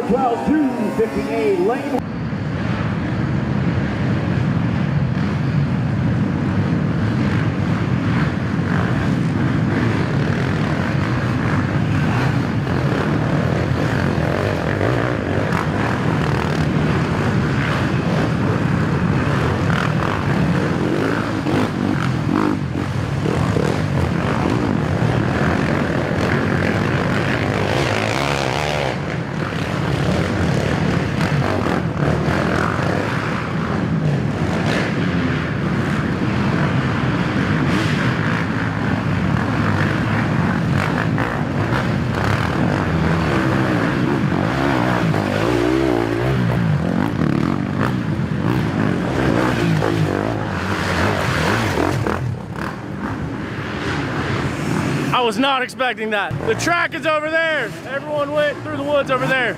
12, 258, lane. I was not expecting that. The track is over there. Everyone went through the woods over there.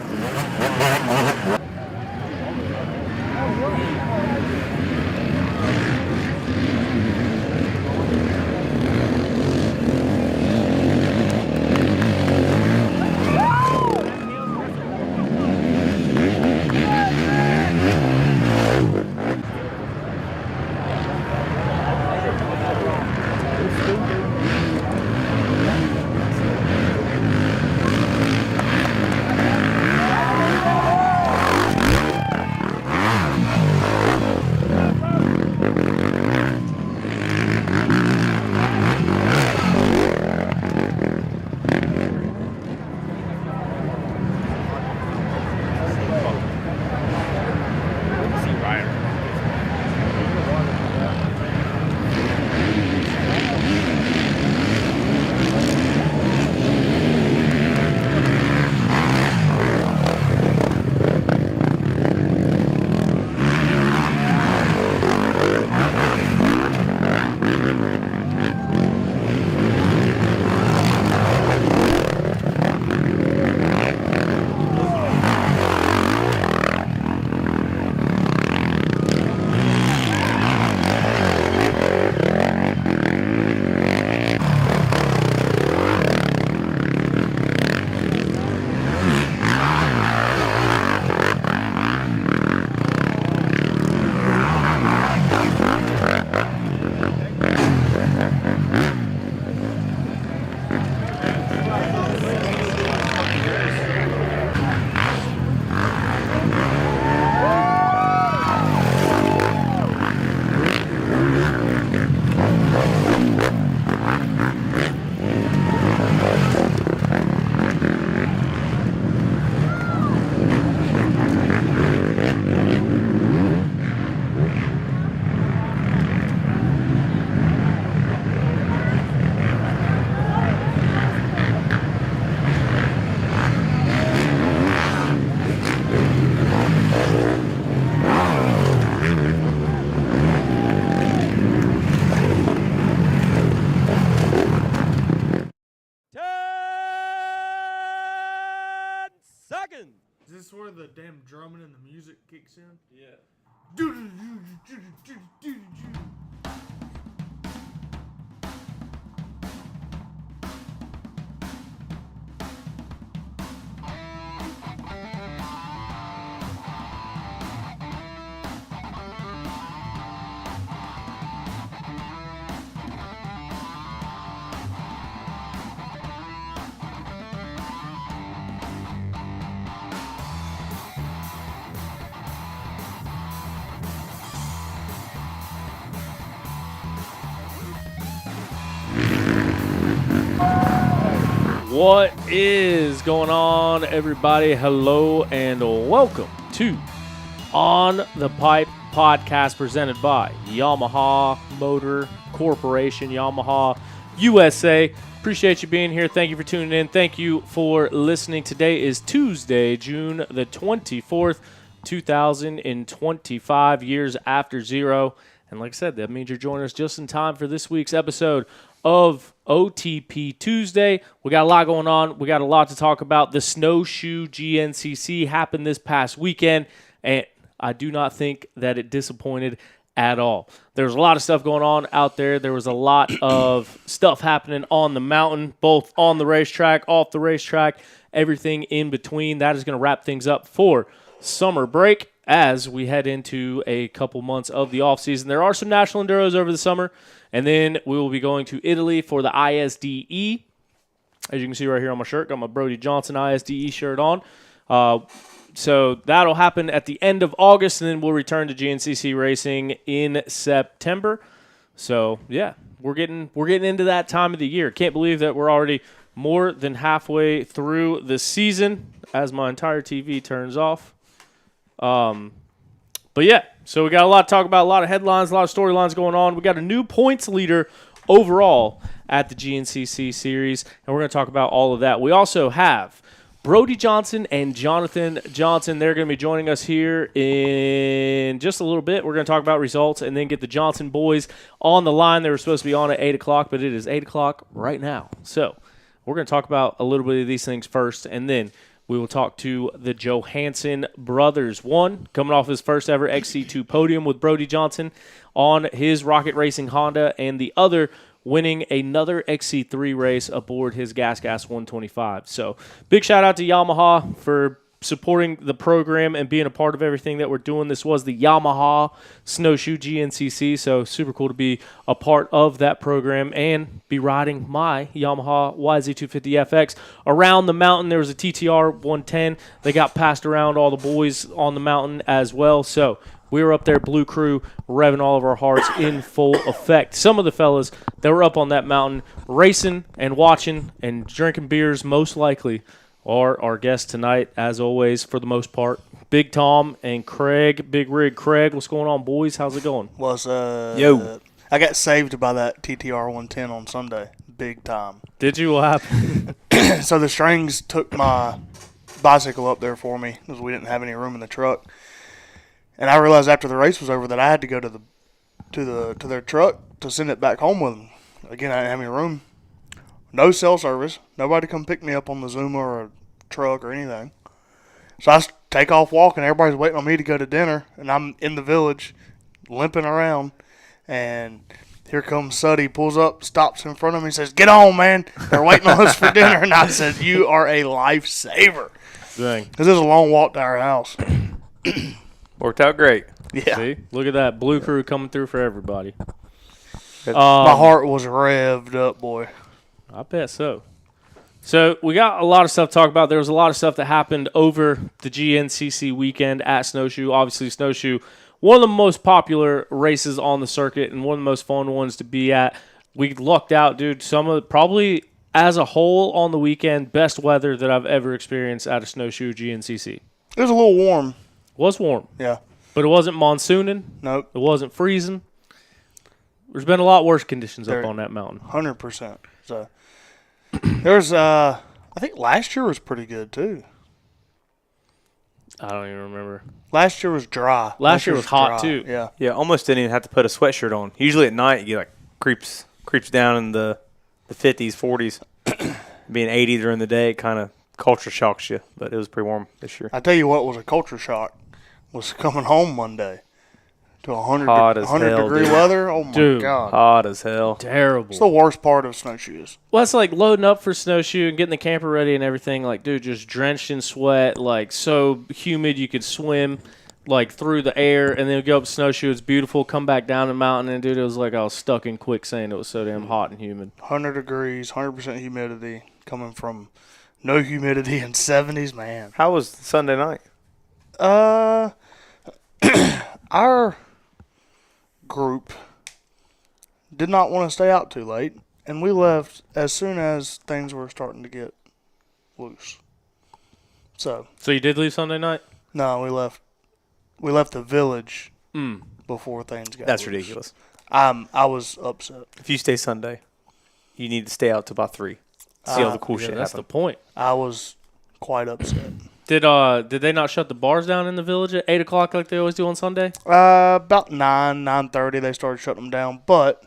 Is this where the damn drumming and the music kicks in? Yeah. What is going on, everybody? Hello and welcome to On the Pipe podcast presented by Yamaha Motor Corporation, Yamaha USA. Appreciate you being here. Thank you for tuning in. Thank you for listening. Today is Tuesday, June the 24th, 2025, years after zero. And like I said, that means you're joining us just in time for this week's episode of OTP Tuesday. We got a lot going on. We got a lot to talk about. The Snowshoe GNCC happened this past weekend, and I do not think that it disappointed at all. There's a lot of stuff going on out there. There was a lot of stuff happening on the mountain, both on the racetrack, off the racetrack, everything in between. That is going to wrap things up for summer break as we head into a couple months of the offseason. There are some national enduros over the summer, and then we will be going to Italy for the ISDE. As you can see right here on my shirt, got my Brody Johnson ISDE shirt on. So that'll happen at the end of August, and then we'll return to GNCC racing in September. So yeah, we're getting into that time of the year. Can't believe that we're already more than halfway through the season as my entire TV turns off. But yeah, so we got a lot to talk about, a lot of headlines, a lot of storylines going on. We got a new points leader overall at the GNCC series, and we're going to talk about all of that. We also have Brody Johnson and Jonathan Johnson. They're going to be joining us here in just a little bit. We're going to talk about results and then get the Johnson boys on the line. They were supposed to be on at 8 o'clock, but it is 8 o'clock right now. So we're going to talk about a little bit of these things first, and then we will talk to the Johansson brothers. One coming off his first ever XC2 podium with Brody Johnson on his Rocket Racing Honda, and the other winning another XC3 race aboard his Gas 125. So big shout out to Yamaha for supporting the program and being a part of everything that we're doing. This was the Yamaha Snowshoe GNCC, so super cool to be a part of that program and be riding my Yamaha YZ250FX around the mountain. There was a TTR 110. They got passed around all the boys on the mountain as well, so we were up there, Blue Crew, revving all of our hearts in full effect. Some of the fellas that were up on that mountain racing and watching and drinking beers, most likely, are our guests tonight, as always, for the most part. Big Tom and Craig, Big Rig Craig. What's going on, boys? How's it going? Yo. I got saved by that TTR 110 on Sunday. Big time. Did you? What happened? So the Strings took my bicycle up there for me because we didn't have any room in the truck. And I realized after the race was over that I had to go to their truck to send it back home with them. Again, I didn't have any room. No cell service. Nobody come pick me up on the Zuma or a truck or anything. So I take off walking. Everybody's waiting on me to go to dinner. And I'm in the village limping around. And here comes Suddy, pulls up, stops in front of me and says, "Get on, man. They're waiting on us for dinner." And I said, "You are a lifesaver." Dang. Because it was a long walk to our house. Worked out great. Yeah. See? Look at that. Blue Crew coming through for everybody. My heart was revved up, boy. I bet so. So we got a lot of stuff to talk about. There was a lot of stuff that happened over the GNCC weekend at Snowshoe. Obviously, Snowshoe, one of the most popular races on the circuit and one of the most fun ones to be at. We lucked out, dude. Probably as a whole on the weekend, best weather that I've ever experienced at a Snowshoe GNCC. It was a little warm. It was warm. Yeah. But it wasn't monsooning. Nope. It wasn't freezing. There's been a lot worse conditions up on that mountain. 100%. So there's, I think last year was pretty good too. I don't even remember. Last year was dry. Last year was hot dry. too. Yeah. Yeah, almost didn't even have to put a sweatshirt on. Usually at night, you get creeps down in the 50s, 40s. Being 80 during the day, it kind of culture shocks you. But it was pretty warm this year. I tell you what was a culture shock was coming home Monday to 100 Hot as hell, degree dude. weather. Oh my Dude. God. Hot as hell. Terrible. It's the worst part of snowshoes. Well, it's like loading up for Snowshoe and getting the camper ready and everything. Like, dude, just drenched in sweat, like so humid you could swim like through the air, and then go up Snowshoe. It's beautiful. Come back down the mountain, and dude, it was like I was stuck in quicksand. It was so damn hot and humid. 100 degrees, 100% humidity coming from no humidity and 70s, man. How was Sunday night? Our group did not want to stay out too late, and we left as soon as things were starting to get loose. So you did leave Sunday night? no, we left the village before things got That's loose. ridiculous. I was upset. If you stay Sunday, you need to stay out till about 3. See all the cool Yeah, shit that's happen. the point. I was quite upset. Did they not shut the bars down in the village at 8 o'clock like they always do on Sunday? About 9:30 they started shutting them down, but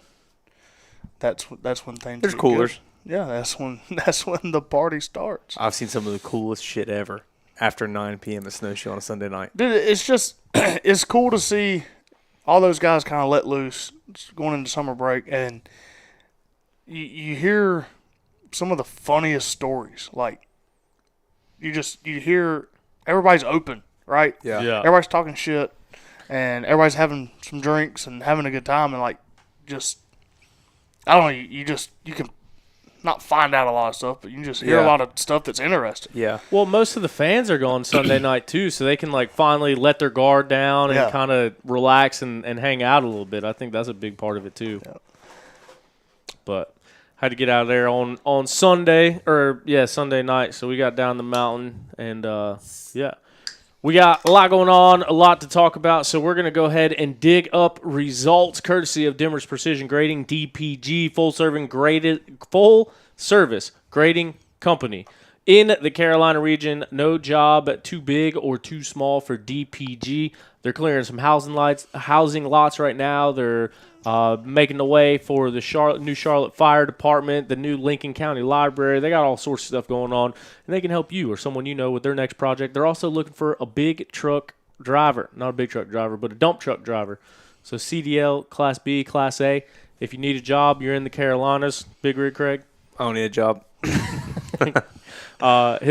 that's when things There's get coolers. good. Yeah, that's when the party starts. I've seen some of the coolest shit ever after 9 p.m. at Snowshoe on a Sunday night. Dude, it's just it's cool to see all those guys kind of let loose going into summer break, and you hear some of the funniest stories. Like you hear everybody's open, right? Yeah. Everybody's talking shit, and everybody's having some drinks and having a good time, and like just I don't know, you can not find out a lot of stuff, but you can just hear a lot of stuff that's interesting. Yeah. Well, most of the fans are going Sunday night too, so they can like finally let their guard down and kind of relax and hang out a little bit. I think that's a big part of it too. Yeah. But had to get out of there on Sunday Sunday night. So we got down the mountain and we got a lot going on, a lot to talk about. So we're gonna go ahead and dig up results courtesy of Dimmer's Precision Grading, DPG, full service grading company. In the Carolina region, no job too big or too small for DPG. They're clearing some housing lots right now. They're making the way for the new Charlotte Fire Department, the new Lincoln County Library. They got all sorts of stuff going on, and they can help you or someone you know with their next project. They're also looking for a big truck driver. Not a big truck driver, but a dump truck driver. So CDL, Class B, Class A. If you need a job, you're in the Carolinas. Big Rig Craig? I don't need a job. Hit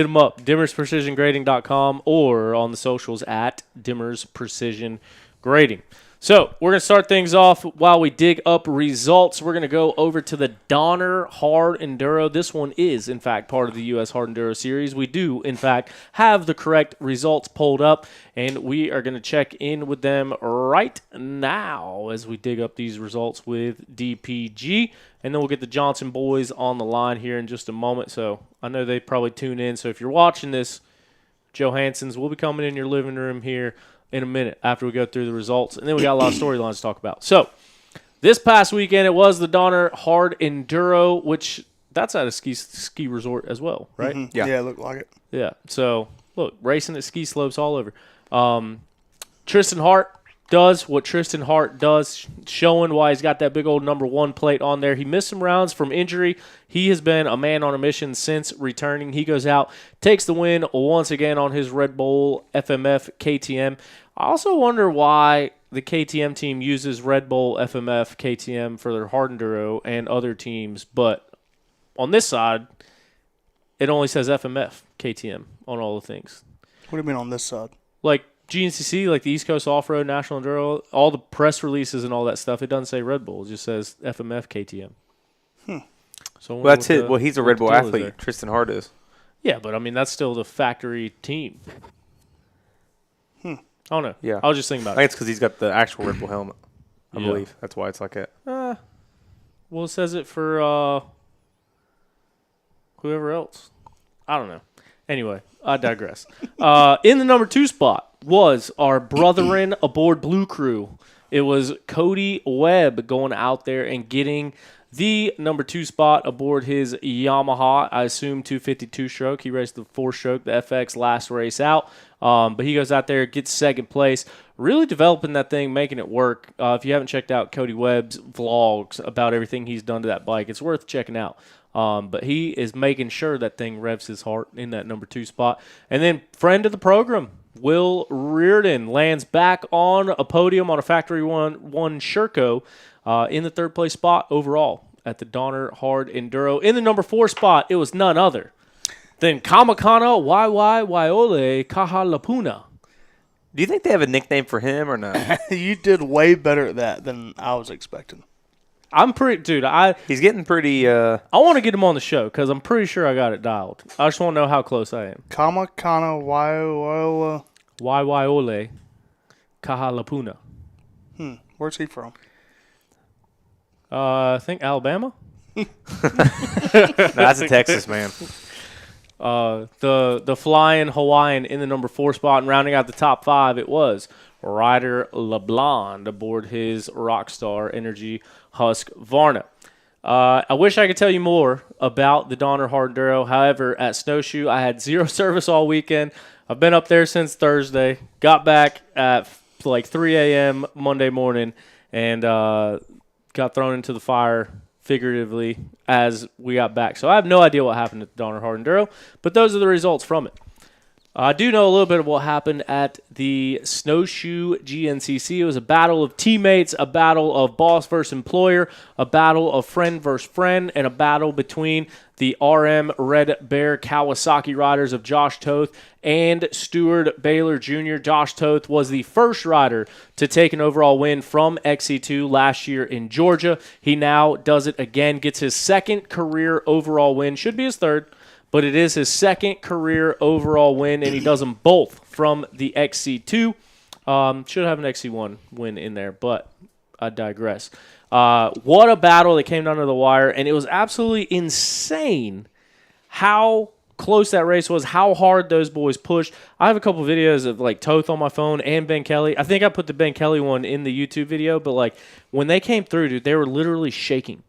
them up, dimmersprecisiongrading.com or on the socials at Dimmers Precision Grading. So we're going to start things off while we dig up results. We're going to go over to the Donner Hard Enduro. This one is, in fact, part of the U.S. Hard Enduro Series. We do, in fact, have the correct results pulled up, and we are going to check in with them right now as we dig up these results with DPG. And then we'll get the Johnson boys on the line here in just a moment. So I know they probably tune in. So if you're watching this, Johansson's will be coming in your living room here in a minute after we go through the results. And then we got a lot of storylines to talk about. So this past weekend, it was the Donner Hard Enduro, which that's at a ski resort as well, right? Mm-hmm. Yeah. Yeah, it looked like it. Yeah. So, look, racing at ski slopes all over. Tristan Hart does what Tristan Hart does, showing why he's got that big old number 1 plate on there. He missed some rounds from injury. He has been a man on a mission since returning. He goes out, takes the win once again on his Red Bull FMF KTM. I also wonder why the KTM team uses Red Bull FMF KTM for their hard enduro and other teams, but on this side, it only says FMF KTM on all the things. What do you mean on this side? Like GNCC, like the East Coast Off-Road National Enduro, all the press releases and all that stuff, it doesn't say Red Bull. It just says FMF KTM. So Well, that's it. Well, he's a Red Bull athlete. Tristan Hart is. Yeah, but I mean, that's still the factory team. I don't know. Yeah. I was just thinking I about think it. it's because he's got the actual Red Bull helmet. I Yeah. believe that's why it's like that. Well, it says it for whoever else. I don't know. Anyway, I digress. In the number 2 spot was our brethren aboard Blue Crew. It was Cody Webb going out there and getting the number 2 spot aboard his Yamaha, I assume 252 stroke. He raced the 4-stroke, the FX last race out. But he goes out there, gets second place, really developing that thing, making it work. If you haven't checked out Cody Webb's vlogs about everything he's done to that bike, it's worth checking out. But he is making sure that thing revs his heart in that number 2 spot. And then friend of the program, Will Reardon, lands back on a podium on a Factory One Sherco in the 3rd place spot overall at the Donner Hard Enduro. In the number 4 spot, it was none other than Kamakana Waiole Kahalapuna. Do you think they have a nickname for him or no? You did way better at that than I was expecting. I'm pretty, dude. He's getting pretty. I want to get him on the show because I'm pretty sure I got it dialed. I just want to know how close I am. Kamakana Waiole. Waiole Kahalapuna. Where's he from? I think Alabama. No, that's a Texas man. The flying Hawaiian in the number 4 spot and rounding out the top 5, it was Ryder LeBlond aboard his Rockstar Energy Husqvarna. I wish I could tell you more about the Donner Hard Enduro. However, at Snowshoe, I had 0 service all weekend. I've been up there since Thursday. Got back at like 3 a.m. Monday morning and got thrown into the fire figuratively as we got back. So I have no idea what happened at the Donner Hard Enduro, but those are the results from it. I do know a little bit of what happened at the Snowshoe GNCC. It was a battle of teammates, a battle of boss versus employer, a battle of friend versus friend, and a battle between the RM Red Bear Kawasaki riders of Josh Toth and Stuart Baylor Jr. Josh Toth was the first rider to take an overall win from XC2 last year in Georgia. He now does it again, gets his second career overall win, should be his third, but it is his second career overall win, and he does them both from the XC2. Should have an XC1 win in there, but I digress. What a battle that came down to the wire, and it was absolutely insane how close that race was, how hard those boys pushed. I have a couple videos of like Toth on my phone and Ben Kelly. I think I put the Ben Kelly one in the YouTube video, but like when they came through, dude, they were literally shaking,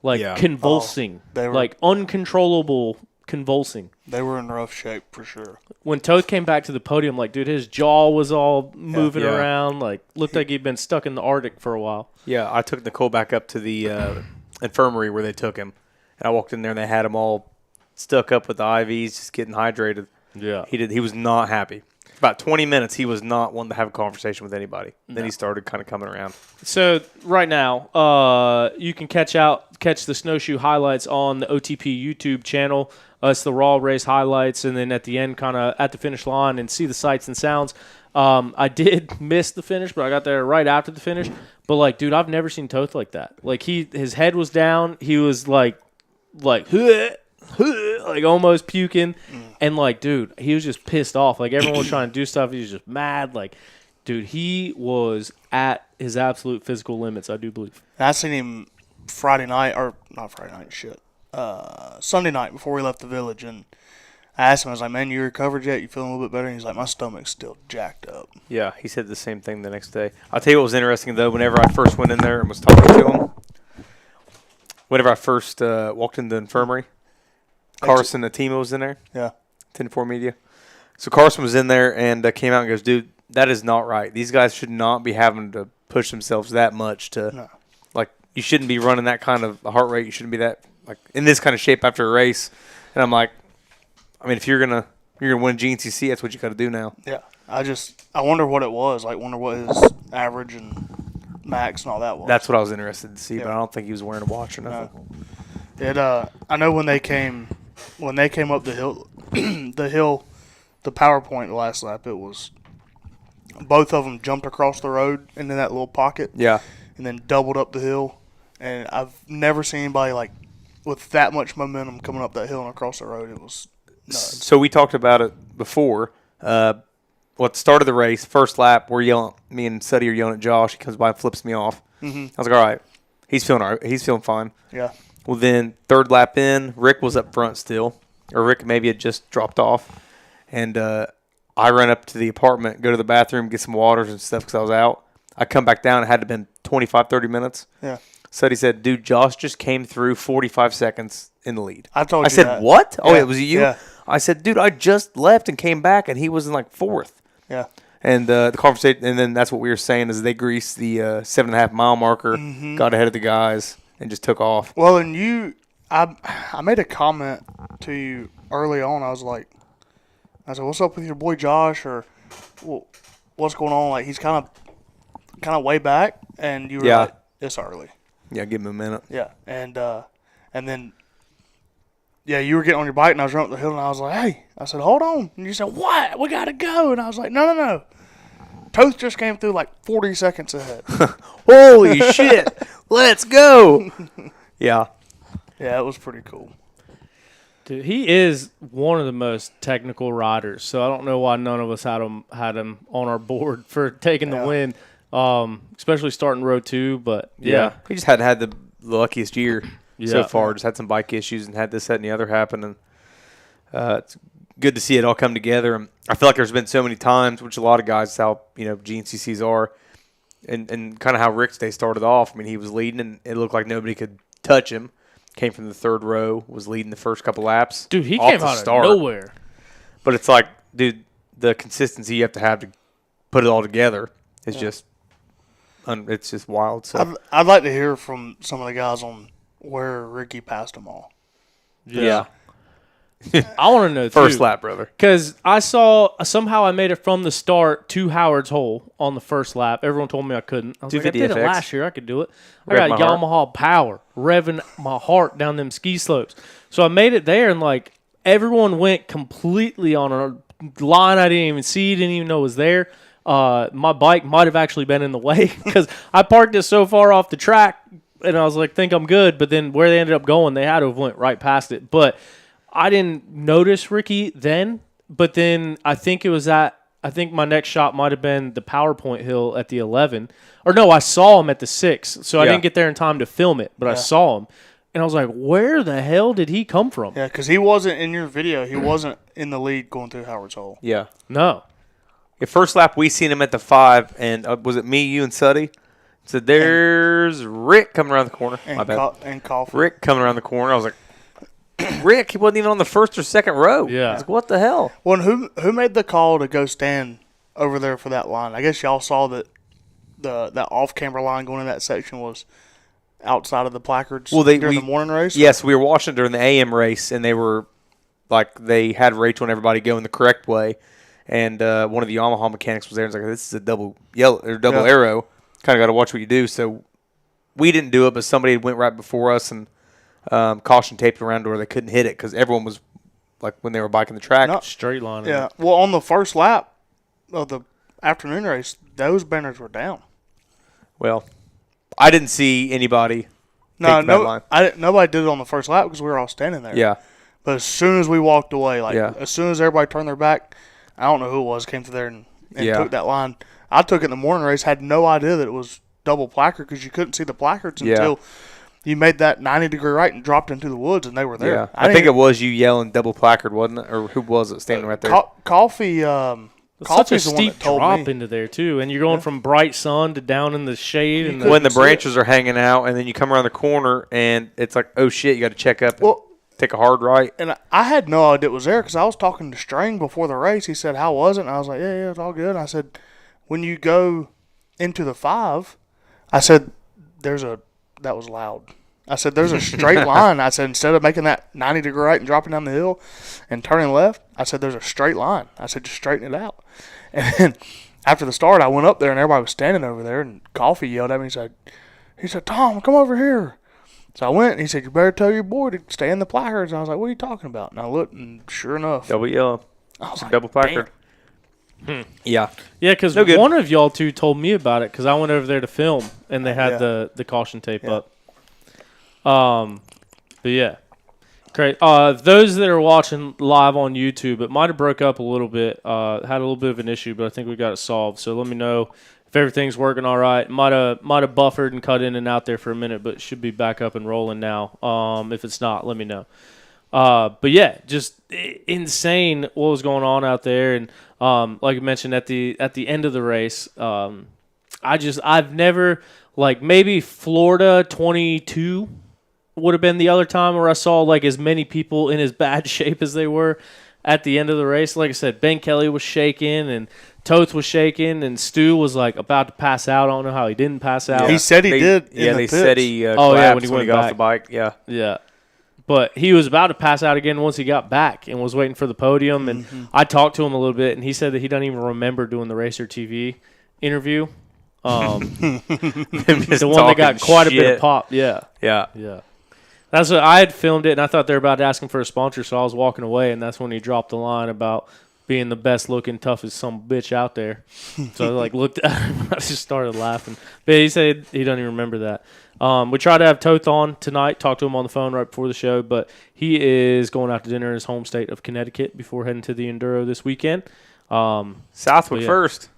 like convulsing, like uncontrollable convulsing. They were in rough shape for sure. When Toth came back to the podium, like, dude, his jaw was all moving around, like, looked like he'd been stuck in the Arctic for a while. Yeah, I took Nicole back up to the infirmary where they took him, and I walked in there and they had him all stuck up with the IVs, just getting hydrated. Yeah, he was not happy. About 20 minutes, he was not wanting to have a conversation with anybody. Then he started kind of coming around. So right now, you can catch the Snowshoe highlights on the OTP YouTube channel. It's the raw race highlights, and then at the end, kind of at the finish line, and see the sights and sounds. I did miss the finish, but I got there right after the finish. But like, dude, I've never seen Toth like that. Like his head was down. He was like almost puking, and like, dude, he was just pissed off. Like everyone was trying to do stuff. He was just mad. Like, dude, he was at his absolute physical limits, I do believe. And I seen him Friday night, or not Friday night, Sunday night before we left the village, and I asked him, I was like, man, you recovered yet? You feeling a little bit better? And he's like, my stomach's still jacked up. Yeah, he said the same thing the next day. I'll tell you what was interesting, though, whenever I first went in there and was talking to him, whenever I first walked in the infirmary, Carson Atima was in there. Yeah. 10-4 Media. So Carson was in there and came out and goes, dude, that is not right. These guys should not be having to push themselves that much to, like, you shouldn't be running that kind of heart rate. You shouldn't be that, like, in this kind of shape after a race. And I'm like, I mean, if you're gonna win GNCC, that's what you got to do now. Yeah. I wonder what it was. Like, wonder what his average and max and all that was. That's what I was interested to see, but I don't think he was wearing a watch or nothing. I know when they came up the hill, the PowerPoint the last lap, it was both of them jumped across the road into that little pocket. Yeah. And then doubled up the hill. And I've never seen anybody like with that much momentum coming up that hill and across the road. It was nuts. So we talked about it before. At the start of the race, first lap, me and Suddy are yelling at Josh. He comes by and flips me off. Mm-hmm. I was like, all right, he's feeling all right. He's feeling fine. Yeah. Well, then third lap in, Rick was up front still. Or Rick maybe had just dropped off. And I run up to the apartment, go to the bathroom, get some waters and stuff because I was out. I come back down. It had to have been 25, 30 minutes. Yeah. Suddy said, dude, Josh just came through 45 seconds in the lead. I told you said, that. what? Yeah. Oh, it was you? Yeah. I said, dude, I just left and came back, and he was in like fourth. Yeah. And the conversation, and then that's what we were saying is they greased the 7.5 mile marker, got ahead of the guys, and just took off. Well, and I made a comment to you early on. I said, what's up with your boy Josh, or what's going on? Like, he's kind of way back, and you were like, it's early. Yeah, give him a minute. Yeah, and then, you were getting on your bike, and I was running up the hill, and I was like, hey. I said, hold on. And you said, what? We got to go. And I was like, no. Toth just came through like 40 seconds ahead. Holy shit. Let's go. Yeah. Yeah, it was pretty cool. Dude, he is one of the most technical riders, so I don't know why none of us had him on our board for taking the win, especially starting row 2. But yeah, he just hadn't had the luckiest year so far. Just had some bike issues and had this, that, and the other happen, and it's good to see it all come together. And I feel like there's been so many times, which a lot of guys, how GNCCs are, and kind of how Rick's day started off. I mean, he was leading, and it looked like nobody could touch him. Came from the third row, was leading the first couple laps. Dude, he came out of nowhere. But it's like, dude, the consistency you have to put it all together is just, it's just wild. So I'd like to hear from some of the guys on where Ricky passed them all. Yeah. I want to know First lap, brother. because I saw somehow I made it from the start to Howard's Hole on the first lap. Everyone told me I couldn't. I was like, I did it 250 FX. last year. I could do it. I Rev got my heart. Yamaha power revving my heart down them ski slopes. So I made it there, and like everyone went completely on a line I didn't even see, didn't even know was there. My bike might have actually been in the way because I parked it so far off the track, and I was like, think I'm good. But then where they ended up going, they had to have went right past it. But I didn't notice Ricky then, but then I think my next shot might have been the PowerPoint hill at the 11. Or no, I saw him at the 6. So I Yeah. didn't get there in time to film it, but I saw him. And I was like, where the hell did he come from? Yeah, because he wasn't in your video. He wasn't in the lead going through Howard's Hole. Yeah. No. The first lap, we seen him at the 5, and was it me, you, and Suddy? So there's Rick coming around the corner. My bad. And Coffee. Rick coming around the corner. I was like, Rick, he wasn't even on the first or second row. Yeah. I was like, what the hell? Well, who made the call to go stand over there for that line? I guess y'all saw that that off-camera line going in that section was outside of the placards during the morning race? Yes, we were watching during the AM race, and they were they had Rachel and everybody going the correct way. And one of the Yamaha mechanics was there and was like, this is a double arrow. Kind of got to watch what you do. So we didn't do it, but somebody went right before us and caution taped around to where they couldn't hit it because everyone was, like, when they were biking the track. No. Straight line. Yeah. Well, on the first lap of the afternoon race, those banners were down. Well, I didn't see anybody take the bad line. Nobody did it on the first lap because we were all standing there. Yeah. But as soon as we walked away, Yeah. as soon as everybody turned their back, I don't know who it was, came through there and Yeah. took that line. I took it in the morning race, had no idea that it was double placard because you couldn't see the placards until you made that 90-degree right and dropped into the woods, and they were there. Yeah. I think it was you yelling double placard, wasn't it? Or who was it standing right there? Coffee. It's such a Coffee's the one steep that told drop me. into there, too. And you're going from bright sun to down in the shade. And When the see it. branches are hanging out, and then you come around the corner, and it's like, oh, shit, you got to check up and Well, take a hard right. and I had no idea it was there because I was talking to Strang before the race. He said, how was it? And I was like, yeah, it's all good. And I said, when you go into the 5, I said, that was loud. I said, there's a straight line. I said, instead of making that 90-degree right and dropping down the hill and turning left, I said, there's a straight line. I said, just straighten it out. And then after the start, I went up there and everybody was standing over there, and Coffee yelled at me. He said, Tom, come over here. So I went, and he said, you better tell your boy to stay in the placards. And I was like, what are you talking about? And I looked, and sure enough, Double yellow. I was like, Double placard. Yeah. Yeah, because No good. one of y'all two told me about it because I went over there to film, and they had Yeah. the caution tape Yeah. up. But yeah. Great. Those that are watching live on YouTube, it might have broke up a little bit. Had a little bit of an issue, but I think we got it solved. So let me know if everything's working all right. Might have buffered and cut in and out there for a minute, but should be back up and rolling now. If it's not, let me know. But yeah, just insane what was going on out there, and like I mentioned at the end of the race, I've never, like, maybe Florida 22 would have been the other time where I saw like as many people in as bad shape as they were at the end of the race. Like I said, Ben Kelly was shaking and Toth was shaking and Stu was like about to pass out. I don't know how he didn't pass out. He said he did. Yeah, in the they pits. said he Oh, collapsed yeah, when he when he went got off back. the bike. Yeah. Yeah. But he was about to pass out again once he got back and was waiting for the podium. And I talked to him a little bit, and he said that he doesn't even remember doing the Racer TV interview. The one that got quite a bit of pop. Yeah. Yeah. Yeah. That's what I had filmed it, and I thought they were about to ask him for a sponsor, so I was walking away, and that's when he dropped the line about being the best looking, toughest some bitch out there. So I like looked at him, I just started laughing. But he said he doesn't even remember that. We tried to have Toth on tonight, talked to him on the phone right before the show, but he is going out to dinner in his home state of Connecticut before heading to the Enduro this weekend. Southwick yeah. first.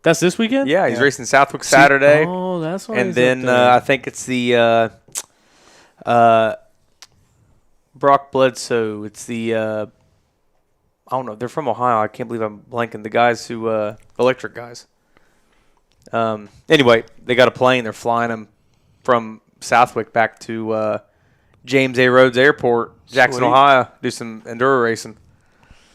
That's this weekend? Yeah, he's racing Southwick Saturday. Oh, that's why And he's then up there. I think it's the Brock Bledsoe. It's the I don't know. They're from Ohio. I can't believe I'm blanking. The guys who electric guys. Anyway, they got a plane. They're flying them from Southwick back to James A. Rhodes Airport, Jackson, Sweet. Ohio. Do some enduro racing.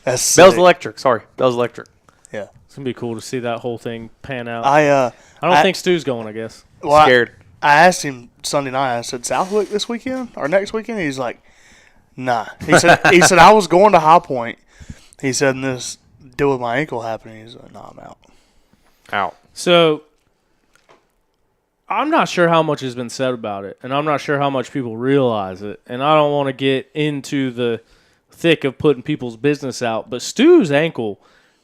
That's Bell's sick. Electric. Sorry, Bell's Electric. Yeah. It's going to be cool to see that whole thing pan out. I don't think Stu's going, I guess. well, Scared. I asked him Sunday night. I said, Southwick this weekend or next weekend? He's like, Nah. He said I was going to High Point. He said, and this deal with my ankle happened. He's like, nah, I'm out. Out. So I'm not sure how much has been said about it, and I'm not sure how much people realize it, and I don't want to get into the thick of putting people's business out, but Stu's ankle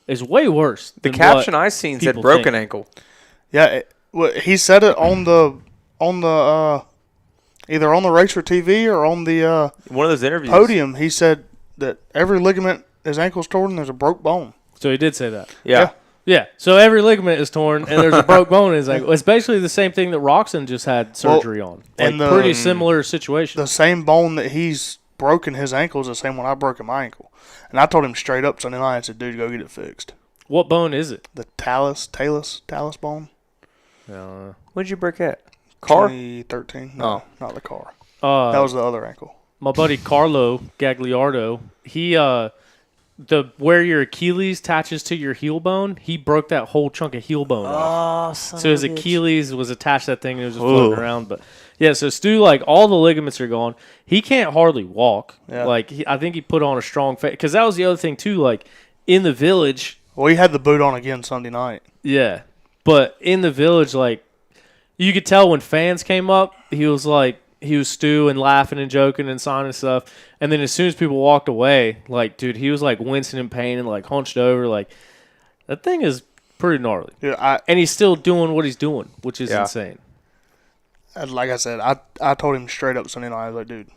is way worse. The than caption what I seen said people broken think. ankle. Yeah, he said it on the either on the Racer TV or on the One of those interviews. podium. He said that every ligament his ankle's torn, there's a broke bone. So he did say that. Yeah. Yeah, so every ligament is torn, and there's a broke bone in his ankle. It's basically the same thing that Roxon just had surgery on. Like, and the- pretty similar situation. The same bone that he's broken his ankle is the same one I broke in my ankle. And I told him straight up Sunday night, I said, dude, go get it fixed. What bone is it? The talus bone. When did you break that? Car? 2013. No, Oh. not the car. That was the other ankle. My buddy Carlo Gagliardo, he where your Achilles attaches to your heel bone, he broke that whole chunk of heel bone off. So his Achilles was attached to that thing and it was just floating around. But yeah, so Stu, like, all the ligaments are gone. He can't hardly walk. Yeah. Like, I think he put on a strong face. Because that was the other thing, too. Like, in the village. Well, he had the boot on again Sunday night. Yeah. But in the village, like, you could tell when fans came up, he was Stu and laughing and joking and signing stuff. And then as soon as people walked away, like, dude, he was, like, wincing in pain and, like, hunched over. Like, that thing is pretty gnarly. Yeah, And he's still doing what he's doing, which is insane. like I said, I told him straight up Sunday night, I was like, dude,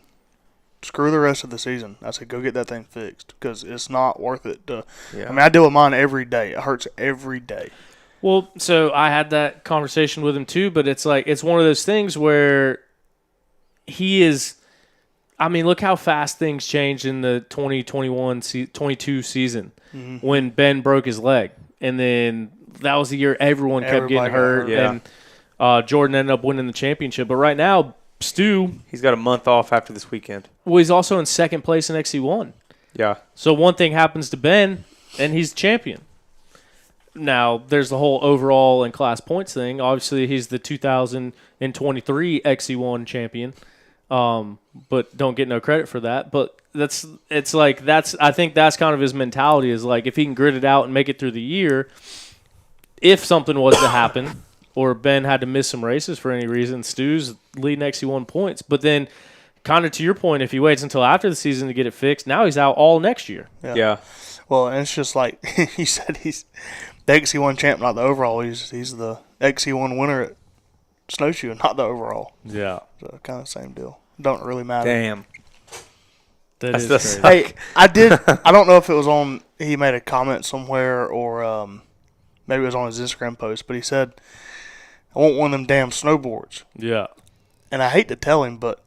screw the rest of the season. I said, go get that thing fixed because it's not worth it. I mean, I deal with mine every day. It hurts every day. Well, so I had that conversation with him too, but it's like it's one of those things where he is. I mean, look how fast things changed in the 2021-22 season when Ben broke his leg, and then that was the year everyone kept Everybody getting hurt, got hurt. and Jordan ended up winning the championship. But right now, Stu, He's got a month off after this weekend. well, he's also in second place in XC1. Yeah. So one thing happens to Ben, and he's champion. Now, there's the whole overall and class points thing. Obviously, he's the 2023 XC1 champion, but don't get no credit for that. But I think that's kind of his mentality is like if he can grit it out and make it through the year, if something was to happen or Ben had to miss some races for any reason, Stu's leading XC1 points. But then, kind of to your point, if he waits until after the season to get it fixed, now he's out all next year. Yeah. Well, and it's just like he said, he's the XC1 champ, not the overall. He's the XC1 winner at Snowshoe, not the overall. Yeah. So kind of same deal. Don't really matter. Damn. That's the crazy. Hey, I don't know if it was on, he made a comment somewhere or maybe it was on his Instagram post, but he said, I want one of them damn snowboards. Yeah. And I hate to tell him, but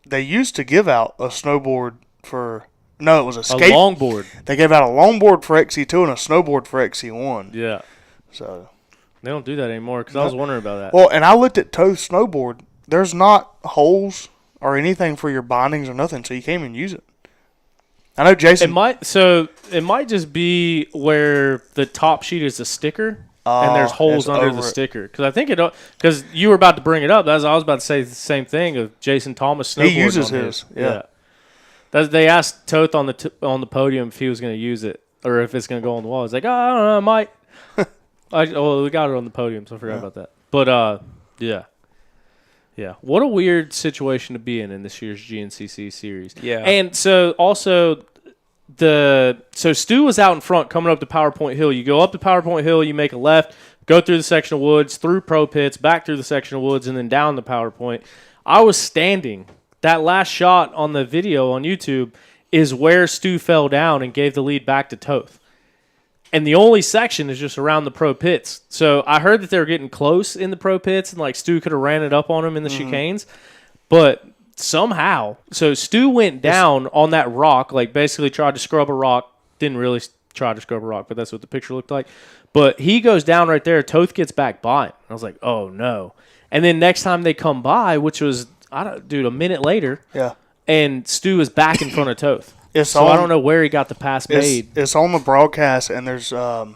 they used to give out a snowboard for, no, it was a skate. A longboard. They gave out a longboard for XC2 and a snowboard for XC1. Yeah. So, They don't do that anymore because I was wondering about that. well, and I looked at Toth's snowboard. There's not holes or anything for your bindings or nothing, so you can't even use it. I know Jason. It might just be where the top sheet is a sticker and there's holes it's under over the it. sticker. Because I think because you were about to bring it up. I was about to say the same thing of Jason Thomas snowboarding. He uses on his. Yeah. They asked Toth on the podium if he was going to use it or if it's going to go on the wall. He's like, I don't know, I might. We got it on the podium, so I forgot about that. But yeah. Yeah, what a weird situation to be in this year's GNCC series. Yeah. And so also Stu was out in front coming up to PowerPoint Hill. You go up to PowerPoint Hill, you make a left, go through the section of woods, through Pro Pits, back through the section of woods, and then down the PowerPoint. I was standing. That last shot on the video on YouTube is where Stu fell down and gave the lead back to Toth. And the only section is just around the Pro Pits. So I heard that they were getting close in the Pro Pits and like Stu could have ran it up on him in the chicanes. But somehow, so Stu went down on that rock, like basically tried to scrub a rock. Didn't really try to scrub a rock, but that's what the picture looked like. But he goes down right there. Toth gets back by him. I was like, oh no. And then next time they come by, which was, a minute later. Yeah. And Stu is back in front of Toth. So I don't know where he got the pass made. It's on the broadcast, and there's Toe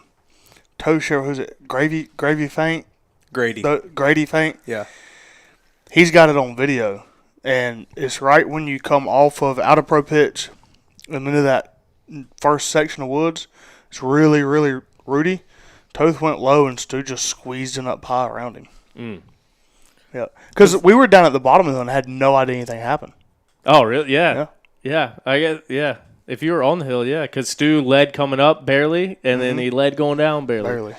Show. Who's it? Gravy Faint. Grady. Grady Faint. Yeah. He's got it on video, and it's right when you come off of out of pro pitch and into that first section of woods. It's really, really rooty. Toth went low, and Stu just squeezed it up high around him. Yeah, because we were down at the bottom of the hill and had no idea anything happened. Oh, really? Yeah. I guess. Yeah. If you were on the hill, yeah, because Stu led coming up barely, and then he led going down barely.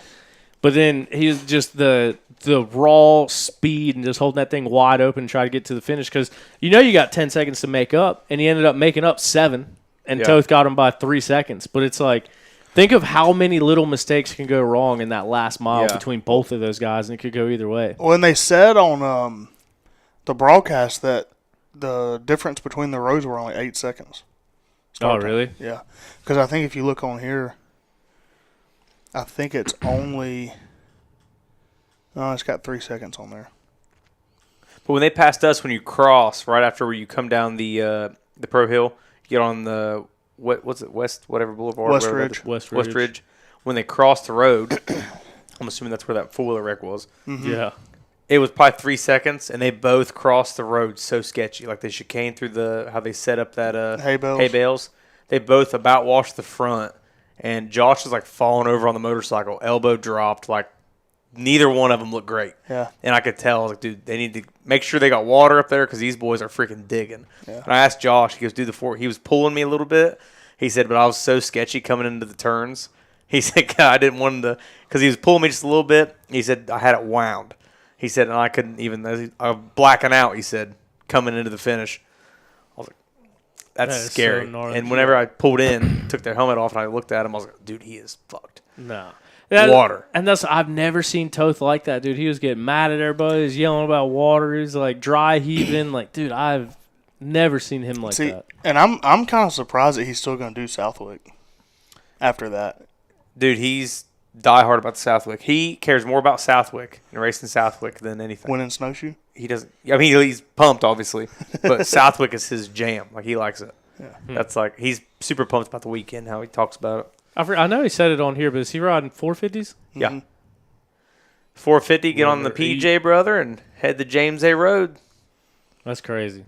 But then he was just the raw speed and just holding that thing wide open and try to get to the finish because you got 10 seconds to make up, and he ended up making up 7, and Toth got him by 3 seconds. But it's like, think of how many little mistakes can go wrong in that last mile between both of those guys, and it could go either way. When they said on the broadcast that the difference between the rows were only 8 seconds. Oh, really? Yeah. Because I think if you look on here, I think it's only it's got 3 seconds on there. But when they passed us, when you cross right after where you come down the pro hill, you get on the what's it, West whatever Boulevard, West Ridge. When they crossed the road, I'm assuming that's where that 4-wheeler wreck was. Mm-hmm. Yeah. It was probably 3 seconds, and they both crossed the road so sketchy. Like they chicane through how they set up that hay bales. They both about washed the front, and Josh was like falling over on the motorcycle, elbow dropped. Like neither one of them looked great. Yeah. And I could tell, I was like, dude, they need to make sure they got water up there because these boys are freaking digging. Yeah. And I asked Josh, he goes, dude, he was pulling me a little bit. He said, but I was so sketchy coming into the turns. He said, God, I didn't want him to, because he was pulling me just a little bit. He said, I had it wound. He said, and I couldn't even, I was blacking out, he said, coming into the finish. I was like, that's scary. So and whenever I pulled in, took their helmet off, and I looked at him, I was like, dude, he is fucked. No. Water. And I've never seen Toth like that, dude. He was getting mad at everybody. He was yelling about water. He was like dry heaving. Like, dude, I've never seen him like that. And I'm kind of surprised that he's still going to do Southwick after that. Dude, he's diehard about the Southwick. He cares more about Southwick and racing Southwick than anything. Winning Snowshoe? He doesn't. I mean, he's pumped, obviously, but Southwick is his jam. Like, he likes it. Yeah. That's like, he's super pumped about the weekend, how he talks about it. I know he said it on here, but is he riding 450s? Yeah. Mm-hmm. 450, get on the PJ, brother, and head to James A. Road. That's crazy.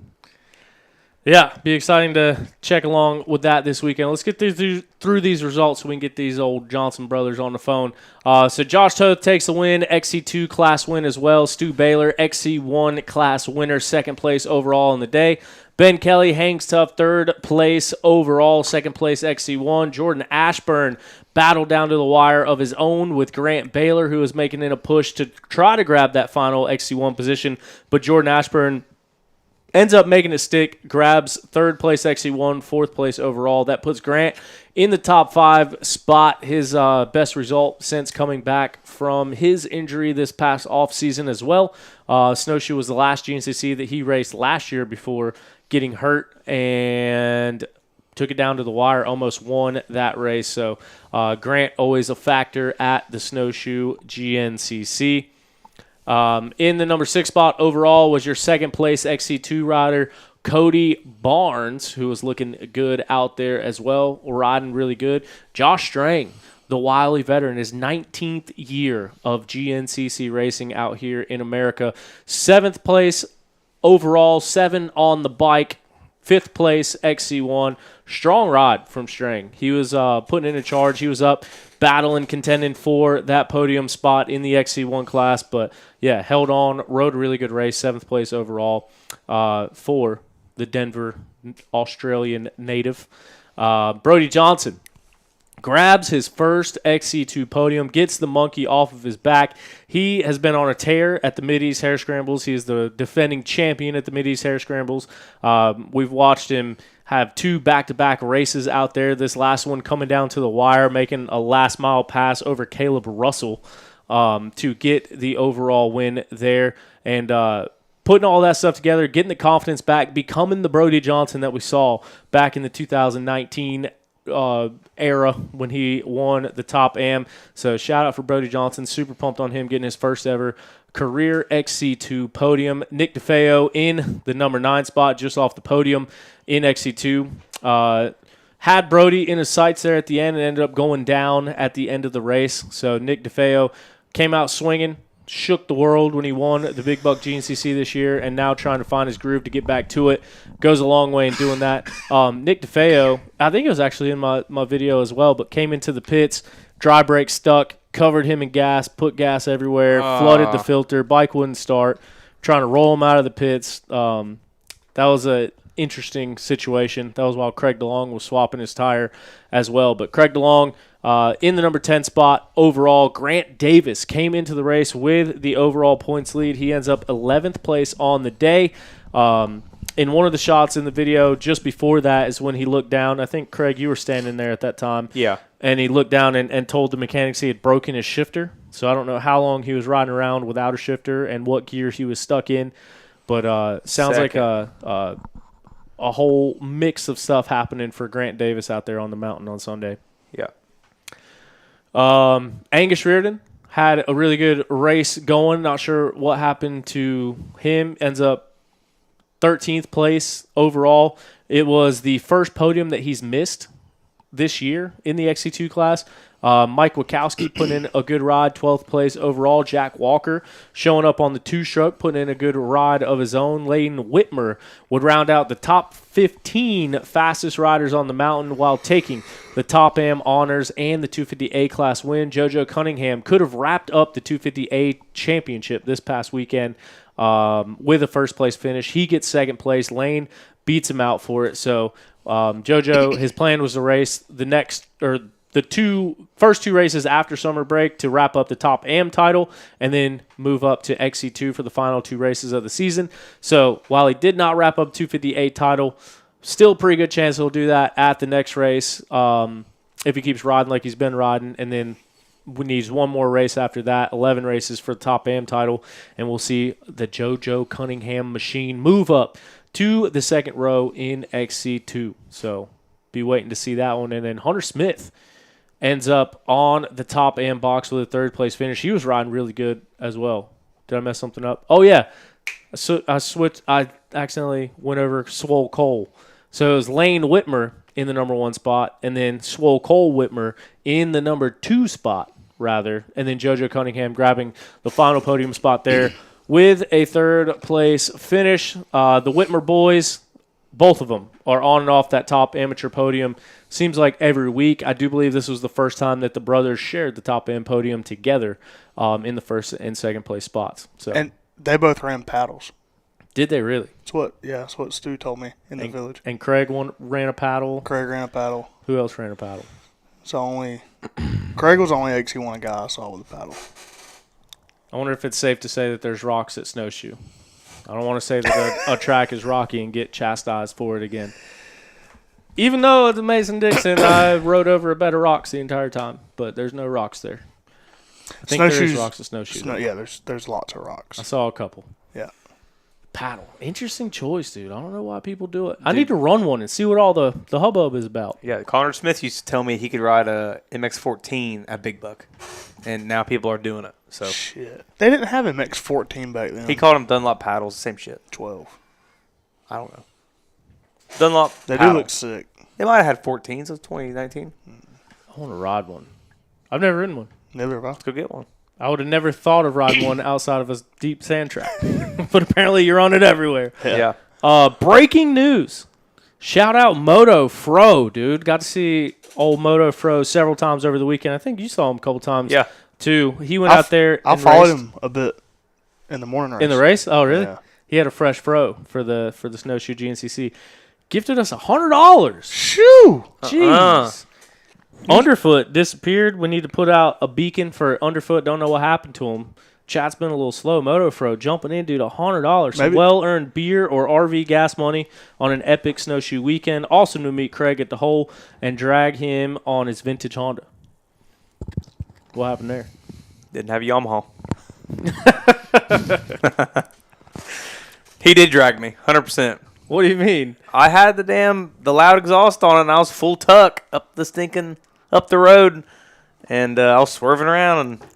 Yeah, be exciting to check along with that this weekend. Let's get through these results so we can get these old Johnson brothers on the phone. So Josh Toth takes the win, XC2 class win as well. Stu Baylor, XC1 class winner, second place overall in the day. Ben Kelly hangs tough, third place overall, second place XC1. Jordan Ashburn battled down to the wire of his own with Grant Baylor, who was making in a push to try to grab that final XC1 position. But Jordan Ashburn ends up making it stick, grabs third place XC1, fourth place overall. That puts Grant in the top 5 spot, his best result since coming back from his injury this past offseason as well. Snowshoe was the last GNCC that he raced last year before getting hurt and took it down to the wire, almost won that race. So Grant always a factor at the Snowshoe GNCC. In the number 6 spot overall was your second place XC2 rider, Cody Barnes, who was looking good out there as well, riding really good. Josh Strang, the wily veteran, his 19th year of GNCC racing out here in America. 7th place overall, 7 on the bike, 5th place XC1. Strong ride from Strang. He was putting in a charge. He was up battling, contending for that podium spot in the XC1 class. But, yeah, held on, rode a really good race, 7th place overall for the Denver Australian native. Brody Johnson grabs his first XC2 podium, gets the monkey off of his back. He has been on a tear at the Mid-East Hare Scrambles. He is the defending champion at the Mid-East Hare Scrambles. We've watched him have 2 back-to-back races out there. This last one coming down to the wire, making a last-mile pass over Caleb Russell to get the overall win there. And putting all that stuff together, getting the confidence back, becoming the Brody Johnson that we saw back in the 2019 era when he won the Top Am. So shout out for Brody Johnson. Super pumped on him getting his first ever career XC2 podium. Nick DeFeo in the number 9 spot, just off the podium in XC2. Had Brody in his sights there at the end and ended up going down at the end of the race. So Nick DeFeo came out swinging, shook the world when he won the Big Buck GNCC this year, and now trying to find his groove to get back to it. Goes a long way in doing that. Nick DeFeo, I think it was actually in my video as well, but came into the pits, dry brake stuck, covered him in gas, put gas everywhere, flooded the filter, bike wouldn't start, trying to roll him out of the pits. That was a interesting situation. That was while Craig DeLong was swapping his tire as well. But Craig DeLong in the number 10 spot overall. Grant Davis came into the race with the overall points lead. He ends up 11th place on the day. In one of the shots in the video just before that is when he looked down. I think, Craig, you were standing there at that time. Yeah. And he looked down and told the mechanics he had broken his shifter. So I don't know how long he was riding around without a shifter and what gear he was stuck in. But sounds like a whole mix of stuff happening for Grant Davis out there on the mountain on Sunday. Yeah. Angus Reardon had a really good race going. Not sure what happened to him. Ends up 13th place overall. It was the first podium that he's missed this year in the XC2 class. Mike Wachowski putting in a good ride, 12th place overall. Jack Walker showing up on the two-stroke, putting in a good ride of his own. Layton Whitmer would round out the top 15 fastest riders on the mountain while taking the Top Am honors and the 250A class win. JoJo Cunningham could have wrapped up the 250A championship this past weekend with a first-place finish. He gets second place. Lane beats him out for it. So JoJo, his plan was to race the first two races after summer break to wrap up the Top Am title and then move up to XC2 for the final two races of the season. So while he did not wrap up 258 title, still a pretty good chance he'll do that at the next race if he keeps riding like he's been riding, and then needs one more race after that, 11 races for the Top Am title, and we'll see the JoJo Cunningham machine move up to the second row in XC2. So be waiting to see that one. And then Hunter Smith ends up on the Top Am box with a third-place finish. He was riding really good as well. Did I mess something up? Oh, yeah. So I accidentally went over Swole Cole. So it was Lane Whitmer in the number 1 spot, and then Swole Cole Whitmer in the number 2 spot, rather. And then JoJo Cunningham grabbing the final podium spot there with a third-place finish. The Whitmer boys, both of them, are on and off that top amateur podium. Seems like every week. I do believe this was the first time that the brothers shared the Top Am podium together in the first and second place spots. So, and they both ran paddles. Did they really? That's what Stu told me in the village. And Craig ran a paddle. Craig ran a paddle. Who else ran a paddle? Craig was the only XC1 guy I saw with a paddle. I wonder if it's safe to say that there's rocks at Snowshoe. I don't want to say that a track is rocky and get chastised for it again. Even though it's Mason-Dixon, I rode over a bed of rocks the entire time, but there's no rocks there. I think there is rocks at Snowshoe. There's lots of rocks. I saw a couple. Yeah. Paddle. Interesting choice, dude. I don't know why people do it. I need to run one and see what all the hubbub is about. Yeah, Connor Smith used to tell me he could ride a MX-14 at Big Buck, and now people are doing it. So shit. They didn't have MX-14 back then. He called them Dunlop paddles, same shit. 12. I don't know. Dunlop They paddle. do look sick. They might have had 14s. It was 2019. I want to ride one. I've never ridden one. Never have I. Let's go get one. I would have never thought of riding one outside of a deep sand track. But apparently you're on it everywhere. Yeah. Breaking news. Shout out Moto Fro, dude. Got to see old Moto Fro several times over the weekend. I think you saw him a couple times. Yeah. Too. He went out there and I followed raced. him a bit in the morning race. In the race? Oh, really? Yeah. He had a fresh fro for the Snowshoe GNCC. Gifted us $100. Shoo! Jeez. Underfoot disappeared. We need to put out a beacon for Underfoot. Don't know what happened to him. Chat's been a little slow. Motofro jumping in, dude, $100. Some well-earned beer or RV gas money on an epic snowshoe weekend. Also to meet Craig at the hole and drag him on his vintage Honda. What happened there? Didn't have a Yamaha. He did drag me, 100%. What do you mean? I had the loud exhaust on it, and I was full tuck up the road, and I was swerving around and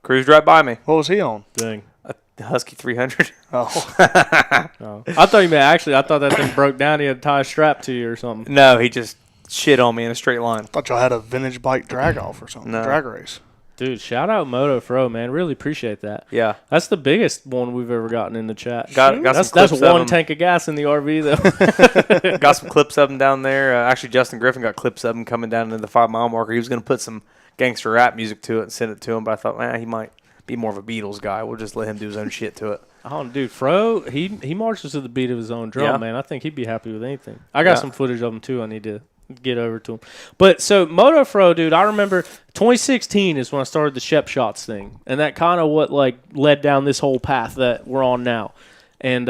cruised right by me. What was he on? Dang. A Husky 300. Oh. I thought you meant I thought that thing broke down. He had to tie a strap to you or something. No, he just shit on me in a straight line. I thought y'all had a vintage bike drag off or something. No. Drag race. Dude, shout out Moto Fro, man. Really appreciate that. Yeah. That's the biggest one we've ever gotten in the chat. Got that's some clips one of tank of gas in the RV, though. Got some clips of him down there. Actually, Justin Griffin got clips of him coming down into the 5 mile marker. He was going to put some gangster rap music to it and send it to him, but I thought, he might be more of a Beatles guy. We'll just let him do his own shit to it. Oh, dude, Fro, he marches to the beat of his own drum, Yeah. man. I think he'd be happy with anything. I got some footage of him, too. I need to get over to him. But, so, Moto Fro, dude, I remember 2016 is when I started the Shep Shots thing. And that kind of what, led down this whole path that we're on now. And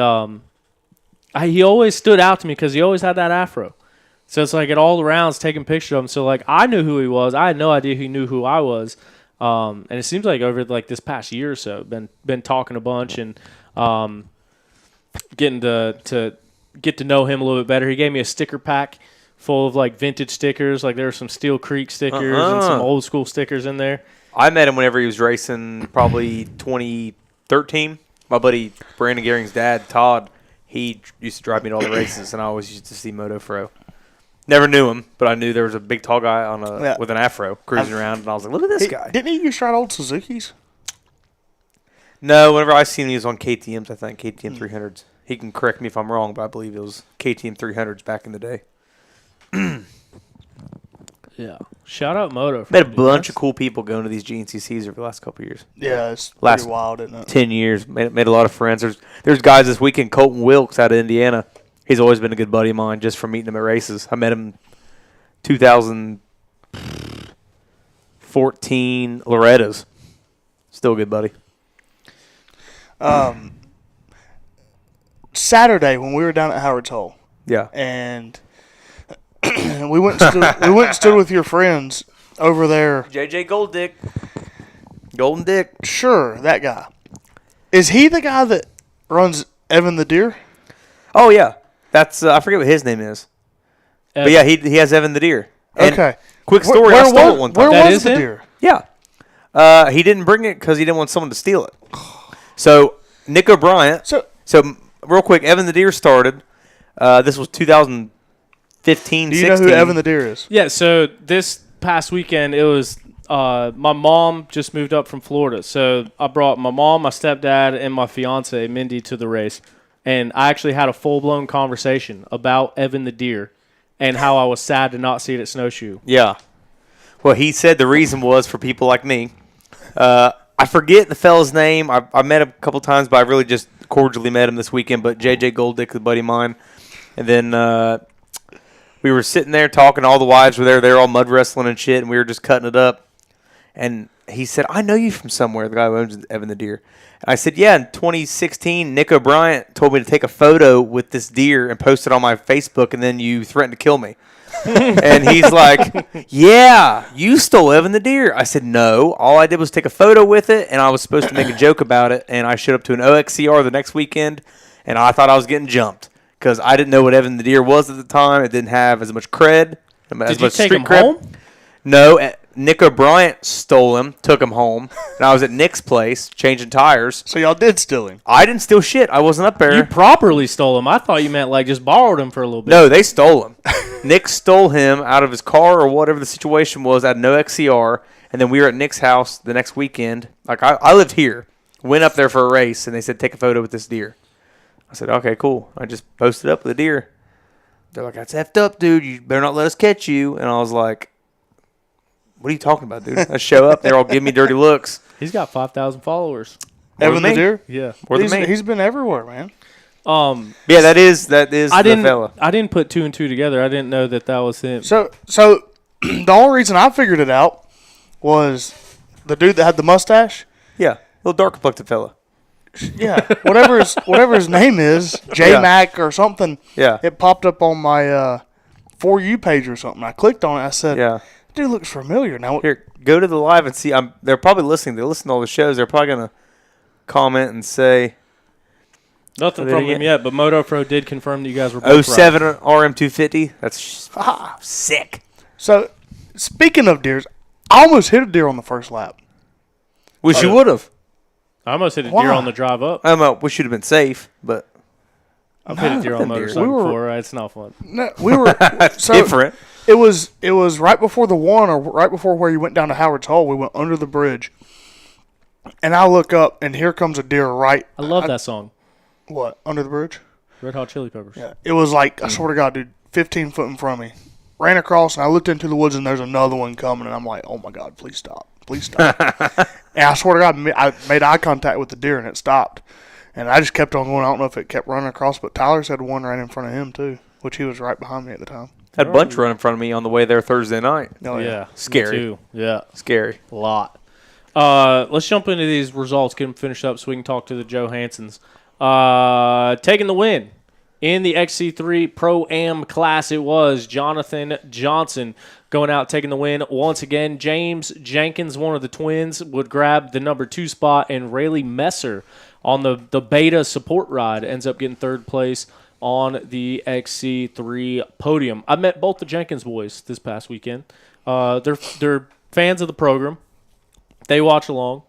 he always stood out to me because he always had that afro. So, it's at all the rounds taking pictures of him. So, I knew who he was. I had no idea he knew who I was. And it seems like over this past year or so, been talking a bunch and getting to get to know him a little bit better. He gave me a sticker pack full of vintage stickers. There were some Steel Creek stickers and some old school stickers in there. I met him whenever he was racing, probably 2013. My buddy Brandon Gehring's dad, Todd, he used to drive me to all the races, and I always used to see Moto Fro. Never knew him, but I knew there was a big tall guy with an afro cruising around, and I was like, look at this guy. Didn't he used to ride old Suzukis? No, whenever I seen him, he was on KTMs, I think, KTM 300s. He can correct me if I'm wrong, but I believe it was KTM 300s back in the day. Yeah. Shout out Moto. Met a bunch of cool people going to these GNCCs over the last couple of years. Yeah, it's Last pretty wild, isn't it? 10 years. Made a lot of friends. There's guys this weekend, Colton Wilkes out of Indiana. He's always been a good buddy of mine just from meeting him at races. I met him 2014 Loretta's. Still a good buddy. Saturday when we were down at Howard's Hole, Yeah. and we went and stood with your friends over there. JJ Golden Dick. Sure, that guy. Is he the guy that runs Evan the Deer? Oh, yeah. That's I forget what his name is. But yeah, he has Evan the Deer. And Okay. Quick story, I stole it one time. Where That was is the him? deer? Yeah. He didn't bring it because he didn't want someone to steal it. So, Nick O'Brien. So Real quick, Evan the Deer started. This was 2015, do you 16. know who Evan the Deer is? Yeah, so this past weekend, it was my mom just moved up from Florida. So I brought my mom, my stepdad, and my fiance, Mindy, to the race. And I actually had a full-blown conversation about Evan the Deer and how I was sad to not see it at Snowshoe. Yeah. Well, he said the reason was for people like me. I forget the fella's name. I met him a couple times, but I really just cordially met him this weekend. But JJ Golddick, a buddy of mine. And then we were sitting there talking. All the wives were there. They were all mud wrestling and shit, and we were just cutting it up. And he said, I know you from somewhere, the guy who owns Evan the Deer. And I said, yeah, in 2016, Nick O'Brien told me to take a photo with this deer and post it on my Facebook, and then you threatened to kill me. And he's like, yeah, you stole Evan the Deer. I said, no. All I did was take a photo with it, and I was supposed to make a joke about it, and I showed up to an OXCR the next weekend, and I thought I was getting jumped because I didn't know what Evan the Deer was at the time. It didn't have as much cred. Did you take him home? No, Nick O'Brien stole him, took him home, and I was at Nick's place changing tires. So y'all did steal him. I didn't steal shit. I wasn't up there. You properly stole him. I thought you meant just borrowed him for a little bit. No, they stole him. Nick stole him out of his car or whatever the situation was at an OXCR, and then we were at Nick's house the next weekend. I lived here, went up there for a race, and they said, take a photo with this deer. I said, okay, cool. I just posted up with the deer. They're like, that's effed up, dude. You better not let us catch you. And I was like, what are you talking about, dude? I show up, they're all giving me dirty looks. He's got 5,000 followers. Evan the Deer? Yeah. He's been everywhere, man. Yeah, that is the fella. I didn't put two and two together. I didn't know that was him. So the only reason I figured it out was the dude that had the mustache. Yeah, little dark complected fella. Yeah, whatever his name is, J-Mac or something. Yeah. It popped up on my For You page or something. I clicked on it. I said, yeah, dude looks familiar. Now here, go to the live and see. They're probably listening. They listen to all the shows. They're probably gonna comment and say nothing from him yet. But MotoPro did confirm that you guys were both 07 RM250. That's sick. So speaking of deers, I almost hit a deer on the first lap. Wish you would have. I almost hit a Why? deer on the drive up. We should have been safe, but I've hit a deer on a motorcycle before. It's not fun. No, we were that's different. It was right before the one, or right before where you went down to Howard's Hall. We went under the bridge, and I look up, and here comes a deer right. I love that song. What, Under the Bridge? Red Hot Chili Peppers. Yeah. It was like, I swear to God, dude, 15 foot in front of me. Ran across, and I looked into the woods, and there's another one coming, and I'm like, oh my God, please stop. Please stop. And I swear to God, I made eye contact with the deer, and it stopped. And I just kept on going. I don't know if it kept running across, but Tyler said one right in front of him, too, which he was right behind me at the time. Had a bunch run in front of me on the way there Thursday night. Oh, yeah. Scary. Me too. Yeah. Scary. A lot. Let's jump into these results, get them finished up so we can talk to the Johansons. Taking the win in the XC3 Pro-Am class, it was Jonathan Johnson going out taking the win. Once again, James Jenkins, one of the twins, would grab the number 2 spot, and Rayleigh Messer on the Beta support ride ends up getting 3rd place on the XC3 podium. I met both the Jenkins boys this past weekend. They're fans of the program. They watch along.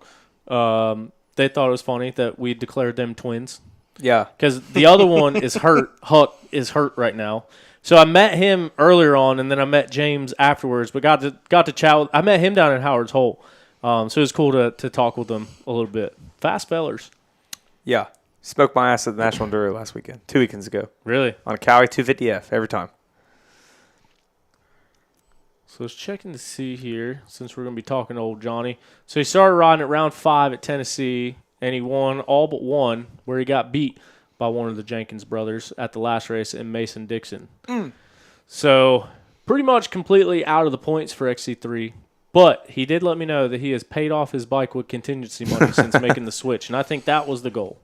They thought it was funny that we declared them twins. Yeah. Because the other one is hurt. Huck is hurt right now. So I met him earlier on, and then I met James afterwards. But got to chat with. I met him down at Howard's Hole. So it was cool to talk with them a little bit. Fast fellers. Yeah. Smoked my ass at the National Enduro last weekend. 2 weekends ago. Really? On a Cowie 250F every time. So I was checking to see here, since we're going to be talking to old Johnny. So he started riding at round 5 at Tennessee, and he won all but one, where he got beat by one of the Jenkins brothers at the last race in Mason-Dixon. So pretty much completely out of the points for XC3. But he did let me know that he has paid off his bike with contingency money since making the switch, and I think that was the goal.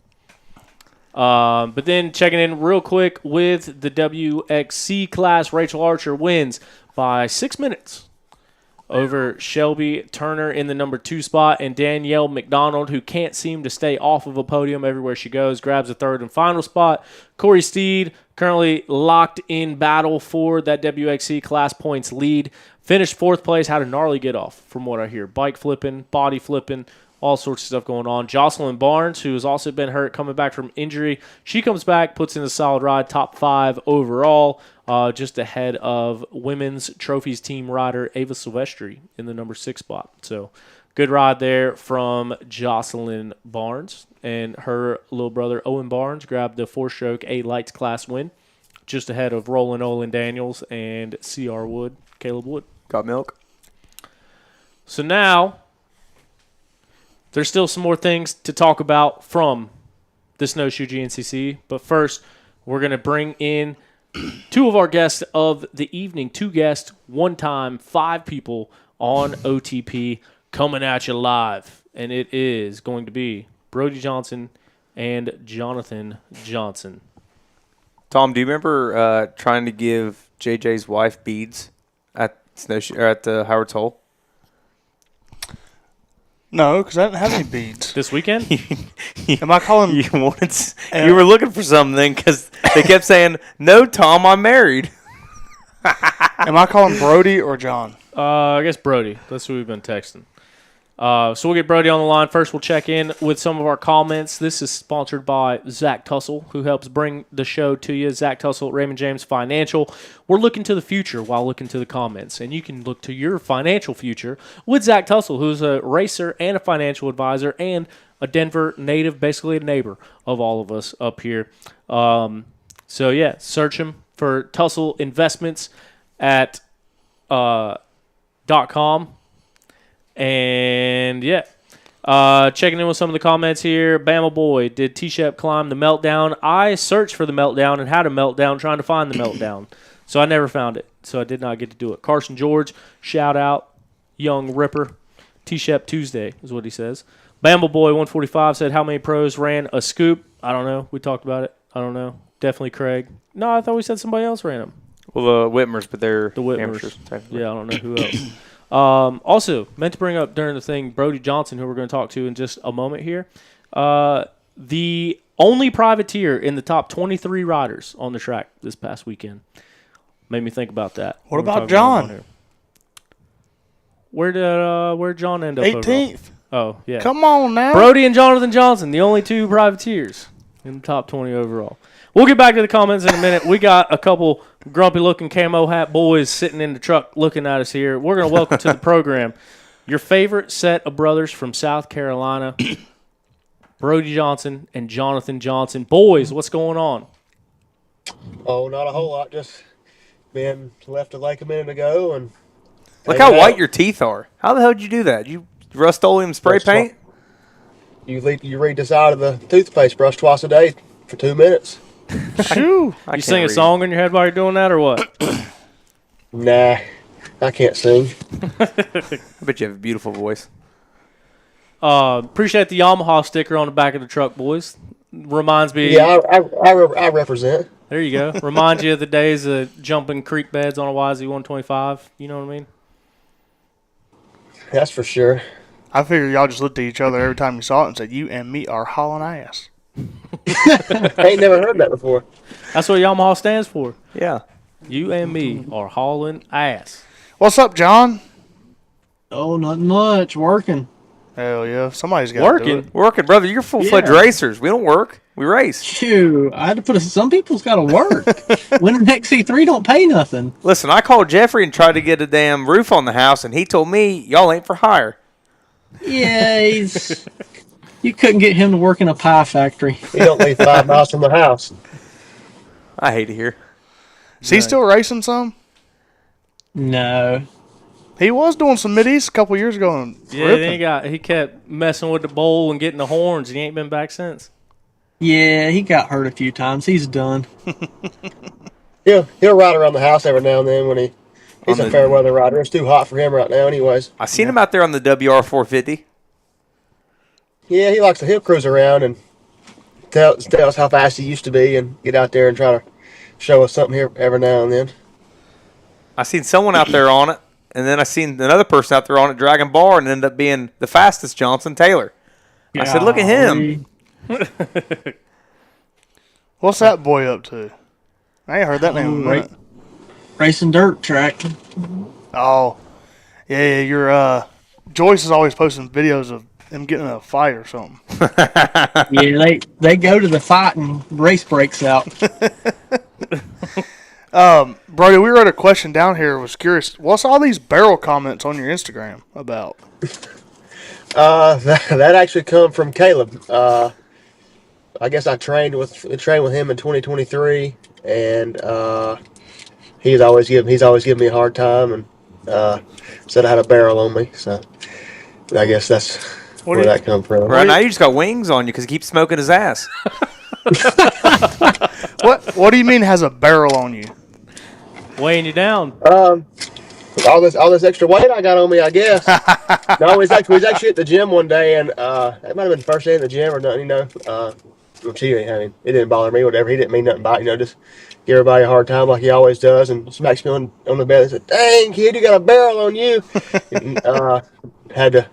But then checking in real quick with the WXC class, Rachel Archer wins by 6 minutes over Shelby Turner in the number 2 spot, and Danielle McDonald, who can't seem to stay off of a podium everywhere she goes, grabs a 3rd and final spot. Corey Steed, currently locked in battle for that WXC class points lead, finished 4th place, had a gnarly get off from what I hear. Bike flipping, body flipping, all sorts of stuff going on. Jocelyn Barnes, who has also been hurt, coming back from injury. She comes back, puts in a solid ride, top 5 overall, just ahead of women's trophies team rider Ava Silvestri in the number 6 spot. So good ride there from Jocelyn Barnes. And her little brother Owen Barnes grabbed the 4-stroke A Lights class win, just ahead of Roland Olin Daniels and C.R. Wood, Caleb Wood. Got milk. So now there's still some more things to talk about from the Snowshoe GNCC, but first we're going to bring in 2 of our guests of the evening. 2 guests, 1 time, 5 people on OTP coming at you live, and it is going to be Brody Johnson and Jonathan Johnson. Tom, do you remember trying to give JJ's wife beads at Snowshoe or at the Howard's Hole? No, because I didn't have any beads. This weekend? Am I calling? You were looking for something because they kept saying, "No, Tom, I'm married." Am I calling Brody or John? I guess Brody. That's who we've been texting. So we'll get Brody on the line. First, we'll check in with some of our comments. This is sponsored by Zach Tussle, who helps bring the show to you. Zach Tussle, Raymond James Financial. We're looking to the future while looking to the comments, and you can look to your financial future with Zach Tussle, who's a racer and a financial advisor and a Denver native, basically a neighbor of all of us up here. So, yeah, search him for Tussle Investments at .com. And, yeah, checking in with some of the comments here. Bama Boy, did T-Shep climb the meltdown? I searched for the meltdown and had a meltdown trying to find the meltdown. So I never found it. So I did not get to do it. Carson George, shout out. Young Ripper. T-Shep Tuesday is what he says. Bama Boy 145 said, how many pros ran a scoop? I don't know. We talked about it. I don't know. Definitely Craig. No, I thought we said somebody else ran them. Well, the Whitmers, but they're the Whitmers. amateurs. Yeah, I don't know who else. Also, meant to bring up during the thing, Brody Johnson, who we're going to talk to in just a moment here. The only privateer in the top 23 riders on the track this past weekend. Made me think about that. What about John? Where'd John end up? 18th. Oh, yeah. Come on now. Brody and Jonathan Johnson, the only 2 privateers. In the top 20 overall. We'll get back to the comments in a minute. We got a couple grumpy-looking camo hat boys sitting in the truck looking at us here. We're going to welcome to the program your favorite set of brothers from South Carolina, Brody Johnson and Jonathan Johnson. Boys, what's going on? Oh, not a whole lot. Just been left the lake a minute ago, and Look how white your teeth are. How the hell did you do that? You Rust-Oleum spray paint? You read this out of the toothpaste brush twice a day for 2 minutes. Shoo! You sing a song in your head while you're doing that, or what? Nah, I can't sing. I bet you have a beautiful voice. Appreciate the Yamaha sticker on the back of the truck, boys. Reminds me. Yeah, I represent. There you go. Reminds you of the days of jumping creek beds on a YZ125. You know what I mean? That's for sure. I figured y'all just looked at each other every time you saw it and said, "You and me are hauling ass." I ain't never heard that before. That's what Yamaha stands for. Yeah. You and me are hauling ass. What's up, John? Oh, not much. Working. Hell yeah, somebody's got Working. Working, brother. You're full-fledged racers. We don't work. We race. Phew. I had to put some people's got to work. Winning XC3 don't pay nothing. Listen, I called Jeffrey and tried to get a damn roof on the house, and he told me, y'all ain't for hire. Yeah, you couldn't get him to work in a pie factory. You don't leave 5 miles from the house. I hate to hear. Is he still racing some? No. He was doing some mid-east a couple years ago. And Yeah, then he kept messing with the bowl and getting the horns, and he ain't been back since. Yeah, he got hurt a few times. He's done. He'll ride around the house every now and then when he's a fair weather rider. It's too hot for him right now anyways. I seen him out there on the WR450. Yeah, he'll cruise around and tell us how fast he used to be and get out there and try to show us something here every now and then. I seen someone out there on it, and then I seen another person out there on it dragging bar and ended up being the fastest Johnson Taylor. I said, look at him. What's that boy up to? I ain't heard that name in a minute. Racing dirt track. Oh, yeah. Your Joyce is always posting videos of him getting in a fight or something. Yeah, they go to the fight and race breaks out. Brody, we wrote a question down here. Was curious. What's all these barrel comments on your Instagram about? That actually come from Caleb. I guess I trained with him in 2023, and he's always given me a hard time and said I had a barrel on me. So I guess that's where that come from. Right now, you just got wings on you because he keeps smoking his ass. What do you mean has a barrel on you? Weighing you down. All this extra weight I got on me, I guess. No, we was actually at the gym one day, and it might have been the first day in the gym or nothing, you know. It didn't bother me, whatever. He didn't mean nothing by it, you know, just give everybody a hard time like he always does, and smacks me on the bed and said, "Dang, kid, you got a barrel on you." And, had to,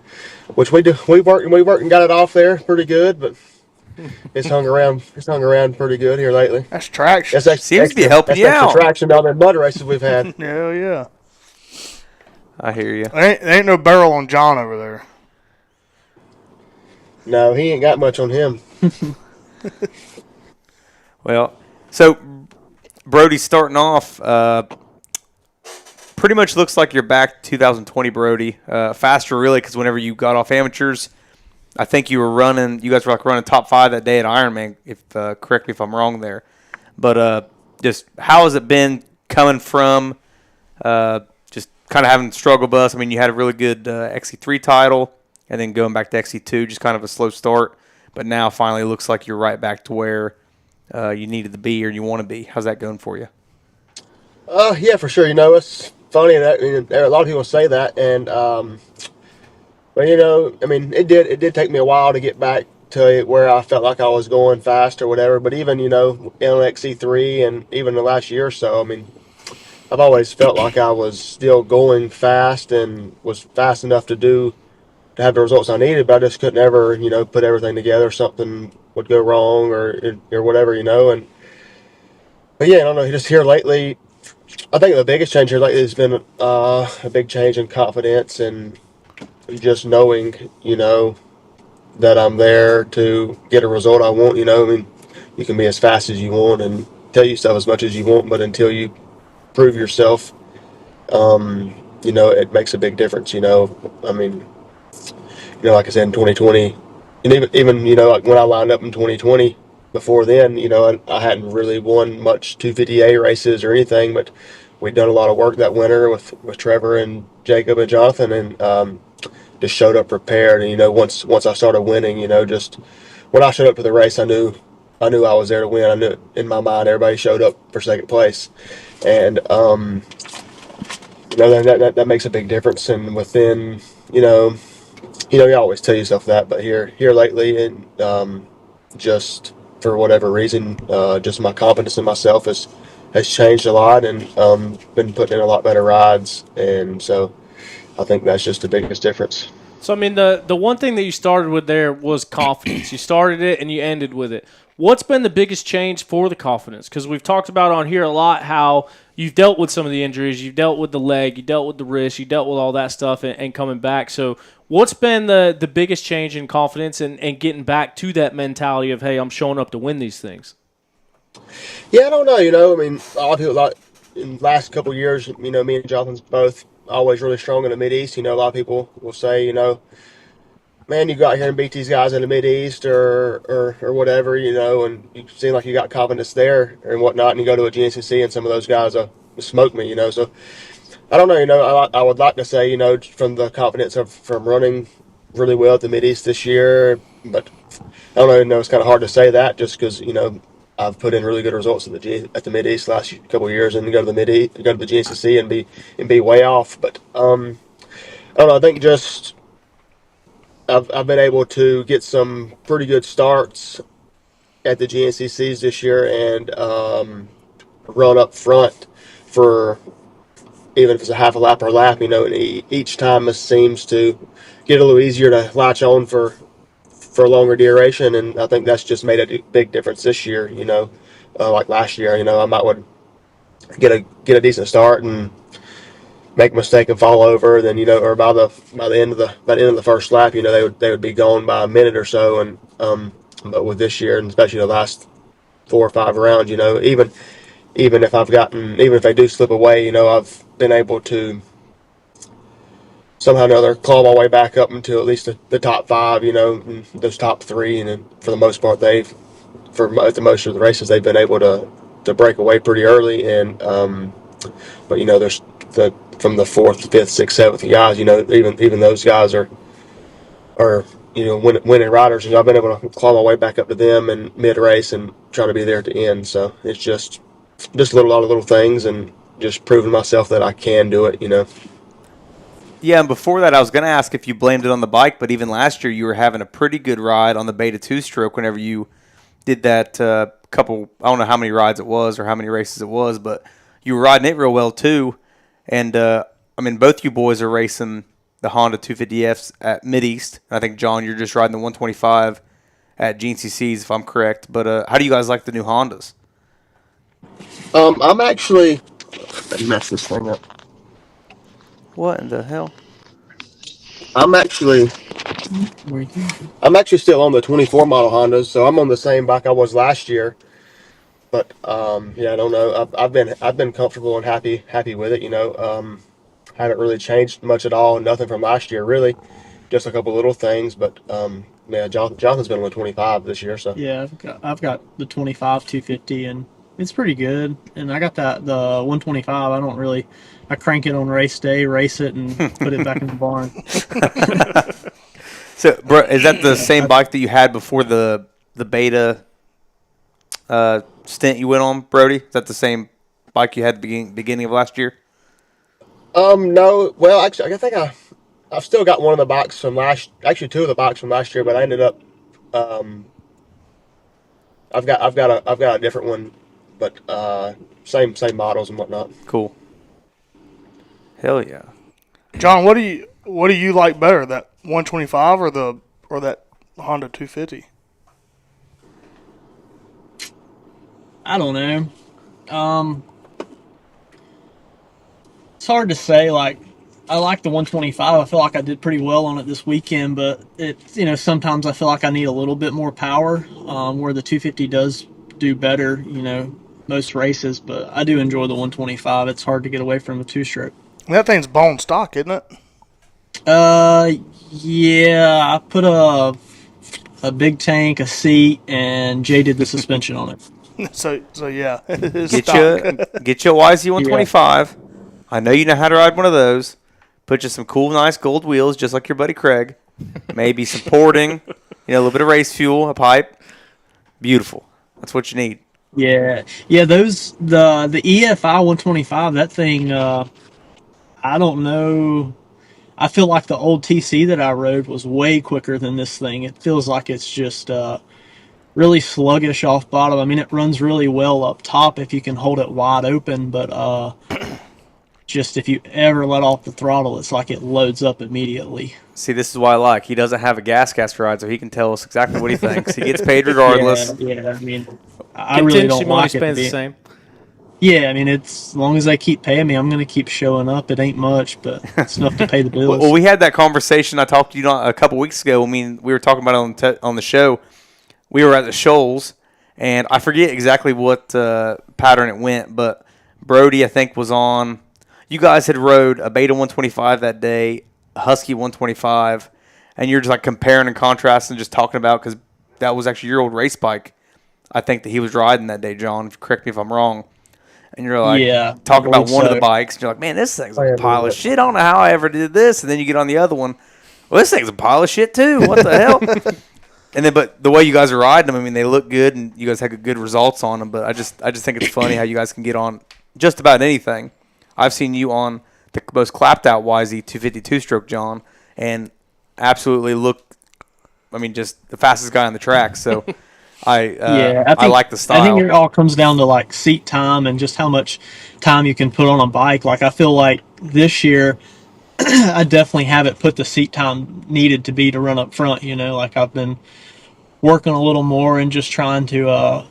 which we do. We worked and got it off there pretty good, but it's hung around pretty good here lately. That's traction. Seems to be helping you out. Extra traction on the mud races we've had. Hell yeah. I hear you. There ain't no barrel on John over there. No, he ain't got much on him. Well, so Brody's starting off. Pretty much looks like you're back to 2020, Brody. Faster, really, because whenever you got off amateurs, I think you guys were like running top 5 that day at Ironman. If correct me if I'm wrong there, but just how has it been coming from just kind of having the struggle bus? I mean, you had a really good XC3 title, and then going back to XC2, just kind of a slow start. But now finally looks like you're right back to where you needed to be or you want to be. How's that going for you? Yeah, for sure. You know, it's funny that a lot of people say that, and but you know, I mean, it did take me a while to get back to where I felt like I was going fast or whatever. But even, you know, on XC3 and even the last year or so, I mean, I've always felt like I was still going fast and was fast enough to have the results I needed, but I just couldn't ever, you know, put everything together. Something would go wrong or whatever, you know. But yeah, I don't know. Just here lately, I think the biggest change here lately has been a big change in confidence and just knowing, you know, that I'm there to get a result I want. You know, I mean, you can be as fast as you want and tell yourself as much as you want, but until you prove yourself, it makes a big difference. I mean, like I said, in 2020, and even like when I lined up in 2020, before then, I hadn't really won much 250A races or anything, but we'd done a lot of work that winter with Trevor and Jacob and Jonathan, and just showed up prepared. And once I started winning, just when I showed up to the race, I knew I was there to win. I knew in my mind everybody showed up for second place, and that makes a big difference. And within you always tell yourself that, but here lately, and just for whatever reason, just my confidence in myself has changed a lot, and been putting in a lot better rides, and so I think that's just the biggest difference. So, I mean, the one thing that you started with there was confidence. You started it and you ended with it. What's been the biggest change for the confidence? Because we've talked about on here a lot how you've dealt with some of the injuries. You've dealt with the leg. You dealt with the wrist. You dealt with all that stuff and coming back. So what's been the biggest change in confidence and getting back to that mentality of, hey, I'm showing up to win these things? Yeah, I don't know. I mean, a lot of people, in the last couple of years, me and Jonathan's both always really strong in the Mid-East. A lot of people will say, man, you go out here and beat these guys in the Mid-East or whatever, and you seem like you got confidence there and whatnot, and you go to a GNCC and some of those guys smoke me, so I don't know, I would like to say, from the confidence from running really well at the Mid-East this year, but I don't know, it's kind of hard to say that just because, I've put in really good results at the Mid-East last couple of years, and go to the GNCC and be way off, but I don't know, I think just I've been able to get some pretty good starts at the GNCCs this year, and run up front for even if it's a half a lap or a lap, and each time it seems to get a little easier to latch on for a longer duration, and I think that's just made a big difference this year. Like last year, I might would get a decent start and make a mistake and fall over, then or by the end of the first lap, they would be gone by a minute or so, and but with this year, and especially the last 4 or 5 rounds, even if they do slip away, I've been able to somehow or another claw my way back up into at least the top 5, and those top 3, and then for the most part for most of the races they've been able to break away pretty early, and but there's from the 4th, 5th, 6th, 7th guys, even those guys are winning riders, and I've been able to claw my way back up to them in mid race and trying to be there at the end. So it's just a lot of little things, and just proving myself that I can do it. Yeah, and before that, I was going to ask if you blamed it on the bike, but even last year you were having a pretty good ride on the Beta 2-stroke whenever you did that couple. I don't know how many rides it was or how many races it was, but you were riding it real well too. And, I mean, both you boys are racing the Honda 250Fs at Mid-East. I think, John, you're just riding the 125 at GNCCs, if I'm correct. But how do you guys like the new Hondas? I'm actually... Let me mess this thing up. What in the hell? I'm actually still on the 24 model Hondas, so I'm on the same bike I was last year. But yeah, I don't know. I've been comfortable and happy with it. Haven't really changed much at all. Nothing from last year really, just a couple little things. But yeah, Jonathan's been on the 25 this year. So yeah, I've got the 25 250, and it's pretty good. And I got the 125. I crank it on race day, race it, and put it back in the barn. So, bro, is that the same bike that you had before the Beta stint you went on, Brody? Is that the same bike you had at the beginning of last year? No. Well, actually, I think I've still got one of the bikes from actually 2 of the bikes from last year, but I ended up I've got a different one, but same models and whatnot. Cool. Hell yeah. John, what do you like better, that 125 or that Honda 250? I don't know. It's hard to say. Like, I like the 125. I feel like I did pretty well on it this weekend, but sometimes I feel like I need a little bit more power, where the 250 does do better, most races. But I do enjoy the 125. It's hard to get away from the two-stroke. That thing's bone stock, isn't it? Yeah, I put a big tank, a seat, and Jay did the suspension on it. So yeah, it's Get stock. your YZ 125. I know you know how to ride one of those. Put you some cool, nice gold wheels, just like your buddy Craig. Maybe some porting, a little bit of race fuel, a pipe. Beautiful. That's what you need. Yeah. Those the EFI 125. That thing. I don't know. I feel like the old TC that I rode was way quicker than this thing. It feels like it's just really sluggish off bottom. I mean, it runs really well up top if you can hold it wide open, but just if you ever let off the throttle, it's like it loads up immediately. See, this is why I like. He doesn't have a gas ride, so he can tell us exactly what he thinks. He gets paid regardless. Yeah. I mean, I really don't like it. Spends the same. Yeah, I mean, it's as long as they keep paying me, I'm going to keep showing up. It ain't much, but it's enough to pay the bills. Well, we had that conversation. I talked to you a couple weeks ago. I mean, we were talking about it on the show. We were at the Shoals, and I forget exactly what pattern it went, but Brody, I think, was on. You guys had rode a Beta 125 that day, a Husky 125, and you're just like comparing and contrasting, just talking about, because that was actually your old race bike, I think, that he was riding that day, John. Correct me if I'm wrong. And you're like, talking about one of the bikes, and you're like, man, this thing's a pile of shit. I don't know how I ever did this. And then you get on the other one, well, this thing's a pile of shit too. What the hell? And then, but the way you guys are riding them, I mean, they look good, and you guys have good results on them. But I just think it's funny how you guys can get on just about anything. I've seen you on the most clapped out YZ 252 stroke, John, and absolutely look, I mean, just the fastest guy on the track. So I like the style. I think it all comes down to like seat time and just how much time you can put on a bike. Like I feel like this year, I definitely haven't put the seat time needed to be to run up front. Like I've been working a little more and just trying to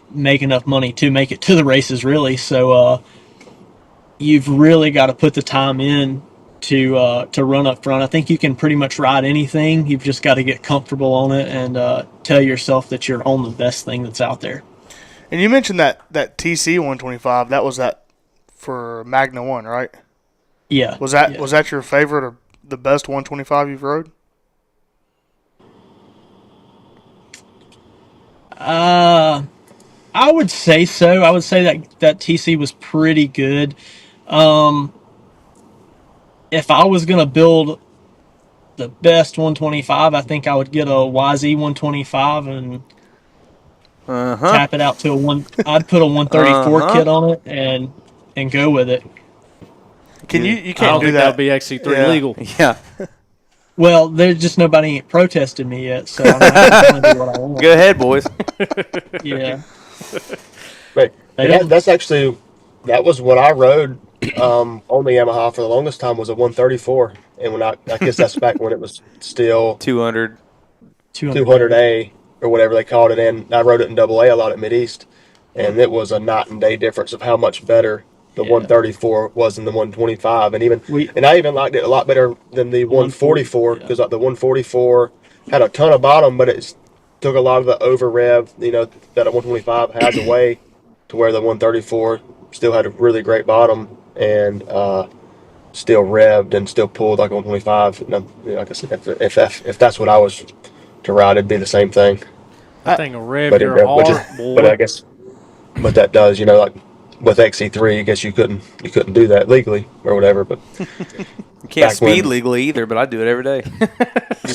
make enough money to make it to the races, really. So you've really got to put the time in to run up front. I think you can pretty much ride anything. You've just got to get comfortable on it and tell yourself that you're on the best thing that's out there. And you mentioned that TC 125. That was that for Magna 1, right? Yeah. Was that your favorite or the best 125 you've rode? I would say so. I would say that TC was pretty good. If I was going to build the best 125, I think I would get a YZ 125 and tap it out to I'd put a 134 kit on it and go with it. You can't I don't do think that. that'll be XC3 legal. Yeah. Well, there's just nobody protested me yet, so I'm not going to do what I want. Go ahead, boys. Yeah. Right. That was what I rode on the Yamaha for the longest time, was a 134. And when I guess that's back when it was still 200A or whatever they called it. And I rode it in AA a lot at Mid-East. And it was a night and day difference of how much better the 134 was than the 125. And I even liked it a lot better than the 144, because like the 144 had a ton of bottom, but it took a lot of the over rev, that a 125 has away, to where the 134 still had a really great bottom and still revved and still pulled like a 125. And, like I said, if that's what I was to ride, it'd be the same thing. That thing will rev your heart, boy. But I guess what that does, like with XC3, I guess you couldn't do that legally or whatever. But you can't speed legally either, but I do it every day.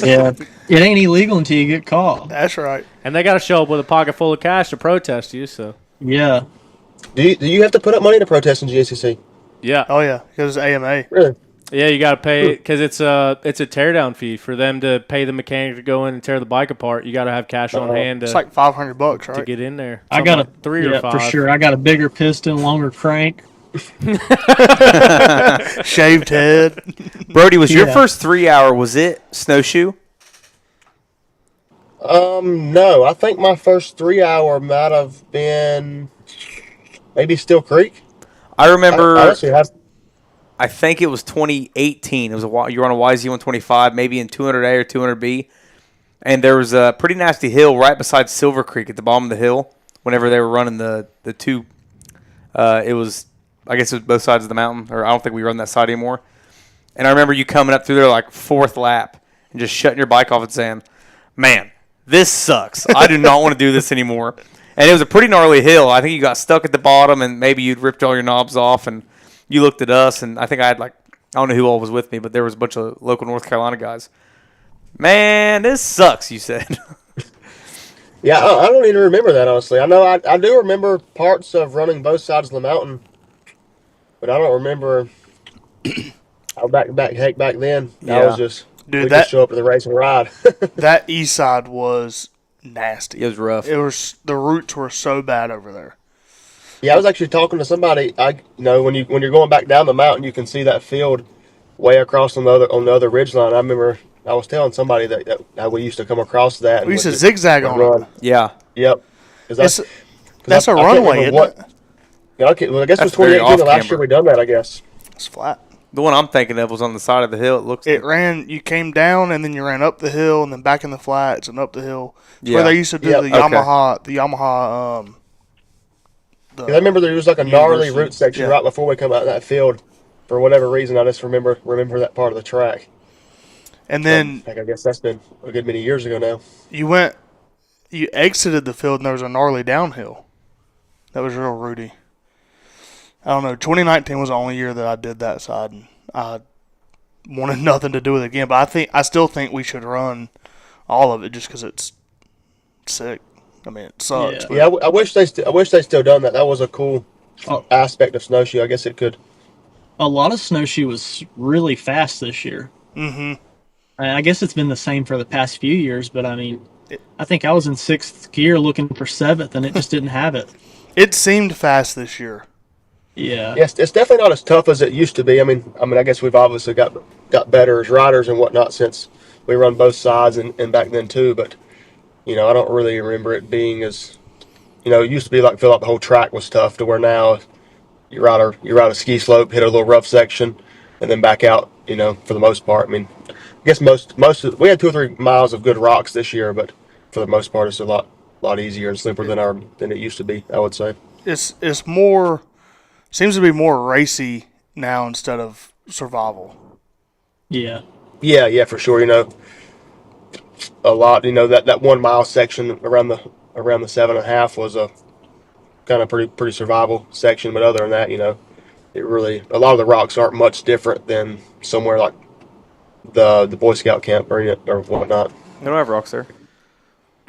Yeah, it ain't illegal until you get caught. That's right. And they got to show up with a pocket full of cash to protest you. So yeah. Do you have to put up money to protest in GNCC? yeah, Oh yeah, because it's AMA. Really? yeah, you got to pay because it's a teardown fee for them to pay the mechanic to go in and tear the bike apart. You got to have cash on hand It's like $500, right? to get in there. I got Something like 3 or 5 for sure. I got a bigger piston, longer crank. Shaved head. Brody, was your first 3 hour, was it Snowshoe? No. I think my first 3 hour might have been maybe Steel Creek. I remember. I I think it was 2018. It was you were on a YZ 125, maybe in 200A or 200B, and there was a pretty nasty hill right beside Silver Creek at the bottom of the hill. whenever they were running the two. It was, I guess it was both sides of the mountain, or I don't think we run that side anymore. And I remember you coming up through there like fourth lap and just shutting your bike off and saying, "Man, this sucks. I do not want to do this anymore." And it was a pretty gnarly hill. I think you got stuck at the bottom, and maybe you'd ripped all your knobs off, and you looked at us, and I think I had like, I don't know who all was with me, but there was a bunch of local North Carolina guys. "Man, this sucks," you said. Yeah, I don't even remember that, honestly. I know I do remember parts of running both sides of the mountain, but I don't remember back then. Yeah. I was just, Dude, we just show up to the race and ride. That east side was nasty. It was rough. The roots were so bad over there. Yeah, I was actually talking to somebody. When you're going back down the mountain, you can see that field way across on the other ridge line. I remember I was telling somebody that we used to come across that. We used to zigzag on it. Yeah. Yep. That's a runway, isn't it? Yeah, okay. Well, I guess it was That's very 2018 the last off-camber. year we done that. I guess. It's flat. The one I'm thinking of was on the side of the hill. You came down and then you ran up the hill and then back in the flats and up the hill. It's where Yeah. they used to do Yep. the Okay. Yamaha. Because I remember there was like a gnarly University. root section Yeah. right before we come out of that field. For whatever reason, I just remember that part of the track. And then I guess that's been a good many years ago now. you exited the field and there was a gnarly downhill. That was real rooty. I don't know. 2019 was the only year that I did that side, and I wanted nothing to do with it again. But I still think we should run all of it just because it's sick. I mean, it sucks. Yeah. but Yeah, I wish they still done that. That was a cool Oh. aspect of Snowshoe. I guess it could. A lot of Snowshoe was really fast this year. Mhm. I guess it's been the same for the past few years, but I mean, I think I was in sixth gear looking for seventh, and it just didn't have it. It seemed fast this year. Yeah. Yes, it's definitely not as tough as it used to be. I mean, I guess we've obviously got better as riders and whatnot since we run both sides and back then too. But I don't really remember it being as, it used to be feel like the whole track was tough to where now you ride a ski slope, hit a little rough section, and then back out. For the most part. I mean, I guess we had 2 or 3 miles of good rocks this year, but for the most part, it's a lot easier and simpler than it used to be. I would say It's more seems to be more racy now instead of survival. Yeah. Yeah, for sure. A lot. That 1 mile section around the 7.5 was a kind of pretty survival section, but other than that, it really, a lot of the rocks aren't much different than somewhere like the Boy Scout camp or whatnot. They don't have rocks there.